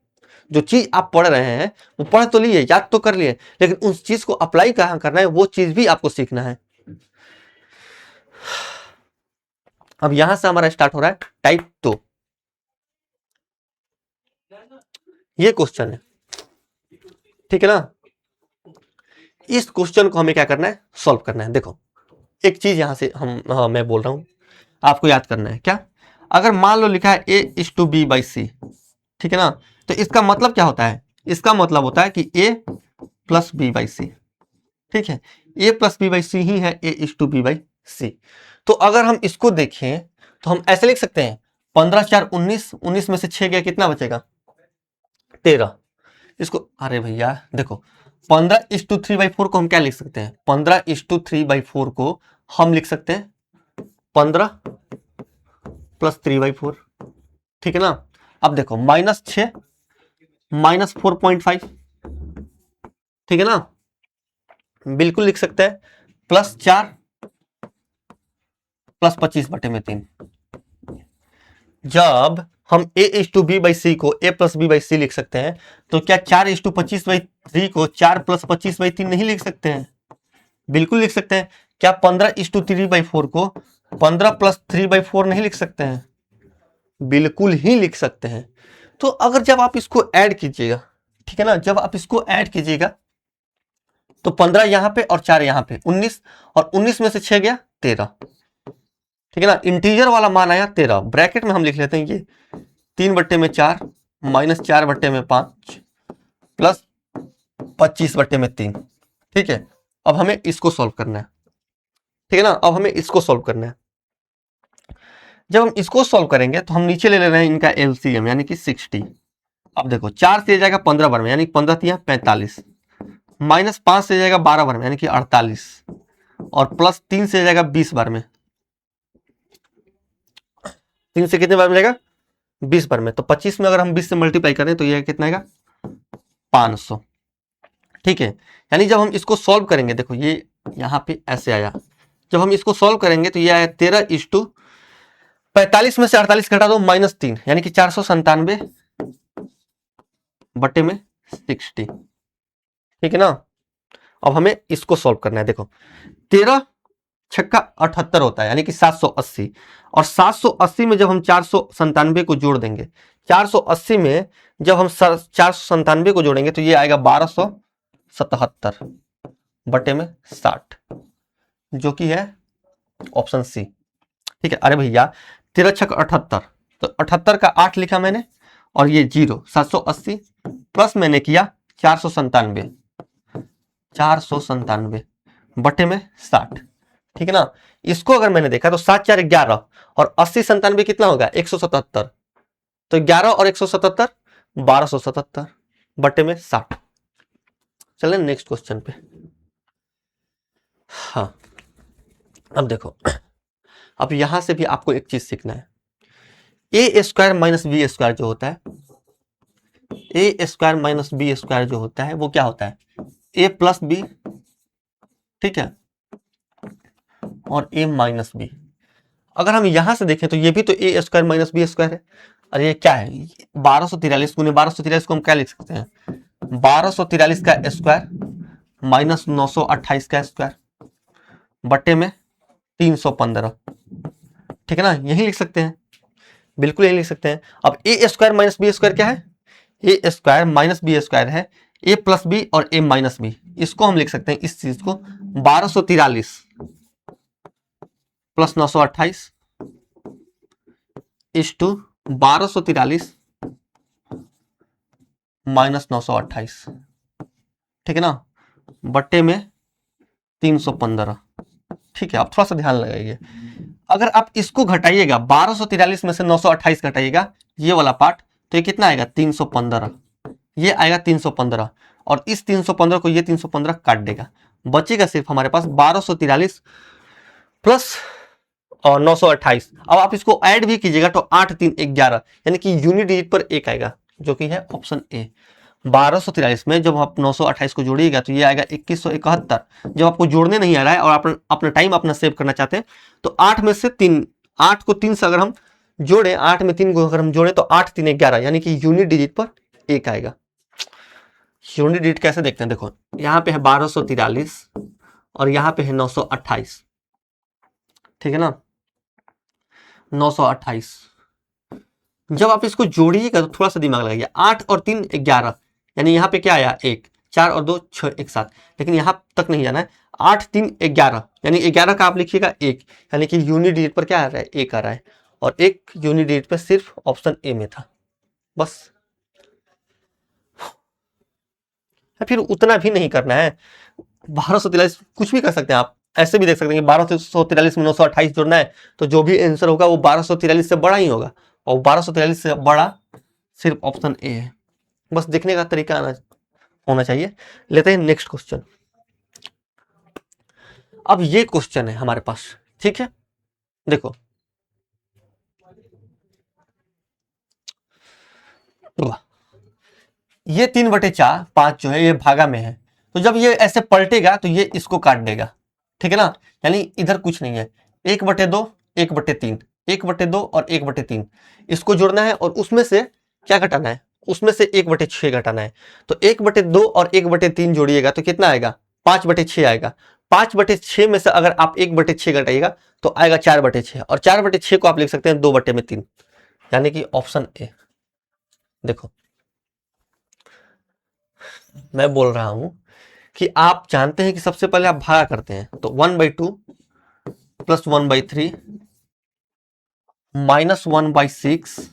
जो चीज आप पढ़ रहे हैं वो पढ़ तो लिए, याद तो कर लिए, लेकिन उस चीज को अप्लाई कहाँ करना है वो चीज भी आपको सीखना है। अब यहां से हमारा स्टार्ट हो रहा है टाइप 2। ये क्वेश्चन है, ठीक है ना। इस क्वेश्चन को हमें क्या करना है, सॉल्व करना है। देखो एक चीज यहां से मैं बोल रहा हूं, आपको याद करना है क्या। अगर मान लो लिखा है a/b/c, ठीक है ना, तो इसका मतलब क्या होता है, इसका मतलब होता है कि a प्लस b/c, ठीक है, a प्लस b/c ही है a/b/c। तो अगर हम इसको देखें तो हम ऐसे लिख सकते हैं 15 4 19, 19 में से 6 गया, कितना बचेगा 13। इसको अरे भैया देखो 15:3/4 को हम क्या लिख सकते हैं, 15:3/4 को हम लिख सकते हैं 15 प्लस 3/4, ठीक है ना। अब देखो -6 -4.5, ठीक है ना, बिल्कुल लिख सकते हैं, +4 प्लस 25/3। जब हम a/b/c को a प्लस b/c लिख सकते हैं, तो क्या 4/25/3 को 4 प्लस 25/3 नहीं लिख सकते हैं, बिल्कुल लिख सकते हैं। क्या 15:3/4 को 15 प्लस 3/4 नहीं लिख सकते हैं, बिल्कुल ही लिख सकते हैं। तो अगर जब आप इसको ऐड कीजिएगा, ठीक है ना, जब आप इसको ऐड कीजिएगा तो 15 यहां पे और 4 यहां पे 19, और 19 में से 6 गया 13, ठीक है ना। इंटीजर वाला मान आया 13, ब्रैकेट में हम लिख लेते हैं ये 3/4 -4/5 प्लस 25/3, ठीक है। अब हमें इसको सॉल्व करना है, ठीक है ना, अब हमें इसको सॉल्व करना है। जब हम इसको सॉल्व करेंगे तो हम नीचे ले रहे हैं इनका एलसीएम यानी कि 60। अब देखो 4 से जाएगा 15 बार में यानी 15 तिया 45, -5 से जाएगा 12 बार में यानी कि 48, और प्लस 3 से जाएगा 20 बार में, 3 से कितने बार में जाएगा 20 बार में, तो 25 में अगर हम 20 से मल्टीप्लाई करें तो ये कितना आएगा 500, ठीक है। यानी जब हम इसको सॉल्व करेंगे, देखो ये यहां पे ऐसे आया, जब हम इसको सॉल्व करेंगे तो ये आया 13:45 में से 48 घटा दो -3 यानी कि 497/60, ठीक है ना। अब हमें इसको सॉल्व करना है। देखो 13 छक्का 78 होता है यानी कि 780, और 780 में जब हम 497 को जोड़ देंगे, 480 में जब हम 497 को जोड़ेंगे तो ये आएगा 1277/60, जो कि है ऑप्शन सी, ठीक है। अरे भैया 13 छक 78, तो 78 का 8 लिखा मैंने, और ये 0 780 प्लस मैंने किया 497/60, ठीक है ना। इसको अगर मैंने देखा तो 7 4 11 और 80 97 कितना होगा 177, तो 11 और 177 1277/60। चलें नेक्स्ट क्वेश्चन पे। हाँ अब देखो, अब यहां से भी आपको एक चीज सीखना है, a square minus B square जो होता है, a square minus B square जो होता है वो क्या होता है, ए प्लस बी, ठीक है, और ए माइनस बी। अगर हम यहां से देखें तो ये भी तो a square minus B square है। अरे ये क्या है 1243 गुने 1243 को हम क्या लिख सकते हैं 1243 का स्क्वायर माइनस 928 का स्क्वायर बटे में 315, ठीक है ना, यही लिख सकते हैं, बिल्कुल यही लिख सकते हैं। अब ए स्क्वायर माइनस बी स्क्वायर क्या है, a square minus B square है ए प्लस बी और ए माइनस बी, इसको हम लिख सकते हैं इस चीज को 1243 प्लस 928 इज टू 1243 माइनस 928, ठीक है ना, बट्टे में 315। ठीक है, आप थोड़ा सा ध्यान लगाइए। अगर आप इसको घटाइएगा 1243 में से 928 घटाइएगा ये वाला पार्ट, तो ये कितना आएगा 315, ये आएगा 315, और इस 315 को ये 315 काट देगा, बचेगा सिर्फ हमारे पास 1243 प्लस और 928। अब आप इसको ऐड भी कीजिएगा तो 8 3 11, यानी कि यूनिट डिजिट पर एक आएगा, जो कि है ऑप्शन ए। 1243 में जब आप 928 को जोड़िएगा तो ये आएगा 2171। जब आपको जोड़ने नहीं आ रहा है और आप अपना टाइम अपना सेव करना चाहते हैं तो 8 में से 3, 8 को 3 से अगर हम जोड़े, 8 में 3 को अगर हम जोड़े तो 8 3 11, यानी कि यूनिट डिजिट पर एक आएगा। यूनिट डिजिट कैसे देखते हैं, देखो यहाँ पे है 1243 और यहाँ पे है 928, ठीक है ना, 928। जब आप इसको जोड़िएगा तो थोड़ा सा दिमाग लगाइए, 8 और 3 11, यानी यहाँ पे क्या आया 1, 4 और 2 6 1 7, लेकिन यहाँ तक नहीं जाना है, 8 3 11, यानी 11 का आप लिखिएगा 1, यानी कि यूनिट डिजिट पर क्या आ रहा है 1 आ रहा है, और एक यूनिट डिजिट पर सिर्फ ऑप्शन ए में था बस। फिर उतना भी नहीं करना है, 1243 कुछ भी कर सकते हैं आप, ऐसे भी देख सकते हैं कि 1243 में 928 जोड़ना है तो जो भी आंसर होगा वो 1243 से बड़ा ही होगा, और 1243 से बड़ा सिर्फ ऑप्शन ए है। बस देखने का तरीका आना होना चाहिए। लेते हैं नेक्स्ट क्वेश्चन। अब ये क्वेश्चन है हमारे पास, ठीक है, देखो ये 3/4 5 जो है ये भागा में है, तो जब ये ऐसे पलटेगा तो ये इसको काट देगा, ठीक है ना, यानी इधर कुछ नहीं है, 1/2 1/3, 1/2 और 1/3 इसको जोड़ना है, और उसमें से क्या घटाना है, उसमें से 1/6 घटाना है। तो 1/2 और 1/3 जोड़िएगा तो कितना आएगा 5/6 आएगा। 5/6 में से अगर आप 1/6 घटाइएगा तो आएगा 4/6, और 4/6 को आप लिख सकते हैं 2/3, यानी कि ऑप्शन ए। देखो मैं बोल रहा हूं कि आप जानते हैं कि सबसे पहले आप भागा करते हैं, तो 1/2 प्लस 1/3 माइनस 1/6,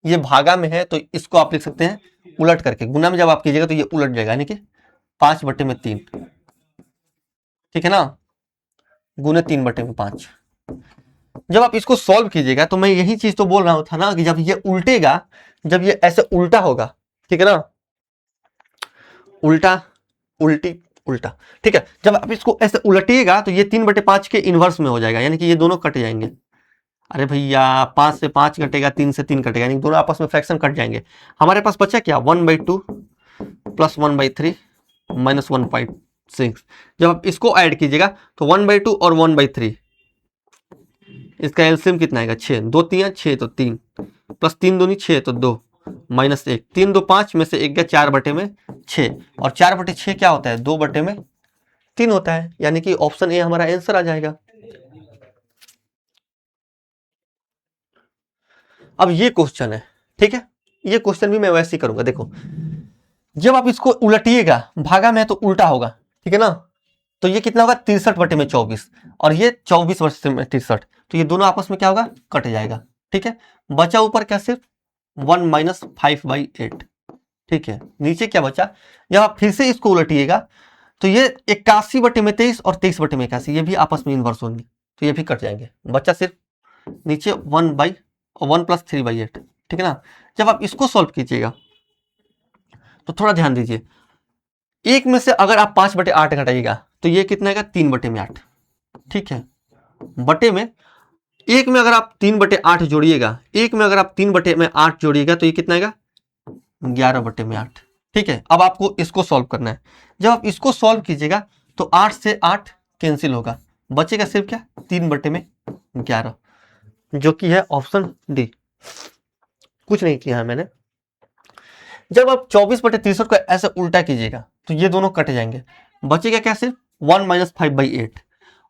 ये भागा में है तो इसको आप लिख सकते हैं उलट करके, गुना में जब आप कीजिएगा तो ये उलट जाएगा, यानी कि 5/3, ठीक है ना, गुने 3/5। जब आप इसको सॉल्व कीजिएगा तो मैं यही चीज तो बोल रहा था ना कि जब ये उल्टेगा, जब ये ऐसे उल्टा होगा, ठीक है ना, उल्टा उल्टी उल्टा, ठीक है, जब आप इसको ऐसे उलटिएगा तो ये 3/5 के इनवर्स में हो जाएगा, यानी कि ये दोनों कट जाएंगे। अरे भैया 5 से 5 कटेगा, 3 से 3 कटेगा, यानी दोनों आपस में फ्रैक्शन कट जाएंगे। हमारे पास बचा क्या 1/2 प्लस 1/3 माइनस 1/6। जब आप इसको ऐड कीजिएगा तो 1/2 और 1/3 इसका एलसीएम कितना आएगा 6, 2 3 6 तो 3 प्लस 3 दूनी 6 तो 2 माइनस 1, 3 2 5 में से 1 गया 4/6, और 4/6 क्या होता है 2/3 होता है, यानी कि ऑप्शन ए हमारा आंसर आ जाएगा। अब ये क्वेश्चन है, ठीक है, ये क्वेश्चन भी मैं वैसे ही करूंगा। देखो जब आप इसको उलटिएगा, भागा में है तो उल्टा होगा, ठीक है ना, तो ये कितना होगा 63/24, और ये 24/63, तो ये दोनों आपस में क्या होगा कट जाएगा, ठीक है, बचा ऊपर क्या सिर्फ 1 माइनस 5/8, ठीक है, नीचे क्या बचा, जब आप फिर से इसको उलटिएगा तो ये 81/23 और 23/81 ये भी आपस में इन्वर्स होंगे, तो ये भी कट जाएंगे, बच्चा सिर्फ नीचे 1 प्लस 3/8, ठीक है ना। जब आप इसको सॉल्व कीजिएगा तो थोड़ा ध्यान दीजिए, एक में से अगर आप 5/8 घटाइएगा तो ये कितना आएगा 3/8, ठीक है, बटे में एक में अगर आप 3/8 जोड़िएगा, एक में अगर आप 3/8 जोड़िएगा तो ये कितना आएगा 11/8, ठीक है। अब आपको इसको सॉल्व करना है, जब आप इसको सॉल्व कीजिएगा तो 8 से 8 कैंसिल होगा, बचेगा सिर्फ क्या 3/11, जो कि है ऑप्शन डी। कुछ नहीं किया है मैंने। जब आप 24/63 को ऐसे उल्टा कीजिएगा तो ये दोनों कट जाएंगे, बचेगा क्या सिर्फ 1 माइनस 5/8,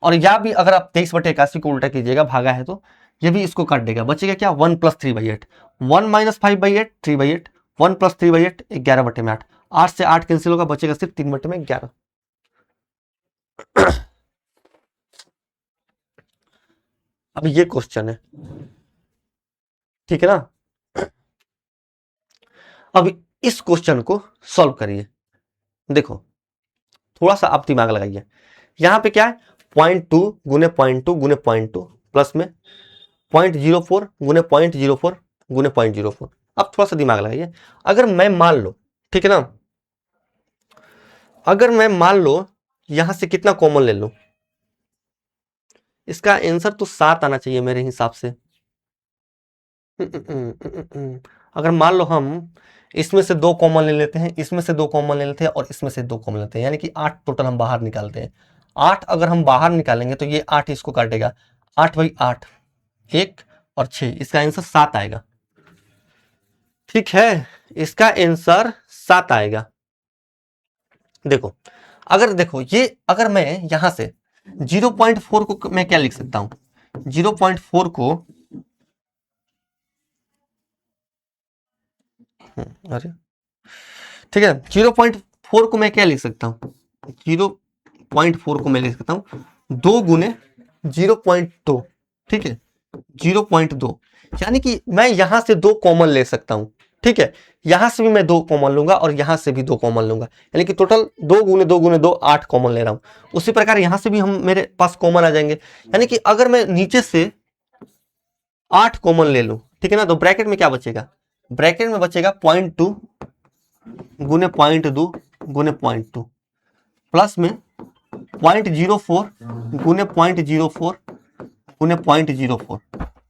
और या भी अगर आप 23/81 को उल्टा कीजिएगा, भागा है तो ये भी इसको काट देगा, बचेगा क्या 1 प्लस 3/8, 1 माइनस 5/8 3/8, 1 प्लस 3/8 11/8, 8 से 8 कैंसिल होगा, बचेगा सिर्फ 3/11। अब ये क्वेश्चन है, ठीक है ना। अब इस क्वेश्चन को सॉल्व करिए। देखो थोड़ा सा आप दिमाग लगाइए। यहां पे क्या है 0.2 गुने 0.2 गुने 0.2 प्लस में 0.04 गुने 0.04 गुने 0.04। अब थोड़ा सा दिमाग लगाइए। अगर मैं मान लो, ठीक है ना, अगर मैं मान लो यहां से कितना कॉमन ले लो, इसका आंसर तो 7 आना चाहिए मेरे हिसाब से। अगर मान लो हम इसमें से 2 कॉमन ले लेते हैं, इसमें से 2 कॉमन ले लेते हैं और इसमें से 2 कॉमन लेते हैं, यानी कि 8 टोटल हम बाहर निकालते हैं। 8 अगर हम बाहर निकालेंगे तो ये 8 इसको काटेगा, 8 बाई 8 1 और 6, इसका आंसर 7 आएगा। ठीक है, इसका आंसर 7 आएगा। देखो अगर देखो ये अगर मैं यहां से 0.4 को मैं क्या लिख सकता हूं, 0.4 को अरे ठीक है 0.4 को मैं क्या लिख सकता हूं, 0.4 को मैं लिख सकता हूं 2 गुने 0.2, ठीक है 0.2, यानी कि मैं यहां से 2 कॉमन ले सकता हूं। ठीक है, यहां से भी मैं 2 कॉमन लूंगा और यहां से भी 2 कॉमन लूंगा, यानी कि टोटल 2 गुने 2 गुने 2 8 कॉमन ले रहा हूं। उसी प्रकार यहां से भी हम मेरे पास कॉमन आ जाएंगे, यानी कि अगर मैं नीचे से 8 कॉमन ले लूं, ठीक है ना, तो ब्रैकेट में क्या बचेगा, ब्रैकेट में बचेगा 0.2 गुने 0.2 गुने 0.2 प्लस में 0.04 गुने 0.04 गुने 0.04।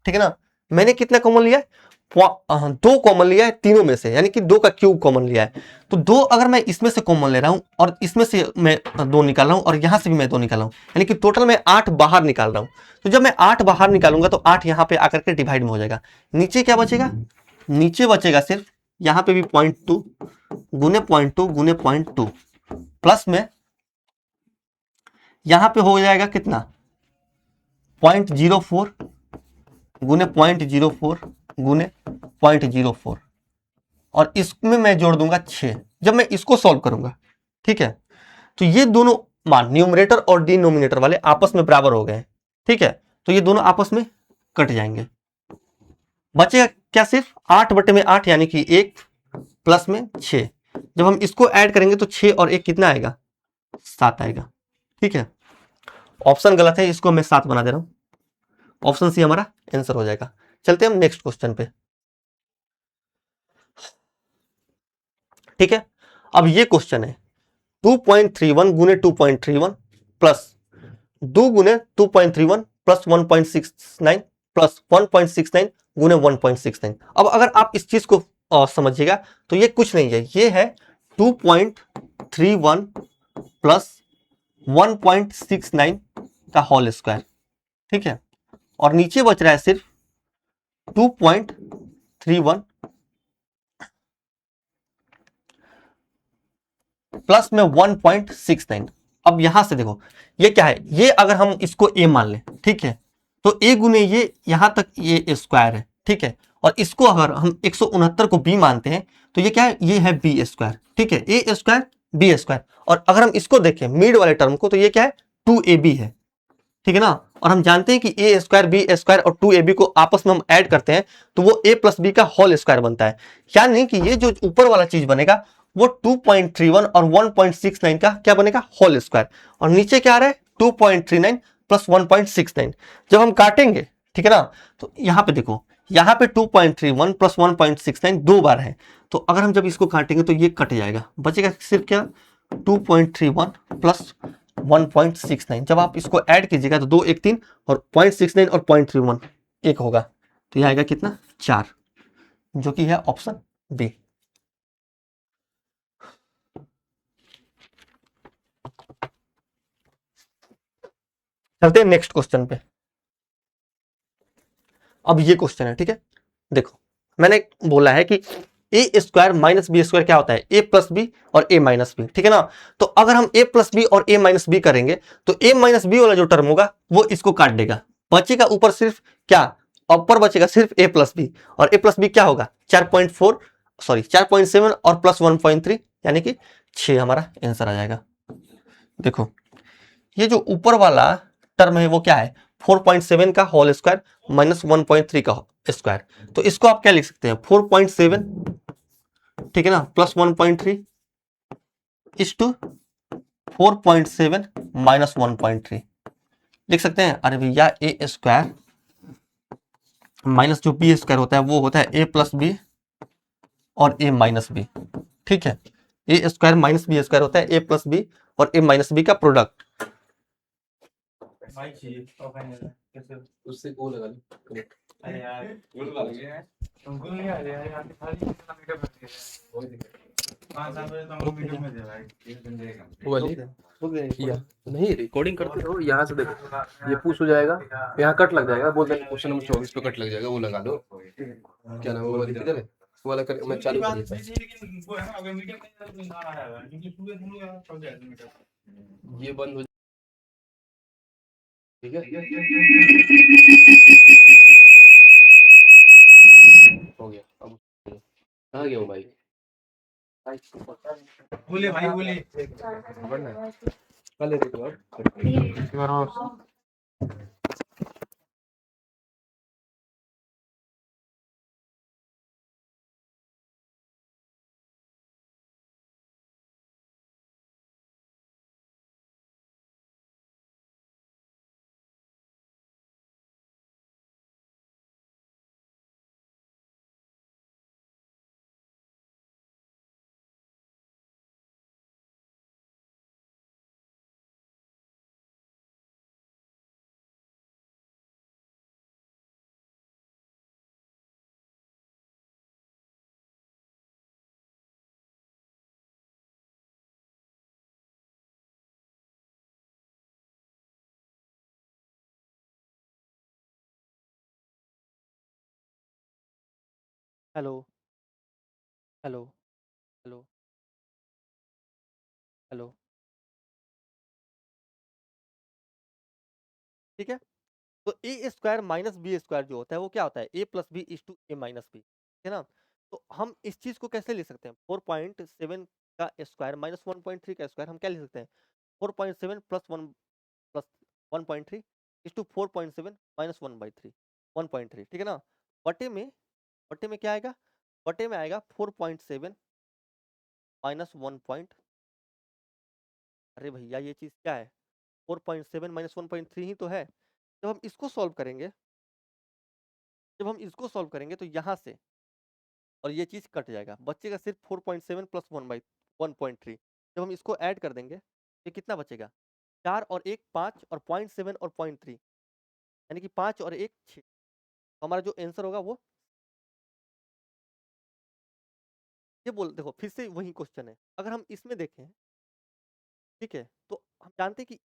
ठीक है ना, मैंने कितना कॉमन लिया है, 2 कॉमन लिया है तीनों में से, यानी कि 2 का क्यूब कॉमन लिया है। तो 2 अगर मैं इसमें से कॉमन ले रहा हूं और इसमें से मैं 2 निकाल रहा हूं और यहां से भी मैं 2 निकाल रहा हूं, यानी कि टोटल मैं 8 बाहर निकाल रहा हूं। तो जब मैं 8 बाहर निकालूंगा तो 8 यहां पे आकर के डिवाइड में हो जाएगा। नीचे क्या बचेगा, नीचे बचेगा सिर्फ यहां पे भी 0.2 गुने 0.2 गुने 0.2 प्लस में यहां पे हो जाएगा कितना 0.04 गुने 0.04 गुने 0.04 और इसमें मैं जोड़ दूंगा 6। जब मैं इसको सॉल्व करूंगा, ठीक है, तो ये दोनों मान न्यूमरेटर और डिनोमिनेटर वाले आपस में बराबर हो गए। ठीक है, तो ये दोनों आपस में कट जाएंगे, बचेगा क्या सिर्फ 8/8 यानी कि 1 प्लस में 6। जब हम इसको ऐड करेंगे तो 6 और 1 कितना आएगा, 7 आएगा। ठीक है, ऑप्शन गलत है, इसको मैं 7 बना दे रहा हूं, ऑप्शन सी हमारा आंसर हो जाएगा। चलते हैं हम नेक्स्ट क्वेश्चन पे। ठीक है, अब ये क्वेश्चन है 2.31 गुने 2.31 प्लस 2 गुने 2.31 प्लस 1.69 प्लस 1.69 गुने 1.69। अब अगर आप इस चीज को समझिएगा तो ये कुछ नहीं है, ये है 2.31 प्लस 1.69 का होल स्क्वायर। ठीक है, और नीचे बच रहा है सिर्फ 2.31 प्लस में 1.69। अब यहां से देखो ये क्या है, ये अगर हम इसको a मान लें, ठीक है, तो a गुने ये यहां तक ये स्क्वायर है। ठीक है, और इसको अगर हम 169 को b मानते हैं तो ये क्या है, ये है b स्क्वायर। ठीक है, a स्क्वायर b स्क्वायर, और अगर हम इसको देखें मिड वाले टर्म को तो ये क्या है 2ab है। ठीक है ना, और हम जानते हैं कि a स्क्वायर बी स्क्वायर और 2ab को आपस में हम ऐड करते हैं तो वो a प्लस बी का होल स्क्वायर बनता है, यानी कि ये जो ऊपर वाला चीज बनेगा वो 2.31 और 1.69 का क्या बनेगा, होल स्क्वायर, और नीचे क्या आ रहा है 2.39 प्लस 1.69। जब हम काटेंगे, ठीक है ना, तो यहां पे देखो, यहां पे 2.31 प्लस 1.69 दो बार है, तो अगर हम जब इसको काटेंगे तो ये कट जाएगा, बचेगा सिर्फ क्या 2.31 प्लस 1.69। जब आप इसको ऐड कीजिएगा तो 2 1 3 और 0.69 और 0.31 एक होगा, तो यह आएगा कितना 4, जो कि है ऑप्शन बी। चलते हैं नेक्स्ट क्वेश्चन पे। अब ये क्वेश्चन है, ठीक है, देखो मैंने बोला है कि a square minus B square क्या होता है, ए प्लस बी और ए माइनस बी। ठीक है ना, तो अगर हम ए प्लस बी और ए माइनस बी करेंगे तो ए माइनस बी वाला जो टर्म होगा वो इसको काट देगा, बचेगा ऊपर सिर्फ क्या, ऊपर बचेगा सिर्फ ए प्लस बी, और ए प्लस बी क्या होगा 4.4 सॉरी 4.7 और प्लस 1.3 यानी कि 6 हमारा आंसर आ जाएगा। देखो ये जो ऊपर वाला टर्म है वो क्या है 4.7 का होल स्क्वायर माइनस 1.3 का स्क्वायर। तो इसको आप क्या लिख सकते हैं 4.7, ठीक है ना, प्लस 1.3 इस टू 4.7 माइनस 1.3 लिख सकते हैं। अरे भैया ए स्क्वायर माइनस जो बी स्क्वायर होता है वो होता है ए प्लस बी और ए माइनस बी, ठीक है। A square minus B square होता है ए प्लस बी और ए माइनस बी का प्रोडक्ट। उससे वो लगा लो। अरे यार गुल लग गया है, गुल नहीं आ रहा है यार, खाली मीटर में दे। 5 साल पहले तो हम मीटर में दे भाई, एक दिन देगा वो वाली या नहीं रिकॉर्डिंग करते रहो। यहाँ से देखो ये पुश हो जाएगा, यहाँ कट लग जाएगा, बोल देंगे क्वेश्चन नंबर 24 पे कट लग जाएगा, वो लगा लो। क्या नाम है वो वाली किधर है वो वाला कर, मैं चालू कर देता हूँ। लेकिन वो है ना, अगर मीटर में तो आ रहा है क्योंकि पूरे दिन में चल जाएगा मीटर। ये बंद हो, ठीक है, हो गया। अब कहाँ गया हूँ भाई? बोले भाई बोले बढ़ना है कल एक बार हेलो हेलो हेलो हेलो, ठीक है। तो a square minus B square जो होता है वो क्या होता है a plus B is to a minus b, ठीक है ना। तो हम इस चीज को कैसे लिख सकते हैं 4.7 का स्क्वायर माइनस 1.3 का स्क्वायर हम क्या लिख सकते हैं 4.7 प्लस 1.3 इज टू 4.7 माइनस 1/3 1.3, ठीक है ना। बटे में बटे में क्या आएगा, बटे में आएगा 4.7 माइनस 1. अरे भैया ये चीज क्या है 4.7 माइनस 1.3 ही तो है। जब हम इसको सॉल्व करेंगे, जब हम इसको सॉल्व करेंगे तो यहाँ से और ये चीज कट जाएगा, बचेगा सिर्फ 4.7 प्लस 1/1.3। जब हम इसको ऐड कर देंगे तो कितना बचेगा 4 और 1 5 और 0.7 और 0.3 यानी कि 5 और 1 6। तो हमारा जो आंसर होगा वो ये बोल देखो फिर से वही क्वेश्चन है। अगर हम इसमें देखें, ठीक है, तो हम जानते हैं कि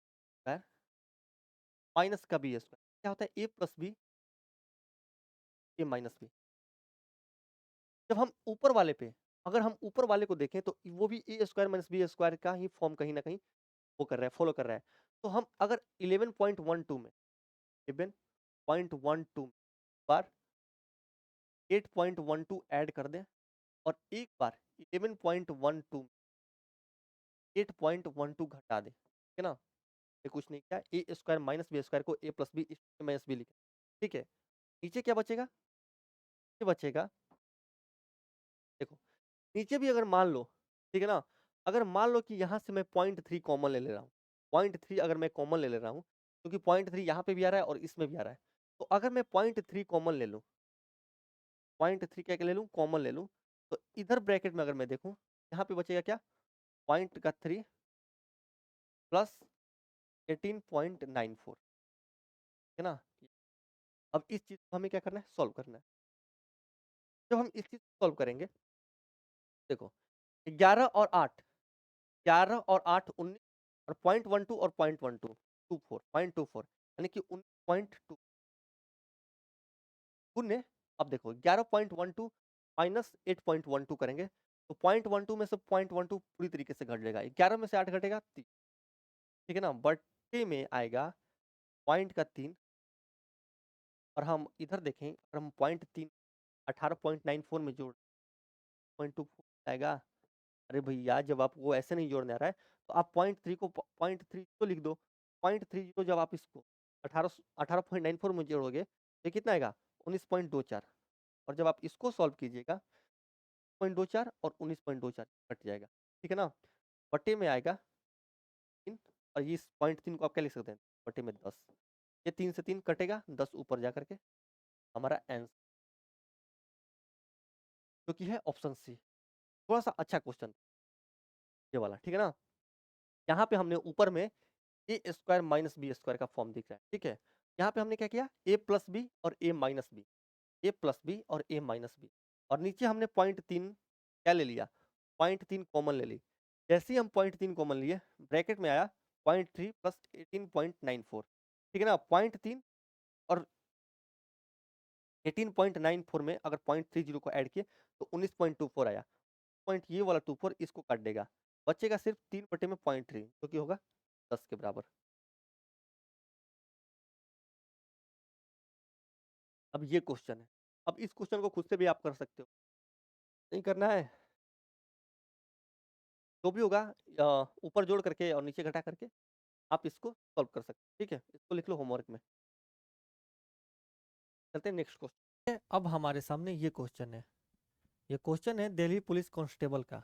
माइनस का बी स्क्वायर क्या होता है a plus B A minus B. जब हम ऊपर वाले पे अगर हम ऊपर वाले को देखें तो वो भी ए स्क्वायर माइनस बी स्क्वायर का ही फॉर्म कहीं ना कहीं वो कर रहा है फॉलो कर रहा है। तो हम अगर 11.12 में 11.12 बार 8.12 ऐड कर दें और एक बार 11.12 में 8.12 घटा दें, ठीक है ना। ये कुछ नहीं किया ए स्क्वायर माइनस बी स्क्वायर को ए प्लस बी माइनस बी लिखा, ठीक है। नीचे क्या बचेगा, ये बचेगा देखो नीचे भी अगर मान लो, ठीक है ना, अगर मान लो कि यहाँ से मैं 0.3 कॉमन ले रहा हूँ, 0.3 अगर मैं कॉमन ले रहा हूँ क्योंकि 0.3 यहाँ पे भी आ रहा है और इसमें भी आ रहा है, तो अगर मैं 0.3 कॉमन ले लूँ 0.3 क्या ले लूँ कॉमन ले लूँ, तो इधर ब्रैकेट में अगर मैं देखूँ यहाँ पे बचेगा क्या 0.3 प्लस 18.94, है ना। अब इस चीज को हमें क्या करना है सॉल्व करना है। जब हम इस चीज को सॉल्व करेंगे देखो 11 और 8 11 और 8 19 और 0.12 और 0.12 यानी कि 19.2 शून्य। अब देखो 11.12 माइनस 8.12 करेंगे तो 0.12 में से 0.12 पूरी तरीके से घट जाएगा, 11 में से 8 घटेगा 3, ठीक है ना। बटे में आएगा पॉइंट का 3 और हम इधर देखें अगर हम 0.3 18.94 में जोड़ 0.2 आएगा। अरे भैया जब आपको ऐसे नहीं जोड़ने आ रहा है तो आप 0.3 को 0.3 तो लिख दो, 0.30 जब आप इसको 18.94 में जोड़ोगे तो कितना आएगा 19.24 और जब आप इसको सॉल्व कीजिएगा 0.24 और 19.24 कट जाएगा, ठीक है ना। बटे में आएगा 3 और ये इस 0.3 को आप क्या लिख सकते हैं बटे में 10, ये 3 से 3 कटेगा, 10 ऊपर जा करके हमारा आंसर जो कि है ऑप्शन सी। थोड़ा सा अच्छा क्वेश्चन ये वाला, ठीक है ना। यहाँ पे हमने ऊपर में a square minus B square का फॉर्म दिख रहा है, ठीक है। यहाँ पे हमने क्या किया, ए प्लस बी और ए माइनस बी, ए प्लस बी और ए माइनस बी, और नीचे हमने 0.3 क्या ले लिया, 0.3 कॉमन ले ली। जैसे ही हम 0.3 कॉमन लिए ब्रैकेट में आया 0.3 प्लस 18.94, ठीक है ना। 0.3 और 18.94 में अगर 0.30 को ऐड किए तो 19.24 आया। पॉइंट ये वाला 24 इसको काट देगा, बचेगा सिर्फ 3 बटे में 0.3 जो कि होगा 10 के बराबर। अब ये क्वेश्चन है, अब इस क्वेश्चन को खुद से भी आप कर सकते हो, नहीं करना है जो भी होगा ऊपर जोड़ करके और नीचे घटा करके आप इसको सॉल्व कर सकते हैं, ठीक है। इसको लिख लो होमवर्क में। चलते हैं नेक्स्ट क्वेश्चन। अब हमारे सामने ये क्वेश्चन है, ये क्वेश्चन है दिल्ली पुलिस कांस्टेबल का।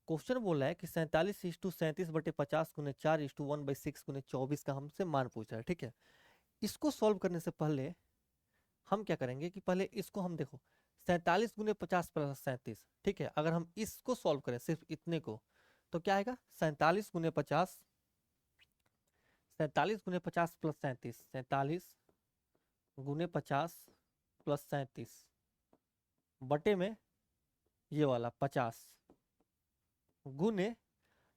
क्वेश्चन बोला है कि 47:37/50 गुने 4:1/6 गुने 24 का हमसे मान पूछा है, ठीक है। इसको सॉल्व करने से पहले हम क्या करेंगे कि पहले इसको हम देखो 47 गुने 50 प्लस 37, ठीक है। अगर हम इसको सॉल्व करें सिर्फ इतने को तो क्या आएगा 47 गुने 50, 47 गुने 50 प्लस 37, 47 गुने 50 प्लस 37 बटे में ये वाला 50 गुने,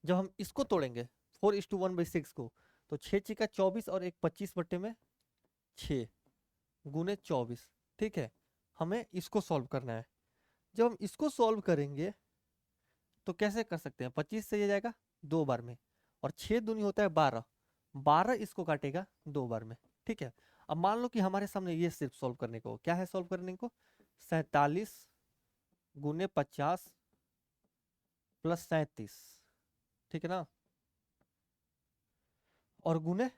जब हम इसको तोड़ेंगे 4:1/6 को तो 6 चिका 24 और एक 25 बटे में 6 गुने 24, ठीक है। हमें इसको सॉल्व करना है। जब हम इसको सॉल्व करेंगे तो कैसे कर सकते हैं, 25 से ये जाएगा 2 बार में और 6 दूनी होता है 12, 12 इसको काटेगा 2 बार में, ठीक है। अब मान लो कि हमारे सामने ये सिर्फ सॉल्व करने को क्या है, सॉल्व करने को 47 गुने 50 प्लस 37, ठीक है ना, और गुने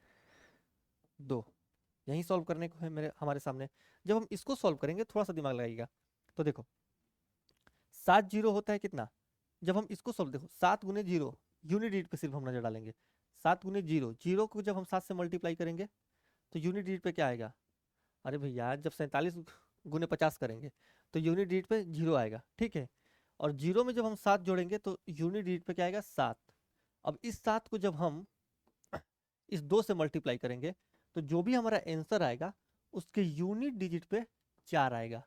2, यही सॉल्व करने को है मेरे हमारे सामने। जब हम इसको सॉल्व करेंगे थोड़ा सा दिमाग लगाइएगा तो देखो 7 जीरो होता है कितना, जब हम इसको सॉल्व देखो 7 गुने 0 यूनिट डिजिट पे सिर्फ हम नजर डालेंगे, 7 गुने 0, 0 को जब हम 7 से मल्टीप्लाई करेंगे तो यूनिट डिजिट पे क्या आएगा, अरे भैया जब 47 गुने 50 करेंगे तो यूनिट डिजिट पे 0 आएगा, ठीक है। और 0 में जब हम 7 जोड़ेंगे तो यूनिट डिजिट पे क्या आएगा 7। अब इस 7 को जब हम इस 2 से मल्टीप्लाई करेंगे तो जो भी हमारा आंसर आएगा उसके यूनिट डिजिट पे 4 आएगा,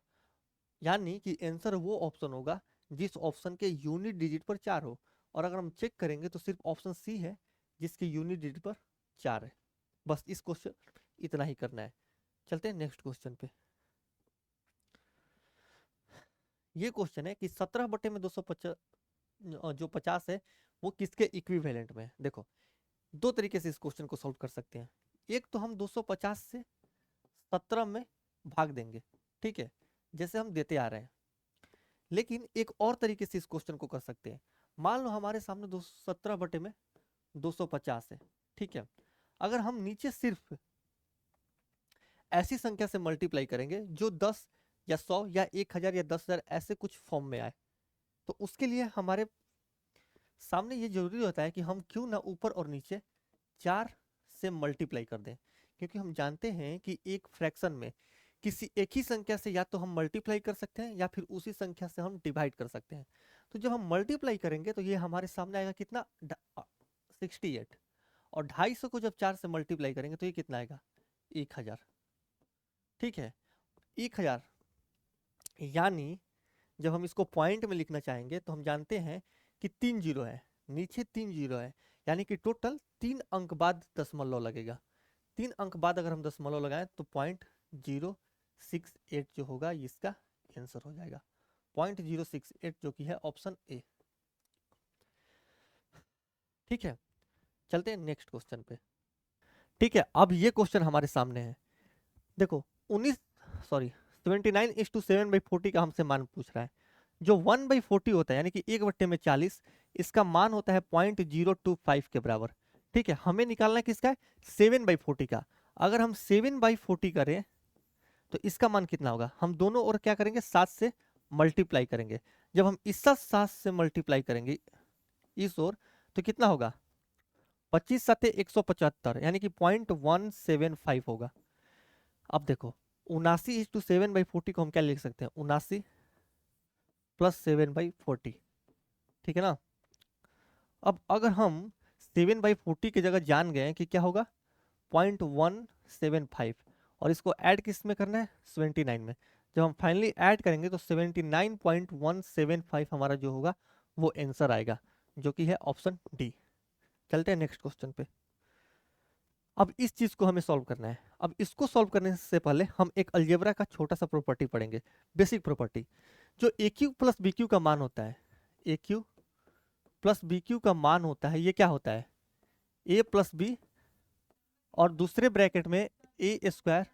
यानी कि आंसर वो ऑप्शन होगा जिस ऑप्शन के यूनिट डिजिट पर 4 हो। और अगर हम चेक करेंगे तो सिर्फ ऑप्शन सी है जिसके यूनिट डिजिट पर 4 है। बस इस क्वेश्चन इतना ही करना है। चलते हैं नेक्स्ट क्वेश्चन पे। ये क्वेश्चन है कि 17 बटे में 250 जो 50 है वो किसके इक्विवेलेंट में है। देखो दो तरीके से इस क्वेश्चन को सॉल्व कर सकते हैं। एक तो हम 250 से 17 में भाग देंगे, ठीक है, जैसे हम देते आ रहे हैं। लेकिन एक और तरीके से इस क्वेश्चन को कर सकते हैं। मान लो हमारे सामने 17 बटे में 250 है, ठीक है। अगर हम नीचे सिर्फ ऐसी संख्या से मल्टीप्लाई करेंगे जो 10 या 100 या 1000 या 10,000 ऐसे कुछ फॉर्म में आए तो उसके लिए हमारे सामने ये जरूरी होता है कि हम क्यों ना ऊपर और नीचे 4 से मल्टीप्लाई कर दें, क्योंकि हम जानते हैं कि एक फ्रैक्शन में किसी एक ही संख्या से या तो हम मल्टीप्लाई कर सकते हैं या फिर उसी संख्या से हम डिवाइड कर सकते हैं। तो जब हम मल्टीप्लाई करेंगे तो ये हमारे सामने आएगा कितना 68, और 250 को जब 4 से मल्टीप्लाई करेंगे तो ये कितना आएगा 1000, ठीक है 1000। यानी जब हम इसको पॉइंट में लिखना चाहेंगे तो हम जानते हैं कि 3 जीरो है, नीचे 3 जीरो है, यानी कि टोटल 3 अंक बाद दशमलव लगेगा। 3 अंक बाद अगर हम दशमलव लगाएं तो 0.068 जो होगा इसका आंसर हो जाएगा 0.068 जो कि है ऑप्शन ए, ठीक है। चलते हैं नेक्स्ट क्वेश्चन पे, ठीक है। अब ये क्वेश्चन हमारे सामने है, देखो 79:7/40 का हमसे मान पूछ रहा है। जो 1/40 होता है यानी कि 1/40, इसका मान होता है 0.025 के बराबर, ठीक है। हमें निकालना है किसका है 7/40 का। अगर हम 7/40 करें तो इसका मान कितना होगा, हम दोनों ओर क्या करेंगे 7 से मल्टीप्लाई करेंगे। जब हम इस 7 से मल्टीप्लाई करेंगे इस ओर तो कितना होगा 25 सत्ते 175 यानी कि 0.175 होगा। अब देखो 79:7/40 को हम क्या लिख सकते हैं 79 + 7/40, ठीक है ना। अब अगर हम 7/40 की जगह जान गए कि क्या होगा 0.175 और इसको ऐड किस में करना है 79 में। जब हम फाइनली ऐड करेंगे तो 79.175 हमारा जो होगा वो आंसर आएगा, जो कि है ऑप्शन डी। चलते हैं नेक्स्ट क्वेश्चन पे। अब इस चीज को हमें सॉल्व करना है। अब इसको सॉल्व करने से पहले हम एक अलजेब्रा का छोटा सा प्रॉपर्टी पढ़ेंगे, बेसिक प्रॉपर्टी। जो ए क्यू प्लस बी क्यू का मान होता है, ए क्यू प्लस बी क्यू का मान होता है, ये क्या होता है ए प्लस बी और दूसरे ब्रैकेट में ए स्क्वायर,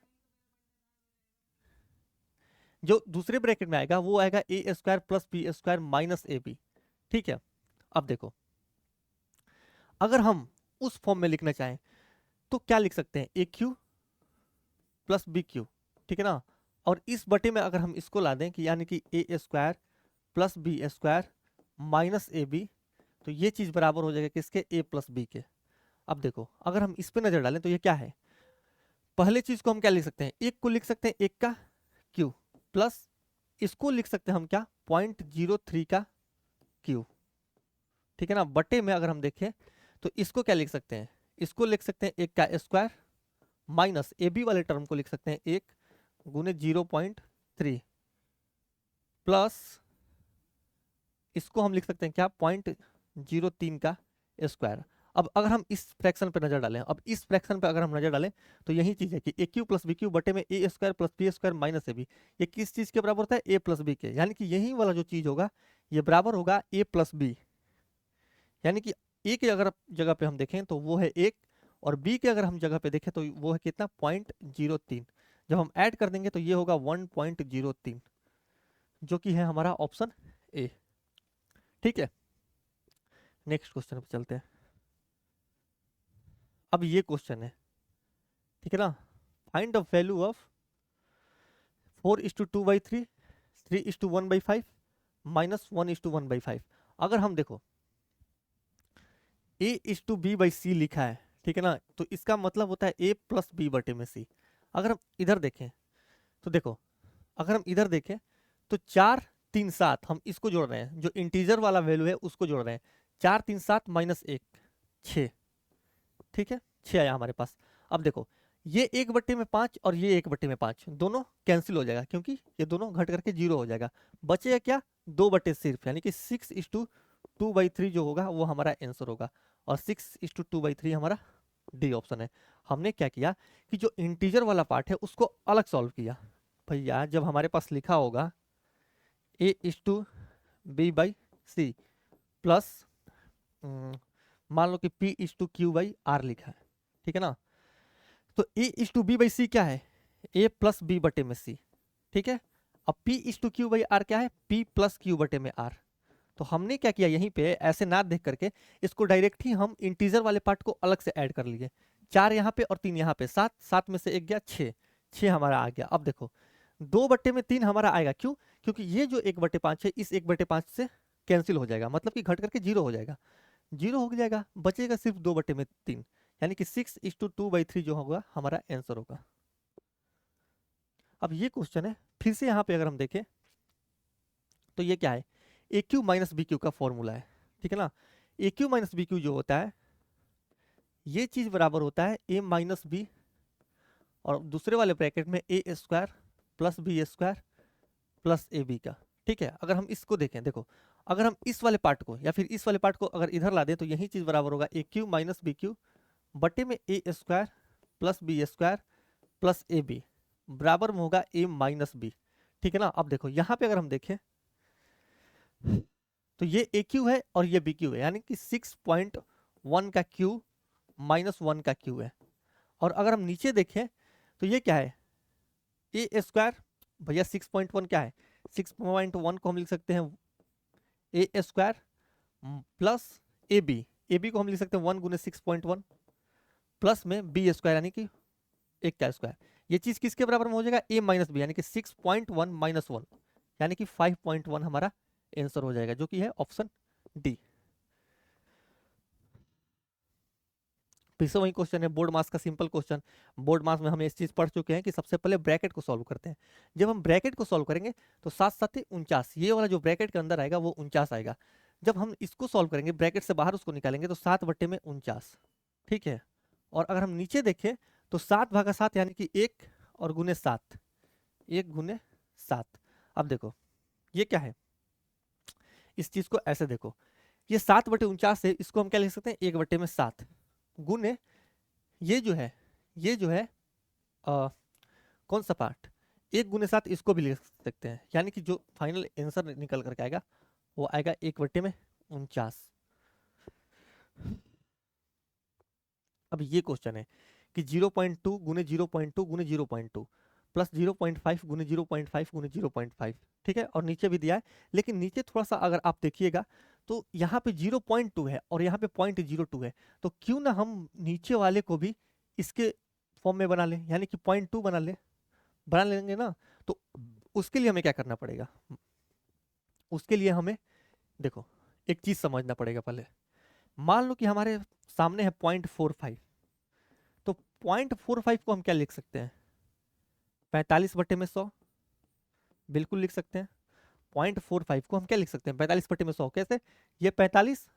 जो दूसरे ब्रैकेट में आएगा वो आएगा a square plus b square minus a b, ठीक है। अब देखो अगर हम उस फॉर्म में लिखना चाहें तो क्या लिख सकते हैं ए क्यू प्लस बी क्यू, ठीक है ना। और इस बटे में अगर हम इसको ला दें कि यानी कि a square plus b square minus a b, तो ये चीज बराबर हो जाएगा किसके ए प्लस बी के। अब देखो अगर हम इस पे नजर डालें तो ये क्या है, पहले चीज को हम क्या लिख सकते हैं, एक को लिख सकते हैं एक का क्यू प्लस इसको लिख सकते हैं हम क्या 0.03 का क्यू, ठीक है ना। बटे में अगर हम देखें तो इसको क्या लिख सकते हैं, इसको लिख सकते हैं एक का स्क्वायर माइनस ए बी वाले टर्म को लिख सकते हैं एक गुने 0.3 प्लस इसको हम लिख सकते हैं क्या 0.03 का स्क्वायर। अब अगर हम इस फ्रैक्शन पे नजर डालें, अब इस फ्रैक्शन पे अगर हम नजर डालें तो यही चीज है कि a cube plus b cube बटे में a square plus b square minus a b, ये किस चीज के बराबर होता है ए प्लस बी के, यानी कि यही वाला जो चीज होगा ये बराबर होगा ए प्लस बी। यानी कि ए की अगर जगह पे हम देखें तो वो है एक और बी के अगर हम जगह पे देखें तो वो है कितना 0.03। जब हम ऐड कर देंगे तो ये होगा 1.03, जो कि है हमारा ऑप्शन ए, ठीक है। नेक्स्ट क्वेश्चन पे चलते हैं। अब ये क्वेश्चन है, ठीक है ना, find the value of 4:2/3, 3:1/5 minus 1:1/5। अगर हम देखो a/b/c लिखा है, ठीक है ना, तो इसका मतलब होता है a प्लस बी बटे में c। अगर हम इधर देखें तो देखो अगर हम इधर देखें तो 4 3 7 हम इसको जोड़ रहे हैं, जो इंटीजर वाला वैल्यू है उसको जोड़ रहे हैं। 4 3 7 माइनस 1 6, ठीक है 6 आया हमारे पास। अब देखो ये 1/5 और ये 1/5 दोनों कैंसिल हो जाएगा क्योंकि ये दोनों घट करके 0 हो जाएगा। बचेगा क्या 2 बटे सिर्फ, यानी कि 6:2/3 जो होगा वो हमारा आंसर होगा और 6:2/3 हमारा डी ऑप्शन है। हमने क्या किया कि जो इंटीजर वाला पार्ट है उसको अलग सॉल्व किया। भैया जब हमारे पास लिखा होगा a/b/c प्लस मान लो कि p/q/r लिखा है, ठीक है ना, तो a/b/c क्या है a प्लस b बटे में c, ठीक है। अब p/q/r क्या है p प्लस q बटे में r। तो हमने क्या किया यहीं पे ऐसे ना देख करके इसको डायरेक्ट ही हम इंटीजर वाले पार्ट को अलग से ऐड कर लिए। 4 यहाँ पे और 3 यहाँ पे, 7 7 में से 1 गया 6 6 हमारा आ गया। अब देखो 2/3 हमारा आएगा, क्यों, क्योंकि ये जो 1/5 है इस 1/5 से कैंसिल हो जाएगा, मतलब कि घट करके 0 हो जाएगा, 0 हो जाएगा, बचेगा सिर्फ 2/3, यानी कि 6:2/3 जो होगा हमारा आंसर होगा। अब ये क्वेश्चन है फिर से यहाँ पे अगर हम देखें तो ये क्या है ए क्यू माइनस बी क्यू का फॉर्मूला है, ठीक है ना। ए क्यू माइनस बी क्यू जो होता है ये चीज बराबर होता है ए माइनस बी और दूसरे वाले ब्रैकेट में a square plus b square plus a b का, ठीक है। अगर हम इसको देखें, देखो अगर हम इस वाले पार्ट को या फिर इस वाले पार्ट को अगर इधर ला दें तो यही चीज बराबर होगा a cube minus b cube बटे में a square plus b square plus a b बराबर में होगा ए माइनस बी, ठीक है ना। अब देखो यहाँ पे अगर हम देखें तो ये ए क्यू है और ये बी क्यू है, यानी कि 6.1 का क्यू माइनस 1 का क्यू है। और अगर हम नीचे देखें तो ये क्या है ए स्क्वायर, भैया 6.1 क्या है 6.1 को हम लिख सकते हैं ए स्क्वायर प्लस ए बी को हम लिख सकते हैं 1 गुने 6.1 प्लस में बी स्क्वायर यानी कि 1 का स्क्वायर, ये चीज किसके बराबर में हो जाएगा, a माइनस बी, यानी कि 6.1 माइनस 1, यानी कि 5.1 हमारा आंसर हो जाएगा, जो कि है ऑप्शन डी। फिर से वही क्वेश्चन है, बोर्ड मास का सिंपल क्वेश्चन। बोर्ड मास में हम इस चीज पढ़ चुके हैं कि सबसे पहले ब्रैकेट को सॉल्व करते हैं। जब हम ब्रैकेट को सॉल्व करेंगे तो 7×7 = 49, ये वाला जो ब्रैकेट के अंदर आएगा वो 49 आएगा। जब हम इसको सॉल्व करेंगे, ब्रैकेट से बाहर उसको निकालेंगे तो 7/49, ठीक है। और अगर हम नीचे देखें तो 7/7 यानी कि 1 और गुने 7, 1×7। अब देखो ये क्या है, इस चीज को ऐसे देखो, ये 7/49 है, इसको हम क्या लिख सकते हैं, 1/7 गुने ये जो है, ये जो है कौन सा पार्ट, 1×7, इसको भी लिख सकते हैं, यानी कि जो फाइनल आंसर निकल करके आएगा वो आएगा 1/49। अब ये क्वेश्चन है कि 0.2 गुने 0.2 गुने 0.2 प्लस 0.5 गुने 0.5 गुने 0.5, ठीक है। और नीचे भी दिया है, लेकिन नीचे थोड़ा सा अगर आप देखिएगा तो यहाँ पे 0.2 है और यहाँ पे 0.02 है, तो क्यों ना हम नीचे वाले को भी इसके फॉर्म में बना लें, यानी कि 0.2 बना लेंगे ना। तो उसके लिए हमें क्या करना पड़ेगा, उसके लिए हमें देखो एक चीज समझना पड़ेगा पहले। मान लो कि हमारे सामने है 0.45, तो 0.45 को हम क्या लिख सकते हैं, 45/100, बिल्कुल लिख सकते हैं। 0.45 को हम क्या लिख सकते हैं, 45/100, कैसे, ये 45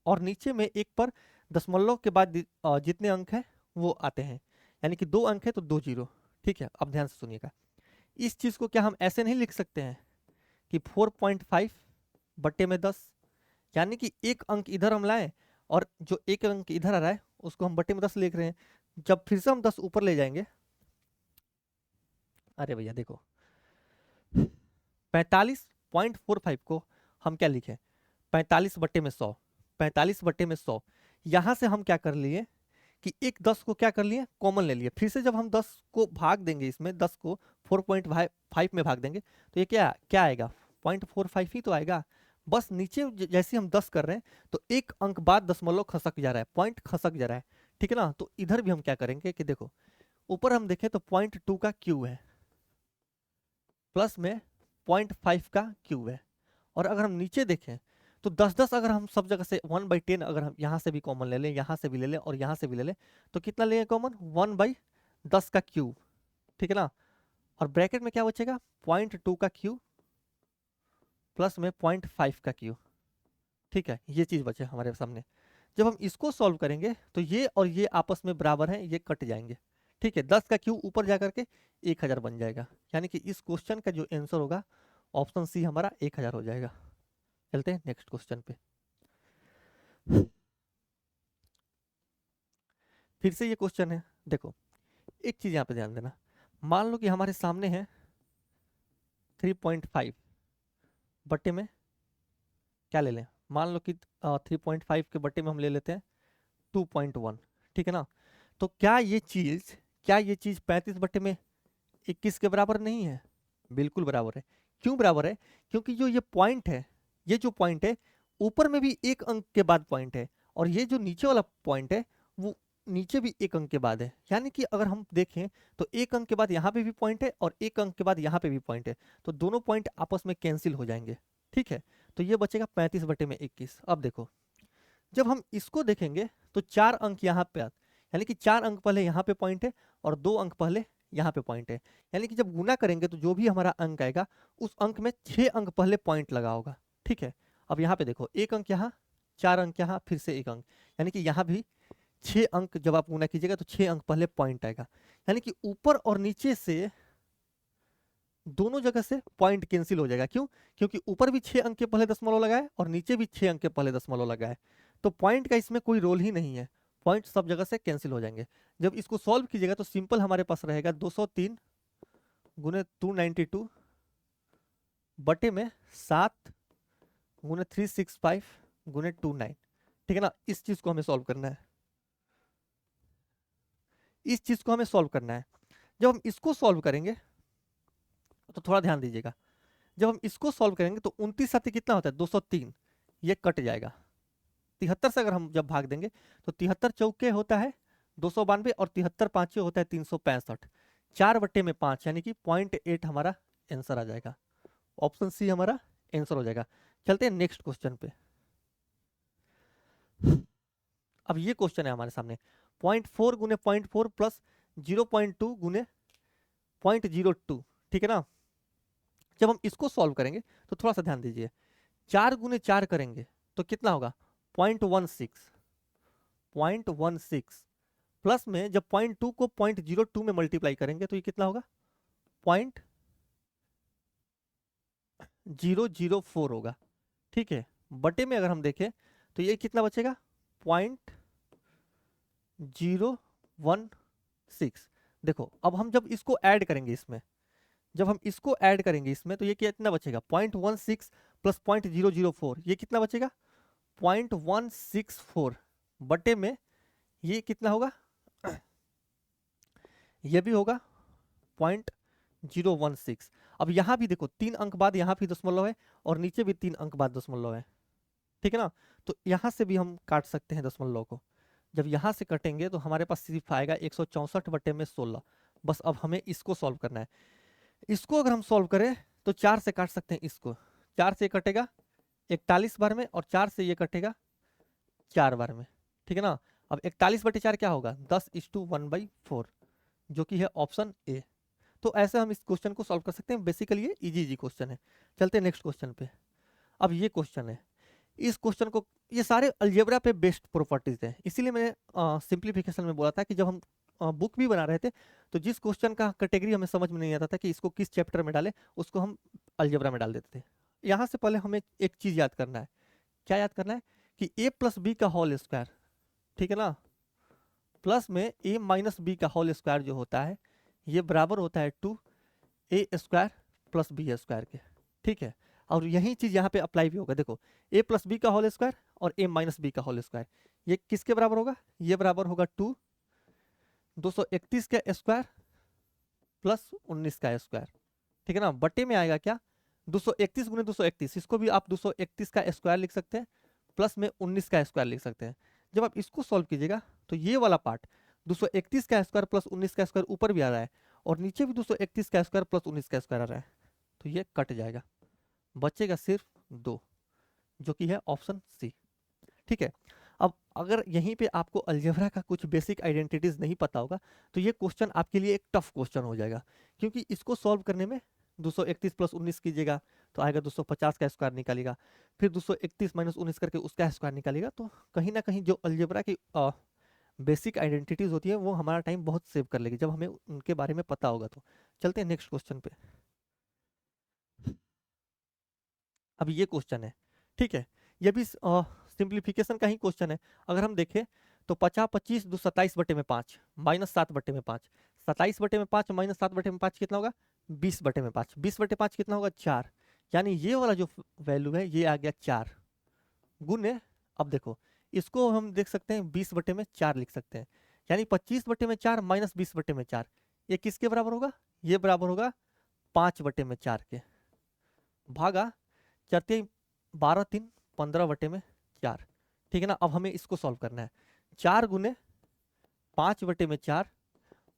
और नीचे में एक पर दशमलव के बाद जितने अंक हैं वो आते हैं, यानी कि 2 अंक है तो 2 0, ठीक है। अब ध्यान से सुनिएगा, इस चीज को क्या हम ऐसे नहीं लिख सकते हैं कि 4.5/10, यानी कि एक अंक इधर हम लाएं और जो एक अंक इधर आ रहा है उसको हम बटे में 10 लिख रहे हैं। जब फिर से हम 10 ऊपर ले जाएंगे, अरे भैया देखो 45.45 को हम क्या लिखे, 45/100, 45/100। यहां से हम क्या कर लिए कि एक 10 को क्या कर लिए, कॉमन ले लिए। फिर से जब हम 10 को भाग देंगे, इसमें 10 को 4.5 में भाग देंगे तो ये क्या क्या आएगा, 0.45 ही तो आएगा। बस नीचे जैसे हम 10 कर रहे हैं तो एक अंक बाद दशमलव खसक जा रहा है, पॉइंट खसक जा रहा है, ठीक है ना। तो इधर भी हम क्या करेंगे कि देखो ऊपर हम देखें तो 0.2 का क्यूब है, प्लस में 0.5 का क्यूब है। और अगर हम नीचे देखें तो 10-10 अगर हम सब जगह से 1/10 अगर हम यहाँ से भी कॉमन ले लें, यहाँ से भी ले लें और यहाँ से भी ले लें, तो कितना लेंगे कॉमन, 1/10 का क्यूब, ठीक है ना। और ब्रैकेट में क्या बचेगा, 0.2 का क्यूब प्लस में 0.5 का क्यूब, ठीक है। ये चीज बचे हमारे सामने। जब हम इसको सॉल्व करेंगे तो ये और ये आपस में बराबर हैं, ये कट जाएंगे, ठीक है। 10 का क्यूब ऊपर जा करके 1000 बन जाएगा, यानी कि इस क्वेश्चन का जो आंसर होगा ऑप्शन सी हमारा 1000 हो जाएगा। चलते हैं नेक्स्ट क्वेश्चन पे। फिर से ये क्वेश्चन है, देखो एक चीज यहाँ पे ध्यान देना। मान लो कि हमारे सामने है 3.5 बटे में क्या ले लें, मान लो कि 3.5 के बटे में हम ले लेते हैं 2.1, ठीक है ना। तो क्या ये चीज 35/21 के बराबर नहीं है, बिल्कुल बराबर है। क्यों बराबर है, क्योंकि जो ये पॉइंट है, ये जो पॉइंट है ऊपर में भी एक अंक के बाद पॉइंट है, और ये जो नीचे वाला पॉइंट है वो नीचे भी एक अंक के बाद है। यानी कि अगर हम देखें तो एक अंक के बाद यहाँ पे भी पॉइंट है और एक अंक के बाद यहाँ पे भी पॉइंट है, तो दोनों पॉइंट आपस में कैंसिल हो जाएंगे, ठीक है। तो ये बचेगा 35/21। अब देखो जब हम इसको देखेंगे तो 4 अंक यहाँ पे यानी कि 4 अंक पहले यहाँ पे पॉइंट है और 2 अंक पहले यहाँ पे पॉइंट है, यानी कि जब गुना करेंगे तो जो भी हमारा अंक आएगा उस अंक में 6 अंक पहले पॉइंट लगा होगा, ठीक है। अब यहाँ पे देखो 1 अंक यहाँ, 4 अंक यहाँ, फिर से 1 अंक, यानी कि यहाँ भी 6 अंक जब आप गुना कीजिएगा तो 6 अंक पहले पॉइंट आएगा, यानी कि ऊपर और नीचे से दोनों जगह से पॉइंट कैंसिल हो जाएगा। क्यों, क्योंकि ऊपर भी 6 अंक के पहले दशमलव लगाए और नीचे भी 6 अंक के पहले दशमलव लगाए, तो पॉइंट का इसमें कोई रोल ही नहीं है, पॉइंट सब जगह से कैंसिल हो जाएंगे। जब इसको सॉल्व कीजिएगा तो सिंपल हमारे पास रहेगा 203 गुने 292 बटे में 7 गुने 365 गुने 29, ठीक है ना। इस चीज को हमें सॉल्व करना है, इस चीज को हमें सॉल्व करना है। जब हम इसको सॉल्व करेंगे तो थोड़ा ध्यान दीजिएगा, जब हम इसको सॉल्व करेंगे तो 29 साथी कितना होता है 203, ये कट जाएगा। 73 से अगर हम जब भाग देंगे तो 73 चौके होता है 292 और 73 पांचे होता है 365। 4/5 यानी कि 0.8 हमारा आंसर आ जाएगा। ऑप्शन सी हमारा आंसर हो जाएगा। चलते हैं नेक्स्ट क्वेश्चन पे। अब ये क्वेश्चन है हमारे सामने 0.4 गुने 0.4 प्लस 0.2 गुने 0.02, ठीक है ना। जब हम इसको सॉल्व करेंगे तो थोड़ा सा ध्यान दीजिए, 4 गुने 4 करेंगे तो कितना होगा 0.16 प्लस में जब 0.2 को 0.02 में मल्टीप्लाई करेंगे तो ये कितना होगा 0.004 होगा, ठीक है। बटे में अगर हम देखें तो ये कितना बचेगा 0.016। देखो अब हम जब इसको ऐड करेंगे इसमें, जब हम इसको ऐड करेंगे इसमें तो ये कितना बचेगा 0.16 प्लस 0.004, ये कितना बचेगा 0.164 बटे में ये कितना होगा ये भी होगा 0.016। अब यहां भी देखो 3 अंक बाद यहां भी दशमलव है और नीचे भी 3 अंक बाद दशमलव है, ठीक है ना। तो यहां से भी हम काट सकते हैं दशमलव को। जब यहां से कटेंगे तो हमारे पास सिर्फ आएगा 164 बटे में 16। बस अब हमें इसको सॉल्व करना है। इसको अगर हम सॉल्व करें तो 4 से काट सकते हैं इसको, 4 से कटेगा 41 बार में और 4 से ये कटेगा 4 बार में, ठीक है ना। अब 41/4 क्या होगा 10:1/4 जो कि है ऑप्शन ए। तो ऐसे हम इस क्वेश्चन को सॉल्व कर सकते हैं। बेसिकली ये इजी क्वेश्चन है। चलते हैं नेक्स्ट क्वेश्चन पे। अब ये क्वेश्चन है, इस क्वेश्चन को, ये सारे अलजेब्रा पे बेस्ड प्रॉपर्टीज हैं, इसीलिए मैंने सिंप्लीफिकेशन में बोला था कि जब हम बुक भी बना रहे थे तो जिस क्वेश्चन का कैटेगरी हमें समझ में नहीं आता था कि इसको किस चैप्टर में डालें उसको हम अलजेब्रा में डाल देते थे। यहाँ से पहले हमें एक चीज़ याद करना है। क्या याद करना है कि a प्लस बी का होल स्क्वायर, ठीक है ना, प्लस में a माइनस बी का होल स्क्वायर जो होता है ये बराबर होता है 2a² प्लस b स्क्वायर के, ठीक है। और यही चीज़ यहाँ पे अप्लाई भी होगा। देखो a प्लस बी का होल स्क्वायर और a माइनस बी का होल स्क्वायर ये किसके बराबर होगा, ये बराबर होगा 231 का स्क्वायर प्लस 19 का स्क्वायर, ठीक है ना। बटे में आएगा क्या 231 गुने 231, इसको भी आप 231 का स्क्वायर लिख सकते हैं प्लस में 19 का स्क्वायर लिख सकते हैं। जब आप इसको सॉल्व कीजिएगा तो ये वाला पार्ट 231 का स्क्वायर प्लस 19 का स्क्वायर ऊपर भी आ रहा है और नीचे भी 231 का स्क्वायर प्लस 19 का स्क्वायर आ रहा है, तो ये कट जाएगा, बचेगा सिर्फ 2 जो कि है ऑप्शन सी, ठीक है। अब अगर यहीं पे आपको अलजेब्रा का कुछ बेसिक आइडेंटिटीज नहीं पता होगा तो ये क्वेश्चन आपके लिए एक टफ क्वेश्चन हो जाएगा, क्योंकि इसको सॉल्व करने में 231 प्लस 19 कीजिएगा तो आएगा 250 का स्क्वायर निकालेगा, फिर 231 माइनस 19 करके उसका स्क्वायर निकालेगा। तो कहीं ना कहीं जो अलजेब्रा की बेसिक आइडेंटिटीज होती है वो हमारा टाइम बहुत सेव कर लेगी जब हमें उनके बारे में पता होगा। तो चलते हैं नेक्स्ट क्वेश्चन पे। अब ये क्वेश्चन है, ठीक है, ये भी सिंप्लीफिकेशन का ही क्वेश्चन है। अगर हम देखें तो 50 25 2 27/5 माइनस 7/5, 27/5 माइनस 7/5 कितना होगा 20/5, 20/5 कितना होगा 4, यानी ये वाला जो वैल्यू है ये आ गया 4 गुने, अब देखो इसको हम देख सकते हैं 20/4 लिख सकते हैं, यानी 25/4 माइनस 20/4 ये किसके बराबर होगा, ये बराबर होगा 5/4 के, भागा 4 12 3 15/4, ठीक है ना। अब हमें इसको सॉल्व करना है, 4 गुने 5/4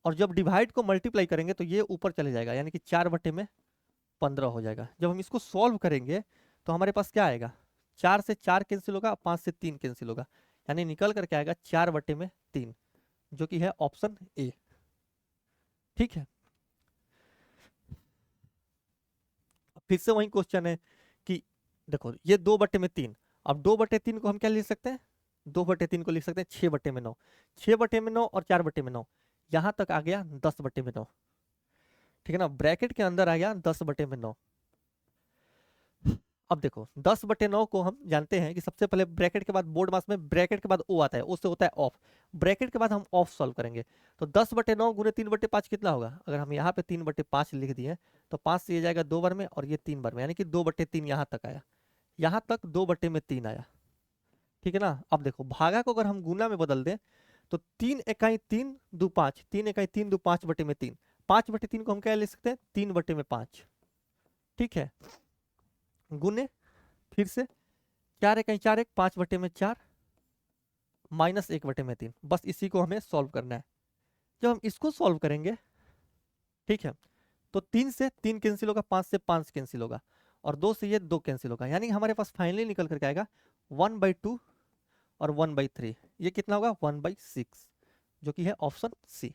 और जब डिवाइड को मल्टीप्लाई करेंगे तो ये ऊपर चले जाएगा यानी कि 4/15 हो जाएगा। जब हम इसको सॉल्व करेंगे तो हमारे पास क्या आएगा 4 से 4 कैंसिल होगा, 5 से 3 कैंसिल होगा, यानी निकल करके आएगा 4/3 जो कि है ऑप्शन ए, ठीक है। फिर से वही क्वेश्चन है कि देखो ये 2/3, अब 2/3 को हम क्या लिख सकते हैं 2/3 को लिख सकते हैं 6/9, 6/9 और 4/9 यहां तक आ गया 10/9, ठीक है ना। ब्रैकेट के अंदर आ गया 10/9। अब देखो 10/9 को हम जानते हैं कि सबसे पहले ब्रैकेट के बाद बोर्ड मास में ब्रैकेट के बाद ओ आता है, उससे होता है ऑफ, ब्रैकेट के बाद हम ऑफ सॉल्व करेंगे। तो 10/9 गुने 3/5 कितना होगा, अगर हम यहाँ पे 3/5 लिख दिए तो 5 से ये जाएगा 2 बार में और ये 3 बार में, यानी कि 2/3 यहाँ तक आया, यहाँ तक 2/3 आया, ठीक है ना। अब देखो भागा को अगर हम गुना में बदल दें तो 3 इकाई 3 2 5, 3 इकाई 3 2 5/3, 5/3 को हम क्या लिख सकते हैं 3/5, ठीक है, गुने फिर से 4 इकाई 4 1 5/4 माइनस 1/3, बस इसी को हमें सॉल्व करना है। जब हम इसको सॉल्व करेंगे ठीक है, तो 3 से 3 कैंसिल होगा, 5 से 5 कैंसिल होगा, और 2 से ये 2 कैंसिल होगा, यानी हमारे पास फाइनली निकल करके आएगा 1/2 और 1/3। ये कितना होगा 1/6, जो कि है ऑप्शन सी।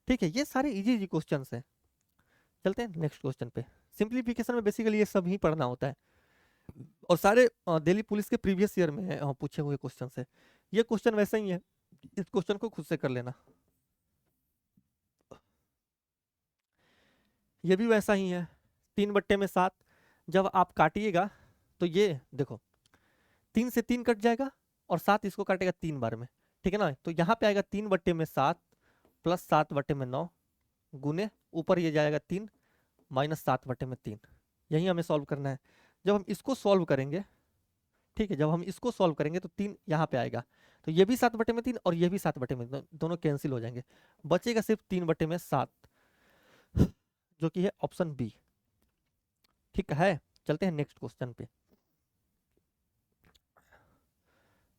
ठीक है, ये सारे इजी इजी क्वेश्चन हैं। चलते हैं नेक्स्ट क्वेश्चन पे। सिंप्लीफिकेशन में बेसिकली ये सब ही पढ़ना होता है, और सारे दिल्ली पुलिस के प्रीवियस ईयर में पूछे हुए क्वेश्चन है। ये क्वेश्चन वैसे ही है, इस क्वेश्चन को खुद से कर लेना। ये भी वैसा ही है, 3/7। जब आप काटिएगा तो ये देखो 3 से 3 कट जाएगा, और 7 इसको काटेगा 3 बार में, ठीक है ना। तो यहाँ पे आएगा 3/7 प्लस 7/9 गुने ऊपर ये जाएगा 3 माइनस 7/3। यही हमें सॉल्व करना है। जब हम इसको सॉल्व करेंगे, ठीक है, जब हम इसको सॉल्व करेंगे तो 3 यहाँ पे आएगा, तो ये भी 7/3 और ये भी 7/3, दोनों कैंसिल हो जाएंगे, बचेगा सिर्फ 3/7, जो कि है ऑप्शन बी। ठीक है, चलते हैं नेक्स्ट क्वेश्चन पे।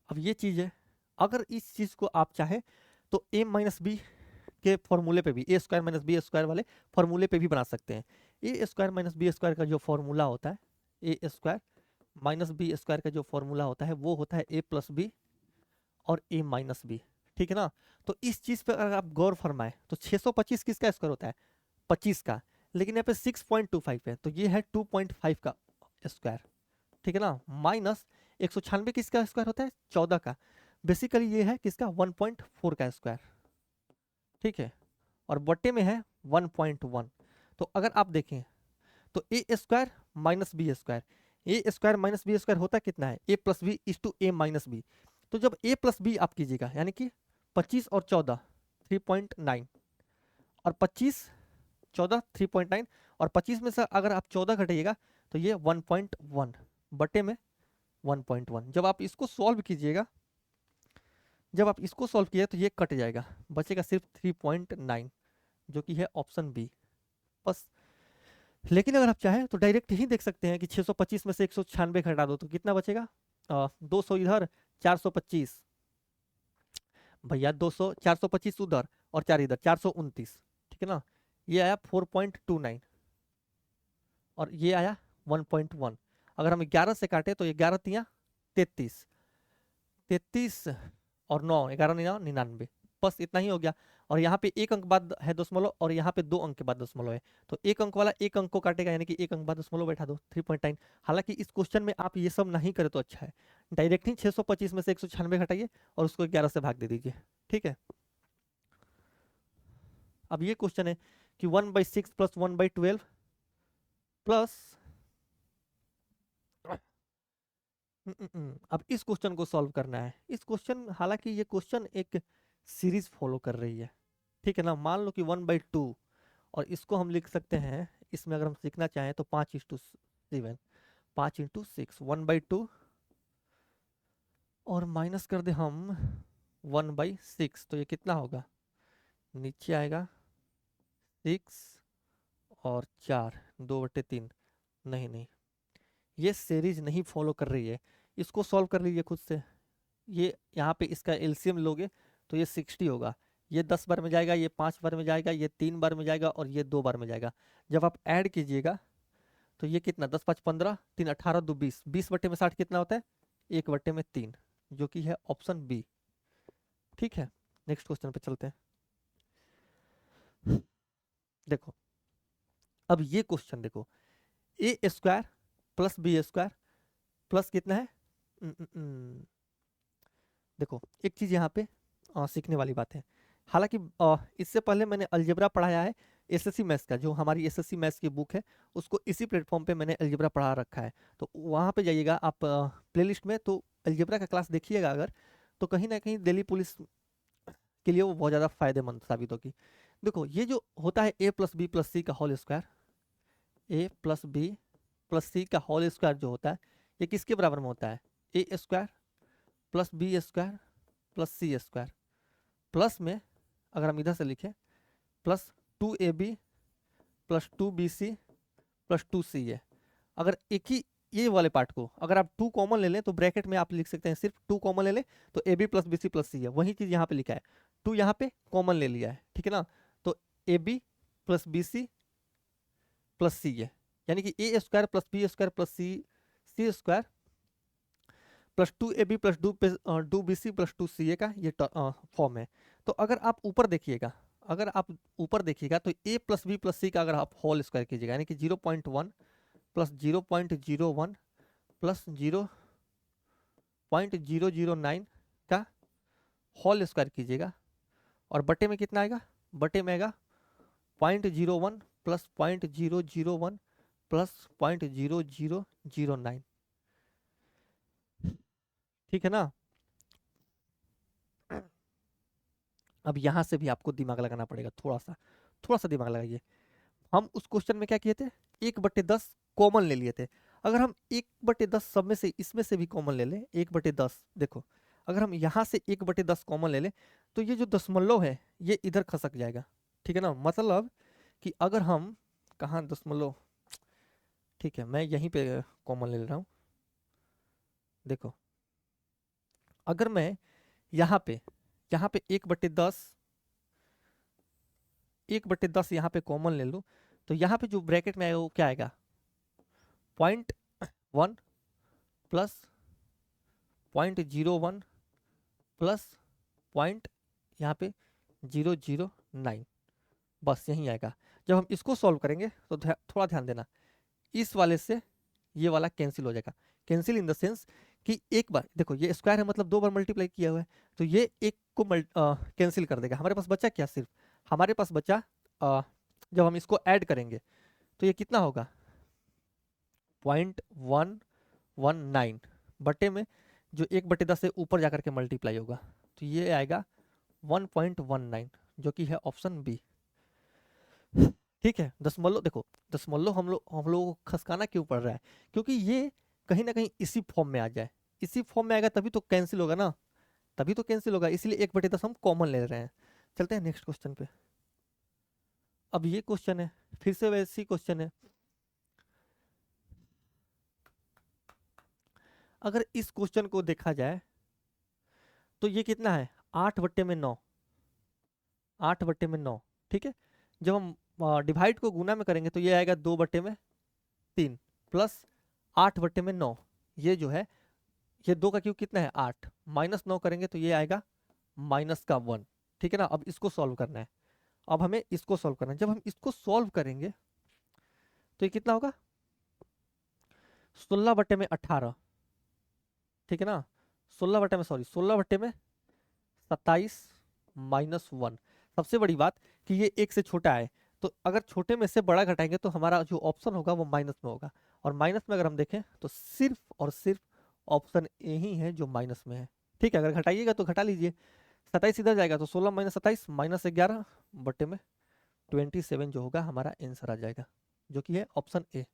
अब ये चीज है, अगर इस चीज को आप चाहे तो a माइनस बी के फॉर्मूले पे भी, a² माइनस बी स्क्वायर वाले फॉर्मूले पे भी बना सकते हैं। a² माइनस बी स्क्वायर का जो फॉर्मूला होता है, a² माइनस बी स्क्वायर का जो फॉर्मूला होता है वो होता है a प्लस बी और a माइनस बी, ठीक है ना। तो इस चीज पे अगर आप गौर फरमाए तो 625 किसका स्क्वायर होता है, 25 का, लेकिन यहाँ पे 6.25 है, तो ये है 2.5 का स्क्वायर, ठीक है ना। माइनस 196 किसका स्क्वायर होता है, 14 का, बेसिकली ये है किसका 1.4 का स्क्वायर, ठीक है, और बट्टे में है 1.1। तो अगर आप देखें तो a² minus B square, a² minus B square होता कितना है, a plus B is to a minus B. तो जब a प्लस बी आप कीजिएगा, यानी कि 25 और 14 3.9, और 25 14 3.9, और 25 में से अगर आप 14 घटाइएगा तो ये 1.1 बटे में 1.1। जब आप इसको सॉल्व कीजिएगा, जब आप इसको सॉल्व किए तो ये कट जाएगा, बचेगा सिर्फ 3.9, जो कि है ऑप्शन बी बस। लेकिन अगर आप चाहें तो डायरेक्ट ही देख सकते हैं कि 625 में से 196 घटा दो तो कितना बचेगा, 200 इधर 425, भैया 200 425 उधर और 4 इधर 429, ठीक है ना। ये आया 4.29 और ये आया 1.1। अगर हम 11 से काटे तो 11 तिया 33, 33 और 9 11 9 99, बस इतना ही हो गया। और यहाँ पे एक अंक बाद है दशमलव, और यहाँ पे 2 अंक के बाद दशमलव है, तो एक अंक वाला एक अंक को काटेगा, यानी कि एक अंक बाद दशमलव बैठा दो 3.9। हालांकि इस क्वेश्चन में आप ये सब नहीं करे तो अच्छा है, डायरेक्ट ही 625 में से 196 घटाइए और उसको 11 से भाग दे दीजिए, ठीक है। अब ये क्वेश्चन है कि 1/6 प्लस 1/12 प्लस, अब इस क्वेश्चन को सॉल्व करना है। इस क्वेश्चन, हालांकि ये क्वेश्चन एक सीरीज फॉलो कर रही है, ठीक है ना। मान लो कि 1/2, और इसको हम लिख सकते हैं, इसमें अगर हम सीखना चाहें तो 5:7, 5 × 6 1/2, और माइनस कर दे हम 1/6, तो ये कितना होगा, नीचे आएगा 6 और 4 2/3। नहीं नहीं, ये सीरीज नहीं फॉलो कर रही है, इसको सॉल्व कर लीजिए खुद से। ये यहाँ पे इसका एलसीएम लोगे तो ये 60 होगा, ये 10 बार में जाएगा, ये 5 बार में जाएगा, ये 3 बार में जाएगा, और ये 2 बार में जाएगा। जब आप ऐड कीजिएगा तो ये कितना, 10 5 15 3 18 2 20, 20/60 कितना होता है, 1/3, जो कि है ऑप्शन बी। ठीक है, नेक्स्ट क्वेश्चन पे चलते हैं। देखो अब ये क्वेश्चन देखो, a² प्लस b² प्लस कितना है, देखो एक चीज यहाँ पे सीखने वाली बात है। हालांकि इससे पहले मैंने अलजेब्रा पढ़ाया है, एसएससी मैथ्स का, जो हमारी एसएससी मैथ्स की बुक है उसको इसी प्लेटफॉर्म पे मैंने अलजेब्रा पढ़ा रखा है, तो वहाँ पे जाइएगा आप प्लेलिस्ट में, तो अलजेब्रा का क्लास देखिएगा अगर, तो कहीं ना कहीं दिल्ली पुलिस के लिए वो बहुत ज़्यादा फायदेमंद साबित होगी। देखो ये जो होता है a plus b plus c का whole square, a plus b plus c का होल स्क्वायर जो होता है, ये किसके बराबर में होता है, a² plus b² plus c² plus में अगर हम इधर से लिखें plus 2ab plus 2bc plus 2ca। अगर एक ही ये वाले पार्ट को अगर आप 2 कॉमन ले लें तो ब्रैकेट में आप लिख सकते हैं, सिर्फ 2 कॉमन ले लें तो ab plus bc plus c है, वही चीज़ यहाँ पे लिखा है, 2 यहाँ पे कॉमन ले लिया है, ठीक है ना। तो ab plus b c plus c a, यानी कि a square plus b square plus c square plus 2ab plus 2bc plus 2ca का ये फॉर्म है। तो अगर आप ऊपर देखिएगा, अगर आप ऊपर देखिएगा तो a plus b plus c का अगर आप होल स्क्वायर कीजिएगा, यानी कि 0.1 प्लस 0.01 प्लस 0.009 का होल स्क्वायर कीजिएगा, और बटे में कितना आएगा, बटे में आएगा 0.01 प्लस 0.001 प्लस 0.0009, ठीक है ना। अब यहां से भी आपको दिमाग लगाना पड़ेगा, थोड़ा सा दिमाग लगाइए। हम उस क्वेश्चन में क्या किए थे, 1/10 कॉमन ले लिए थे। अगर हम 1/10 सब में से इसमें से भी कॉमन ले लें, 1/10, देखो अगर हम यहाँ से 1/10 कॉमन ले लें तो ये जो दशमलव है ये इधर खसक जाएगा, ठीक है ना। मतलब कि अगर हम, कहाँ दशमलव, ठीक है मैं यहीं पे कॉमन ले रहा हूँ। देखो अगर मैं यहाँ पे 1/10 यहाँ पे कॉमन ले लूँ तो यहाँ पे जो ब्रैकेट में आएगा वो क्या आएगा, 0.1 प्लस 0.01 प्लस पॉइंट यहाँ पे 009, बस यही आएगा। जब हम इसको सॉल्व करेंगे तो थोड़ा ध्यान देना, इस वाले से ये वाला कैंसिल हो जाएगा। कैंसिल इन द सेंस कि एक बार देखो ये स्क्वायर है मतलब 2 बार मल्टीप्लाई किया हुआ है, तो ये एक को कैंसिल कर देगा। हमारे पास बचा क्या, सिर्फ हमारे पास बचा जब हम इसको ऐड करेंगे तो ये कितना होगा, 0.119 बटे में जो 1/10 से ऊपर जाकर के मल्टीप्लाई होगा, तो ये आएगा 1.19 जो कि है ऑप्शन बी, ठीक है। दशमलव, देखो दशमलव हम लोगों को खसकाना क्यों पड़ रहा है, क्योंकि ये कहीं ना कहीं इसी फॉर्म में आ जाए, इसी फॉर्म में आएगा तभी तो कैंसिल होगा ना, तभी तो कैंसिल होगा, इसलिए 1/10 हम कॉमन ले रहे हैं। चलते हैं नेक्स्ट क्वेश्चन पे। अब ये क्वेश्चन है, फिर से वैसी क्वेश्चन है। अगर इस क्वेश्चन को देखा जाए तो ये कितना है, 8/9, 8/9, ठीक है। जब हम डिवाइड को गुना में करेंगे तो ये आएगा 2/3 प्लस 8/9, ये जो है ये 2 का क्यूब कितना है 8, -9 करेंगे तो ये आएगा -1, ठीक है ना। अब इसको सॉल्व करना है, अब हमें इसको सॉल्व करना है। जब हम इसको सॉल्व करेंगे तो ये कितना होगा, 16/18, ठीक है ना। 16/27 -1। सबसे बड़ी बात कि ये 1 से छोटा है, तो अगर छोटे में से बड़ा घटाएंगे तो हमारा जो ऑप्शन होगा वो माइनस में होगा, और माइनस में अगर हम देखें तो सिर्फ और सिर्फ ऑप्शन ए ही है जो माइनस में है, ठीक है। अगर घटाइएगा तो घटा लीजिए, 27 इधर जाएगा तो 16 - 27 -11 बटे में 27 जो होगा हमारा आंसर आ जाएगा, जो कि है ऑप्शन ए,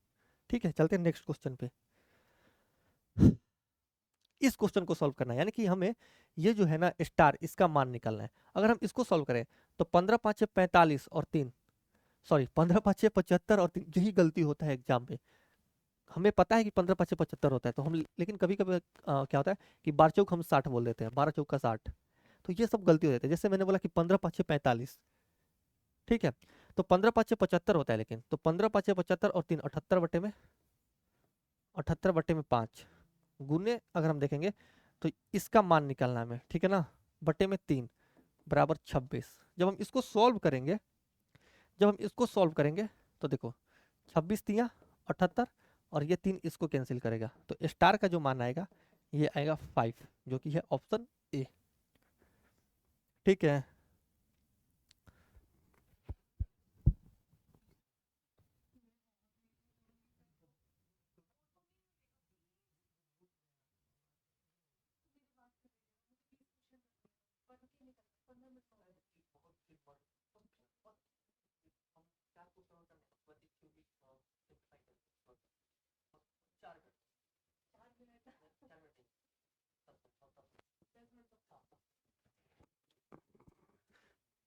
ठीक है। चलते हैं नेक्स्ट क्वेश्चन पे। इस क्वेश्चन को सॉल्व करना है, यानी कि हमें ये जो है ना स्टार, इसका मान निकालना है। अगर हम इसको सॉल्व करें तो 15×5 = 45 और 3, सॉरी 15×5 = 75 और 3, यही गलती होता है एग्जाम में। हमें पता है कि 15×5 = 75 होता है, तो हम लेकिन कभी कभी क्या होता है कि 12 चौक हम 60 बोल देते हैं, 12 चौक का 60, तो ये सब गलती हो जाती है। जैसे मैंने बोला कि 15×5 = 45, ठीक है, तो 15×5 = 75 होता है, लेकिन तो 15×5 = 75 और 3 78/5 गुने अगर हम देखेंगे तो इसका मान निकालना है हमें, ठीक है ना, बटे में 3 बराबर 26। जब हम इसको सॉल्व करेंगे, तो देखो 26 × 78 और ये 3 इसको कैंसिल करेगा, तो स्टार का जो मान आएगा ये आएगा 5, जो कि है ऑप्शन ए, ठीक है।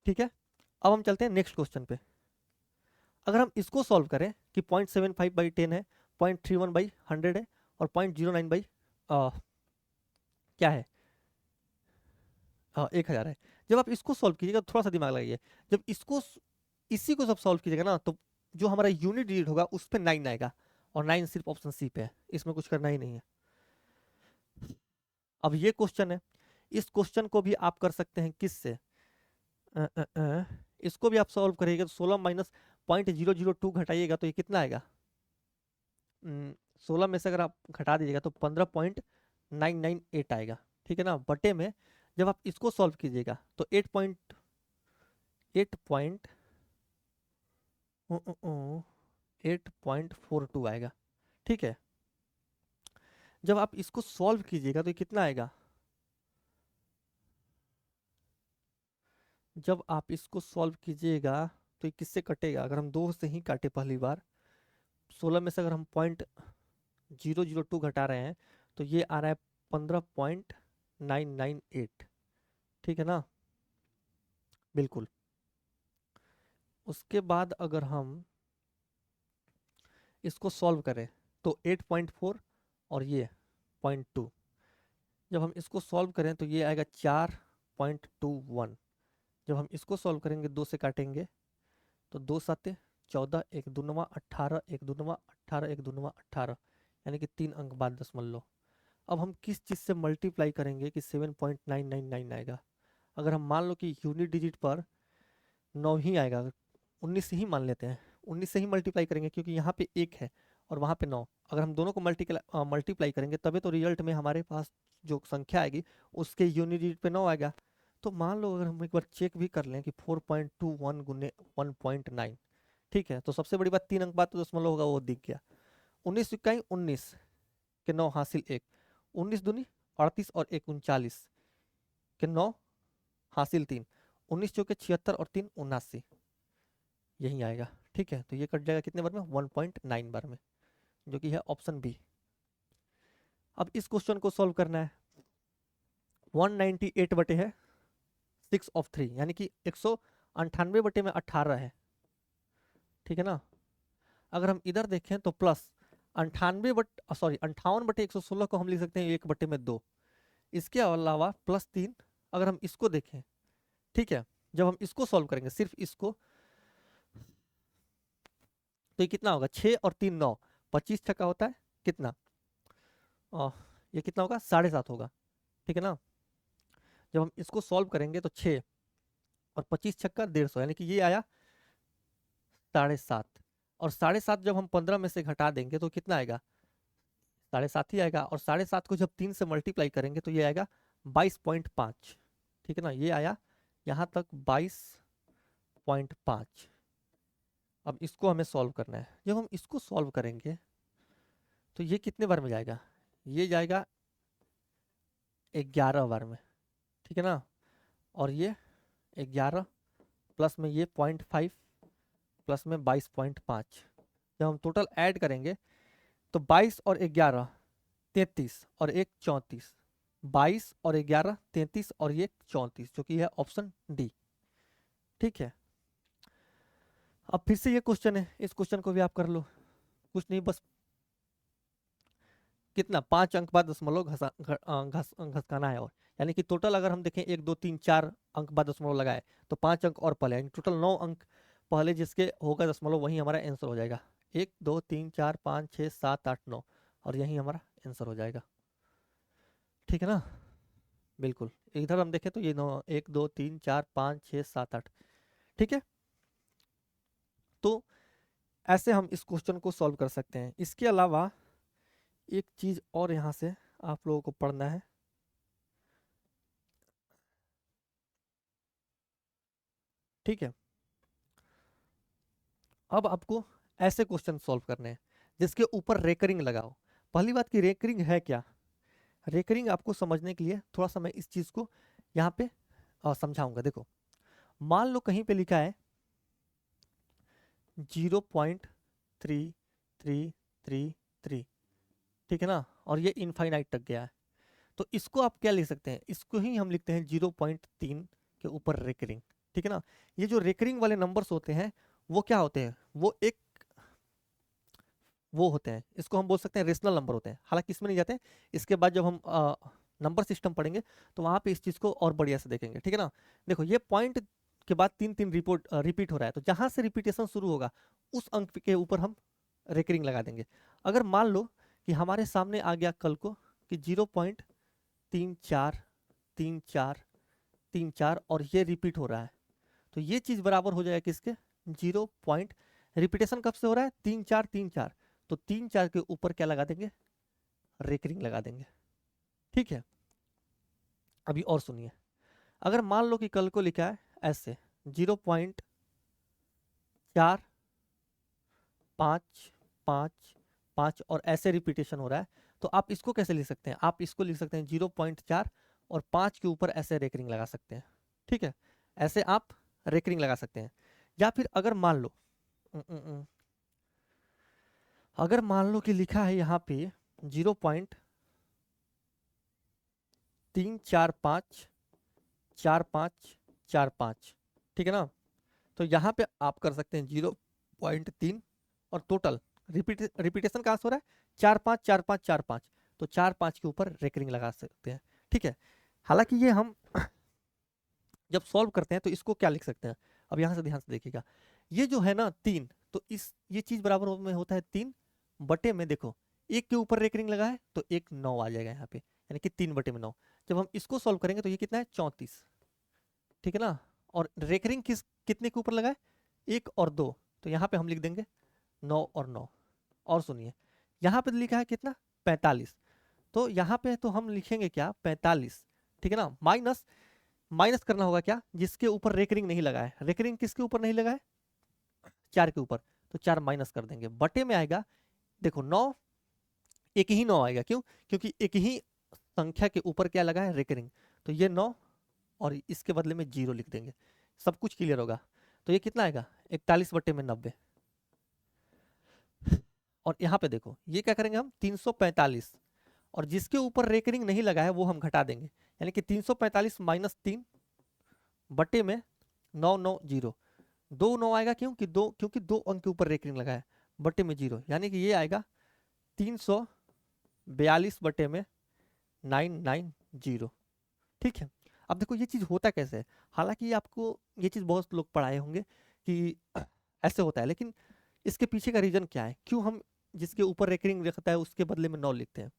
ठीक है, अब हम चलते हैं नेक्स्ट क्वेश्चन पे। अगर हम इसको सॉल्व करें कि 0.75/10 है, 0.31/100 है और 0.09 क्या है 1000 है। जब आप इसको सॉल्व कीजिएगा, थोड़ा सा दिमाग लगाइए, जब इसको इसी को सब सॉल्व कीजिएगा ना तो जो हमारा यूनिट डिजिट होगा उस पे 9 आएगा, और 9 सिर्फ ऑप्शन सी पे है, इसमें कुछ करना ही नहीं है। अब ये क्वेश्चन है, इस क्वेश्चन को भी आप कर सकते हैं किससे, इसको भी आप सॉल्व करिएगा तो 16 माइनस 0.002 घटाइएगा तो ये कितना आएगा, 16 में से अगर आप घटा दीजिएगा तो 15.998 आएगा, ठीक है ना। बटे में जब आप इसको सॉल्व कीजिएगा तो 8.42 आएगा, ठीक है। जब आप इसको सॉल्व कीजिएगा तो ये कितना आएगा, जब आप इसको सॉल्व कीजिएगा तो ये किससे कटेगा, अगर हम 2 से ही काटे पहली बार, 16 में से अगर हम 0.002 घटा रहे हैं तो ये आ रहा है 15.998, ठीक है ना, बिल्कुल। उसके बाद अगर हम इसको सॉल्व करें तो 8.4 और ये 0.2, जब हम इसको सॉल्व करें तो ये आएगा 4.21। जब हम इसको सॉल्व करेंगे 2 से काटेंगे तो 2 साते 14, 1 दूनवा 18, 1 दूनवा 18, 1 दूनवा 18, यानी कि 3 अंक बाद दशमलव। अब हम किस चीज़ से मल्टीप्लाई करेंगे कि 7.999 आएगा। अगर हम मान लो कि यूनिट डिजिट पर 9 ही आएगा, 19 से ही मान लेते हैं, 19 से ही मल्टीप्लाई करेंगे क्योंकि यहाँ पे 1 है और वहाँ पे 9, अगर हम दोनों को मल्टीप्लाई करेंगे तभी तो रिजल्ट में हमारे पास जो संख्या आएगी उसके यूनिट डिजिट पे 9 आएगा। तो मान लो अगर हम एक बार चेक भी कर लें कि 4.21 गुने 1.9, ठीक है, तो सबसे बड़ी बात 3 अंक बाद तो दशमलव होगा, वो दिख गया। 19 इक्काई 19 के 9 हासिल 1, 19 दूनी 38 और 1 39 के 9 हासिल 3, 19 चौके 76 और 3 79, यही आएगा, ठीक है। तो ये कट जाएगा कितने बार में, 1.9 बार में, जो कि है ऑप्शन बी। अब इस क्वेश्चन को सॉल्व करना है, 198 बटे है 6 ऑफ 3, यानी कि 198 बटे में 18 है, ठीक है ना। अगर हम इधर देखें तो प्लस 58 बटे 116 को हम लिख सकते हैं 1 बटे में 2, इसके अलावा प्लस 3 अगर हम इसको देखें, ठीक है, जब हम इसको सॉल्व करेंगे सिर्फ इसको तो ये कितना होगा, 6 और 3 9, 25 छक्का होता है कितना, ये कितना होगा 7.5 होगा, ठीक है ना। जब हम इसको सॉल्व करेंगे तो 6 और 25 छक्का 150, यानी कि ये आया 7.5, और 7.5 जब हम 15 में से घटा देंगे तो कितना आएगा, 7.5 ही आएगा, और 7.5 को जब 3 से मल्टीप्लाई करेंगे तो ये आएगा 22.5, ठीक है ना, ये आया यहाँ तक 22.5। अब इसको हमें सॉल्व करना है, जब हम इसको सॉल्व करेंगे तो ये कितने बार में जाएगा, ये जाएगा 11 बार में, ठीक है ना, और ये 11 प्लस में ये 0.5 प्लस में 22.5, जब हम टोटल ऐड करेंगे तो 22 और 11 33 और 1 34, 22 और 11 33 और ये 34, जो कि है ऑप्शन डी, ठीक है। अब फिर से ये क्वेश्चन है, इस क्वेश्चन को भी आप कर लो, कुछ नहीं, बस कितना 5 अंक बाद दशमलव घसकाना है, और यानी कि टोटल अगर हम देखें 1 2 3 4 अंक बाद दशमलव लगाए तो 5 अंक और पहले, यानी टोटल 9 अंक पहले जिसके होगा दशमलव वही हमारा आंसर हो जाएगा, 1 2 3 4 5 6 7 8 9, और यही हमारा आंसर हो जाएगा, ठीक है ना, बिल्कुल। इधर हम देखें तो ये 9 1 2 3 4 5 6 7 8, ठीक है। तो ऐसे हम इस क्वेश्चन को सॉल्व कर सकते हैं। इसके अलावा एक चीज और यहाँ से आप लोगों को पढ़ना है, ठीक है। अब आपको ऐसे क्वेश्चन सॉल्व करने हैं जिसके ऊपर रेकरिंग लगाओ। पहली बात की रेकरिंग है क्या, रेकरिंग आपको समझने के लिए थोड़ा सा मैं इस चीज को यहाँ पे समझाऊंगा। देखो, मान लो कहीं पे लिखा है 0.3333, ठीक है ना, और ये इनफाइनाइट तक गया है, तो इसको आप क्या लिख सकते हैं, इसको ही हम लिखते हैं 0.3 के ऊपर रेकरिंग, ठीक है ना। ये जो रेकरिंग वाले नंबर्स होते हैं वो क्या होते हैं, वो होते हैं, इसको हम बोल सकते हैं रेशनल नंबर होते हैं, हालांकि इसमें नहीं जाते हैं, इसके बाद जब हम नंबर सिस्टम पढ़ेंगे तो वहाँ पे इस चीज़ को और बढ़िया से देखेंगे, ठीक है ना। देखो, ये के बाद 3 रिपीट हो रहा है, तो जहां से रिपीटेशन शुरू होगा उस अंक के ऊपर हम रेकरिंग लगा देंगे। अगर मान लो कि हमारे सामने आ गया कल को कि 0.343434 और ये रिपीट हो रहा है, तो ये चीज बराबर हो जाएगा किसके, 0 पॉइंट, रिपीटेशन कब से हो रहा है, 3434, तो 34 के ऊपर क्या लगा देंगे, रेकरिंग लगा देंगे। ठीक है, अभी और सुनिए, अगर मान लो कि कल को लिखा है ऐसे 0.4555 और ऐसे रिपीटेशन हो रहा है, तो आप इसको कैसे लिख सकते हैं, आप इसको लिख सकते हैं 0.4 और 5 के ऊपर ऐसे रेकरिंग लगा सकते हैं। ठीक है, ऐसे आप रेकरिंग लगा सकते हैं। या फिर अगर मान लो अगर मान लो कि लिखा है यहाँ पे 0.3454545, ठीक है ना, तो यहाँ पे आप कर सकते हैं 0.3 और टोटल रिपीटेशन कहाँ से हो रहा है, 454545, तो 45 के ऊपर रेकरिंग लगा सकते हैं। ठीक है, हालांकि ये हम जब सॉल्व करते हैं तो इसको क्या लिख सकते हैं, अब यहाँ से ध्यान से देखिएगा, ये जो है ना 3, तो इस ये चीज बराबर में होता है 3 बटे में, देखो एक के ऊपर रेकरिंग लगा है तो एक 9 आ जाएगा यहाँ पे, यानी कि 3 बटे में 9। जब हम इसको सॉल्व करेंगे तो ये कितना है, 34, ठीक है ना, और रेकरिंग कितने के ऊपर लगा है, 1 और 2, तो यहाँ पे हम लिख देंगे 9 और 9। और सुनिए, यहाँ पे लिखा है कितना, 45, तो यहाँ पे तो हम लिखेंगे क्या, 45, ठीक है ना, माइनस माइनस करना होगा क्या, जिसके ऊपर रेकरिंग नहीं लगा है, रेकरिंग किसके ऊपर नहीं लगा है, 4 के ऊपर, तो 4 माइनस कर देंगे, बटे में आएगा, देखो 9, एक ही 9 आएगा, क्यों, क्योंकि एक ही संख्या के ऊपर क्या लगा है, रेकरिंग, तो ये 9 और इसके बदले में 0 लिख देंगे, सब कुछ क्लियर होगा। तो ये कितना आएगा, 41 बटे में 90, और यहाँ पे देखो ये क्या करेंगे हम, 345, और जिसके ऊपर रेकरिंग नहीं लगा है वो हम घटा देंगे, यानी कि 345 माइनस 3 बटे में 990, 2 9 आएगा, क्योंकि 2 अंक के ऊपर रेकरिंग लगा है, बटे में 0, यानी कि ये आएगा 342 बटे में 990। ठीक है, अब देखो ये चीज होता कैसे है, हालांकि आपको ये चीज बहुत लोग पढ़ाए होंगे कि ऐसे होता है, लेकिन इसके पीछे का रीजन क्या है, क्यों हम जिसके ऊपर रेकरिंग रखता है उसके बदले में 9 लिखते हैं।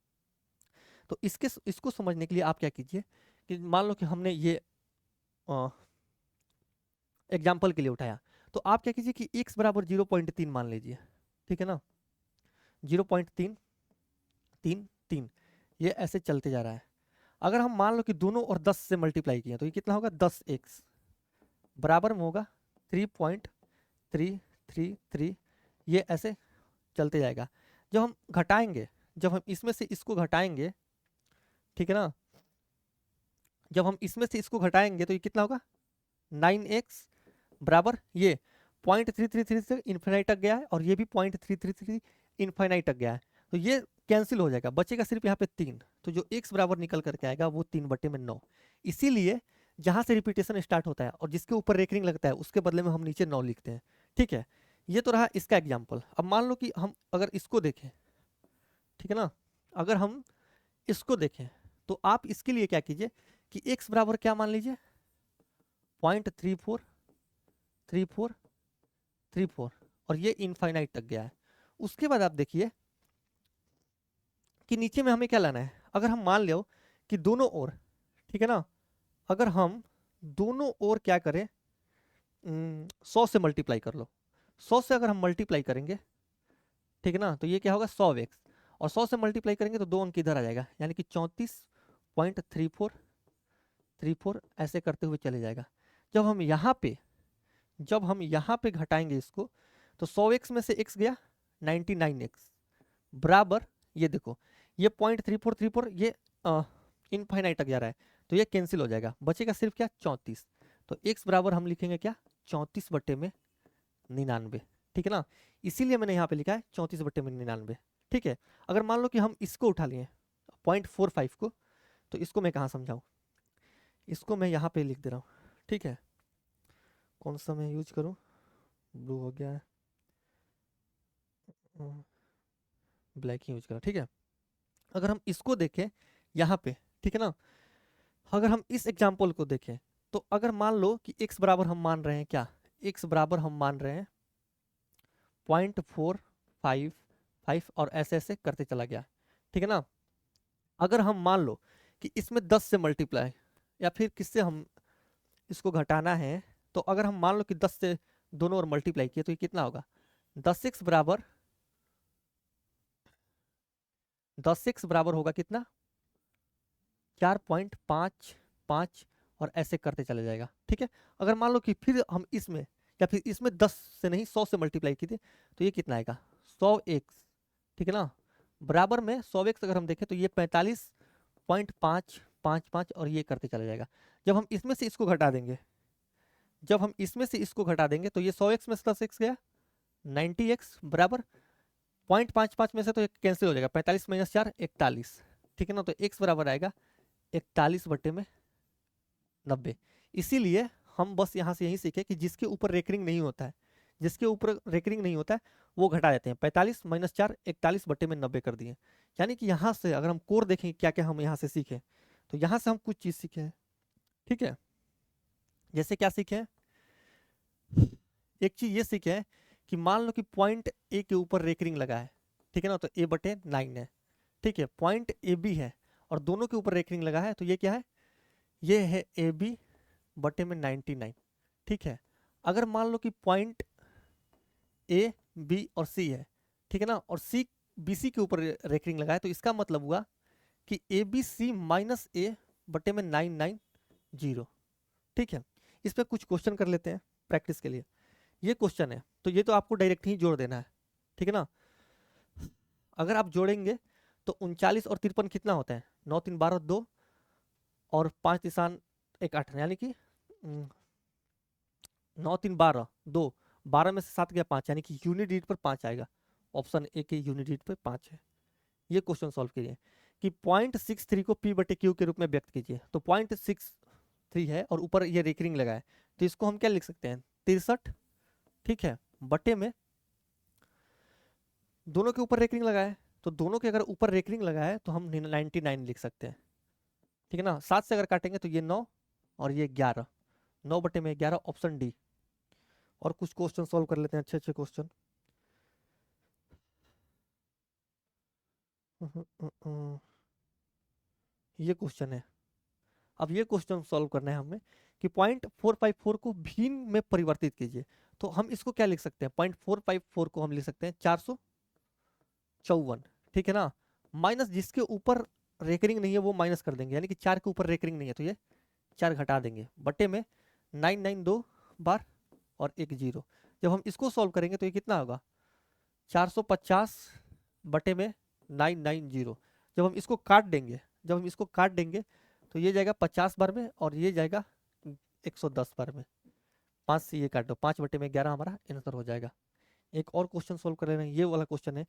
तो इसको समझने के लिए आप क्या कीजिए कि मान लो कि हमने ये एग्जाम्पल के लिए उठाया, तो आप क्या कीजिए कि x बराबर 0.3 मान लीजिए, ठीक है ना, 0.333, ये ऐसे चलते जा रहा है। अगर हम मान लो कि दोनों और 10 से मल्टीप्लाई किए तो ये कितना होगा, 10x बराबर में होगा 3.333, ये ऐसे चलते जाएगा। जब हम घटाएंगे, जब हम इसमें से इसको घटाएंगे, ठीक है ना, जब हम इसमें से इसको घटाएंगे तो ये कितना होगा, 9x बराबर ये 0.333 से इन्फिनाइट तक गया है, और ये भी 0.333 इन्फिनाइट तक गया है, तो ये कैंसिल हो जाएगा, बचेगा सिर्फ यहाँ पे 3, तो जो x बराबर निकल करके आएगा वो 3 बटे में 9। इसीलिए जहां से रिपीटेशन स्टार्ट होता है और जिसके ऊपर रेकरिंग लगता है उसके बदले में हम नीचे 9 लिखते हैं। ठीक है, ये तो रहा इसका एग्जाम्पल। अब मान लो कि हम अगर इसको देखें, ठीक है ना, अगर हम इसको देखें तो आप इसके लिए क्या कीजिए कि x बराबर क्या मान लीजिए, 0.343434, और ये इनफाइनाइट तक गया है। उसके बाद आप देखिए कि नीचे में हमें क्या लाना है, अगर हम मान लो कि दोनों ओर, ठीक है ना, अगर हम दोनों ओर क्या करें, 100 से मल्टीप्लाई कर लो, 100 से अगर हम मल्टीप्लाई करेंगे, ठीक है ना, तो ये क्या होगा 100x, और 100 से मल्टीप्लाई करेंगे तो 2 अंक इधर आ जाएगा, यानी कि 34.3434 ऐसे करते हुए चले जाएगा। जब हम यहाँ पे घटाएंगे इसको, तो 100x में से x गया 99x बराबर, ये देखो ये 0.3434 ये इनफाइनाइट तक जा रहा है, तो ये कैंसिल हो जाएगा, बचेगा सिर्फ क्या 34, तो x बराबर हम लिखेंगे क्या 34 बटे में 99, ठीक है ना, इसीलिए मैंने यहाँ पे लिखा है 34 बटे में 99। ठीक है, अगर मान लो कि हम इसको उठा लिए 0.45 को, तो इसको मैं कहाँ समझाऊँ, इसको मैं यहाँ पे लिख दे रहा हूँ। ठीक है, कौन सा मैं यूज करूँ, ब्लू हो गया है, ब्लैक ही यूज करा। ठीक है, अगर हम इसको देखें यहाँ पे, ठीक है ना, अगर हम इस एग्जाम्पल को देखें तो अगर मान लो कि x बराबर हम मान रहे हैं क्या, x बराबर हम मान रहे हैं 0.455 और ऐसे ऐसे करते चला गया, ठीक है ना। अगर हम मान लो कि इसमें 10 से मल्टीप्लाई या फिर किससे हम इसको घटाना है, तो अगर हम मान लो कि 10 से दोनों ओर मल्टीप्लाई किए तो ये कितना होगा, 10x बराबर होगा कितना 4.55 और ऐसे करते चले जाएगा, ठीक है। अगर मान लो कि फिर हम इसमें या फिर इसमें 10 से नहीं 100 से मल्टीप्लाई किए तो ये कितना आएगा 100x, ठीक है ना। बराबर में 100x अगर हम देखें तो ये 45.555 और ये करते चला जाएगा। जब हम इसमें से इसको घटा देंगे, तो ये 100x में से 10x गया 90x बराबर 0.55 में से तो एक कैंसिल हो जाएगा, 45 - 4 41, ठीक है ना। तो x बराबर आएगा 41/90। इसीलिए हम बस यहाँ से यही सीखे कि जिसके ऊपर रेकरिंग नहीं होता है, वो घटा देते हैं। 45 - 4 41/90 कर दिए। यानी कि यहाँ से अगर हम कोर देखें क्या क्या हम यहाँ से सीखे, तो यहाँ से हम कुछ चीज सीखे हैं, ठीक है। जैसे क्या सीखे हैं, एक चीज ये सीखे हैं कि मान लो कि पॉइंट ए के ऊपर रेकरिंग लगा है, ठीक है ना, तो a/9 है, ठीक है। पॉइंट ए बी है और दोनों के ऊपर रेकरिंग लगा है, तो ये क्या है, ये है AB/99, ठीक है। अगर मान लो कि पॉइंट ए बी और सी है, ठीक है ना, और सी बी सी के ऊपर रेकरिंग लगा है, तो इसका मतलब हुआ कि ABC - A/990, ठीक है। इस पर कुछ क्वेश्चन कर लेते हैं प्रैक्टिस के लिए। ये क्वेश्चन है तो ये तो आपको डायरेक्ट ही जोड़ देना है, ठीक है ना। अगर आप जोड़ेंगे तो 39 और 53 कितना होता है, 9 3 12 2 और 5 3 1 8, यानी कि 9 3 12 2, 12 में से 7 गया 5, यानी कि यूनिट डिजिट पर 5 आएगा। ऑप्शन ए के यूनिट डिजिट पर 5 है। ये क्वेश्चन सॉल्व कीजिए कि 0.63 को P/Q के रूप में व्यक्त कीजिए। तो 0.63 है और ऊपर ये रेकरिंग लगा है, तो इसको हम क्या लिख सकते हैं 63, ठीक है, बटे में दोनों के ऊपर रेकरिंग लगा है, तो दोनों के अगर ऊपर रेकरिंग लगा है तो हम 99 लिख सकते हैं, ठीक है ना। 7 से अगर काटेंगे तो ये 9 और ये 11, 9/11 ऑप्शन डी। और कुछ क्वेश्चन सॉल्व कर लेते हैं, अच्छे अच्छे क्वेश्चन। ये क्वेश्चन है, अब ये क्वेश्चन सॉल्व करना है हमें कि 0.454 को भिन्न में परिवर्तित कीजिए। तो हम इसको क्या लिख सकते हैं, 0.454 को हम लिख सकते हैं 454, ठीक है ना। माइनस जिसके ऊपर रेकरिंग नहीं है वो माइनस कर देंगे, यानी कि 4 के ऊपर रेकरिंग नहीं है तो ये 4 घटा देंगे, बटे में 992 बार और 1 0। जब हम इसको सॉल्व करेंगे तो ये कितना होगा 450 बटे में 990। जब हम इसको काट देंगे तो ये जाएगा 50 बार में और ये जाएगा 110 बार में। 5 से ये काट दो, 5/11 हमारा आंसर हो जाएगा। एक और क्वेश्चन सोल्व कर लेना है, ये वाला क्वेश्चन है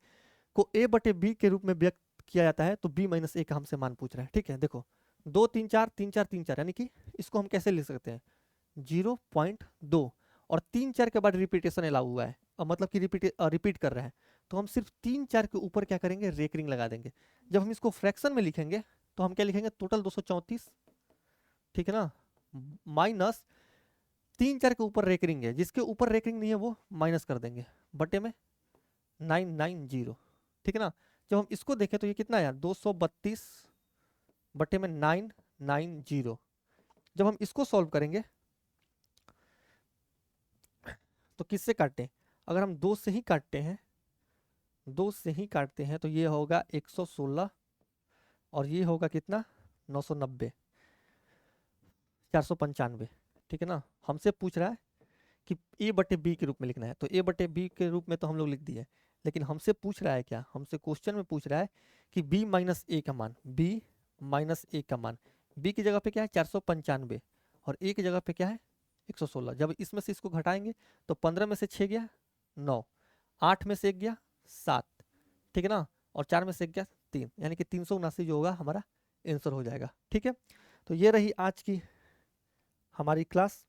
को A/B के रूप में व्यक्त किया जाता है तो B-A का हमसे मान पूछ रहा है, ठीक है। देखो 2 3 4 3 4 3 4, यानी कि इसको हम कैसे लिख सकते हैं 0.2 और 3 4 के बाद रिपीटेशन अलाउ हुआ है, मतलब कि रिपीट कर रहा है, तो हम सिर्फ 3 4 के ऊपर क्या करेंगे रेकरिंग लगा देंगे। जब हम इसको फ्रैक्शन में लिखेंगे तो हम क्या लिखेंगे टोटल 234, ठीक है ना, माइनस 3 4 के ऊपर रेकरिंग है, जिसके ऊपर रेकरिंग नहीं है वो माइनस कर देंगे, बटे में 990, ठीक है ना। जब हम इसको देखें तो ये कितना है 232 बटे में 990। जब हम इसको सॉल्व करेंगे तो किससे काटते, अगर हम 2 से ही काटते हैं तो ये होगा 116 और ये होगा कितना 990, 495, ठीक है ना। हमसे पूछ रहा है कि A/B के रूप में लिखना है, तो A/B के रूप में तो हम लोग लिख दिए, लेकिन हमसे पूछ रहा है क्या, हमसे क्वेश्चन में पूछ रहा है कि B-A का मान, B-A का मान, B की जगह पे क्या है 495 और A की जगह पे क्या है 116। जब इसमें से इसको घटाएंगे तो 15 में से 6 गया 9, 8 में से 1 गया 7, ठीक है ना, और 4 में से 1 गया 3, यानी कि 379 जो होगा हमारा आंसर हो जाएगा, ठीक है। तो ये रही आज की हमारी क्लास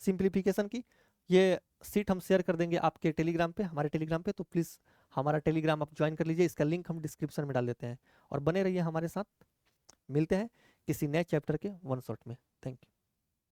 सिंप्लीफिकेशन की। ये सीट हम शेयर कर देंगे आपके टेलीग्राम पे, हमारे टेलीग्राम पे, तो प्लीज़ हमारा टेलीग्राम आप ज्वाइन कर लीजिए, इसका लिंक हम डिस्क्रिप्शन में डाल देते हैं। और बने रहिए हमारे साथ, मिलते हैं किसी नए चैप्टर के वन शॉट में। Thank you.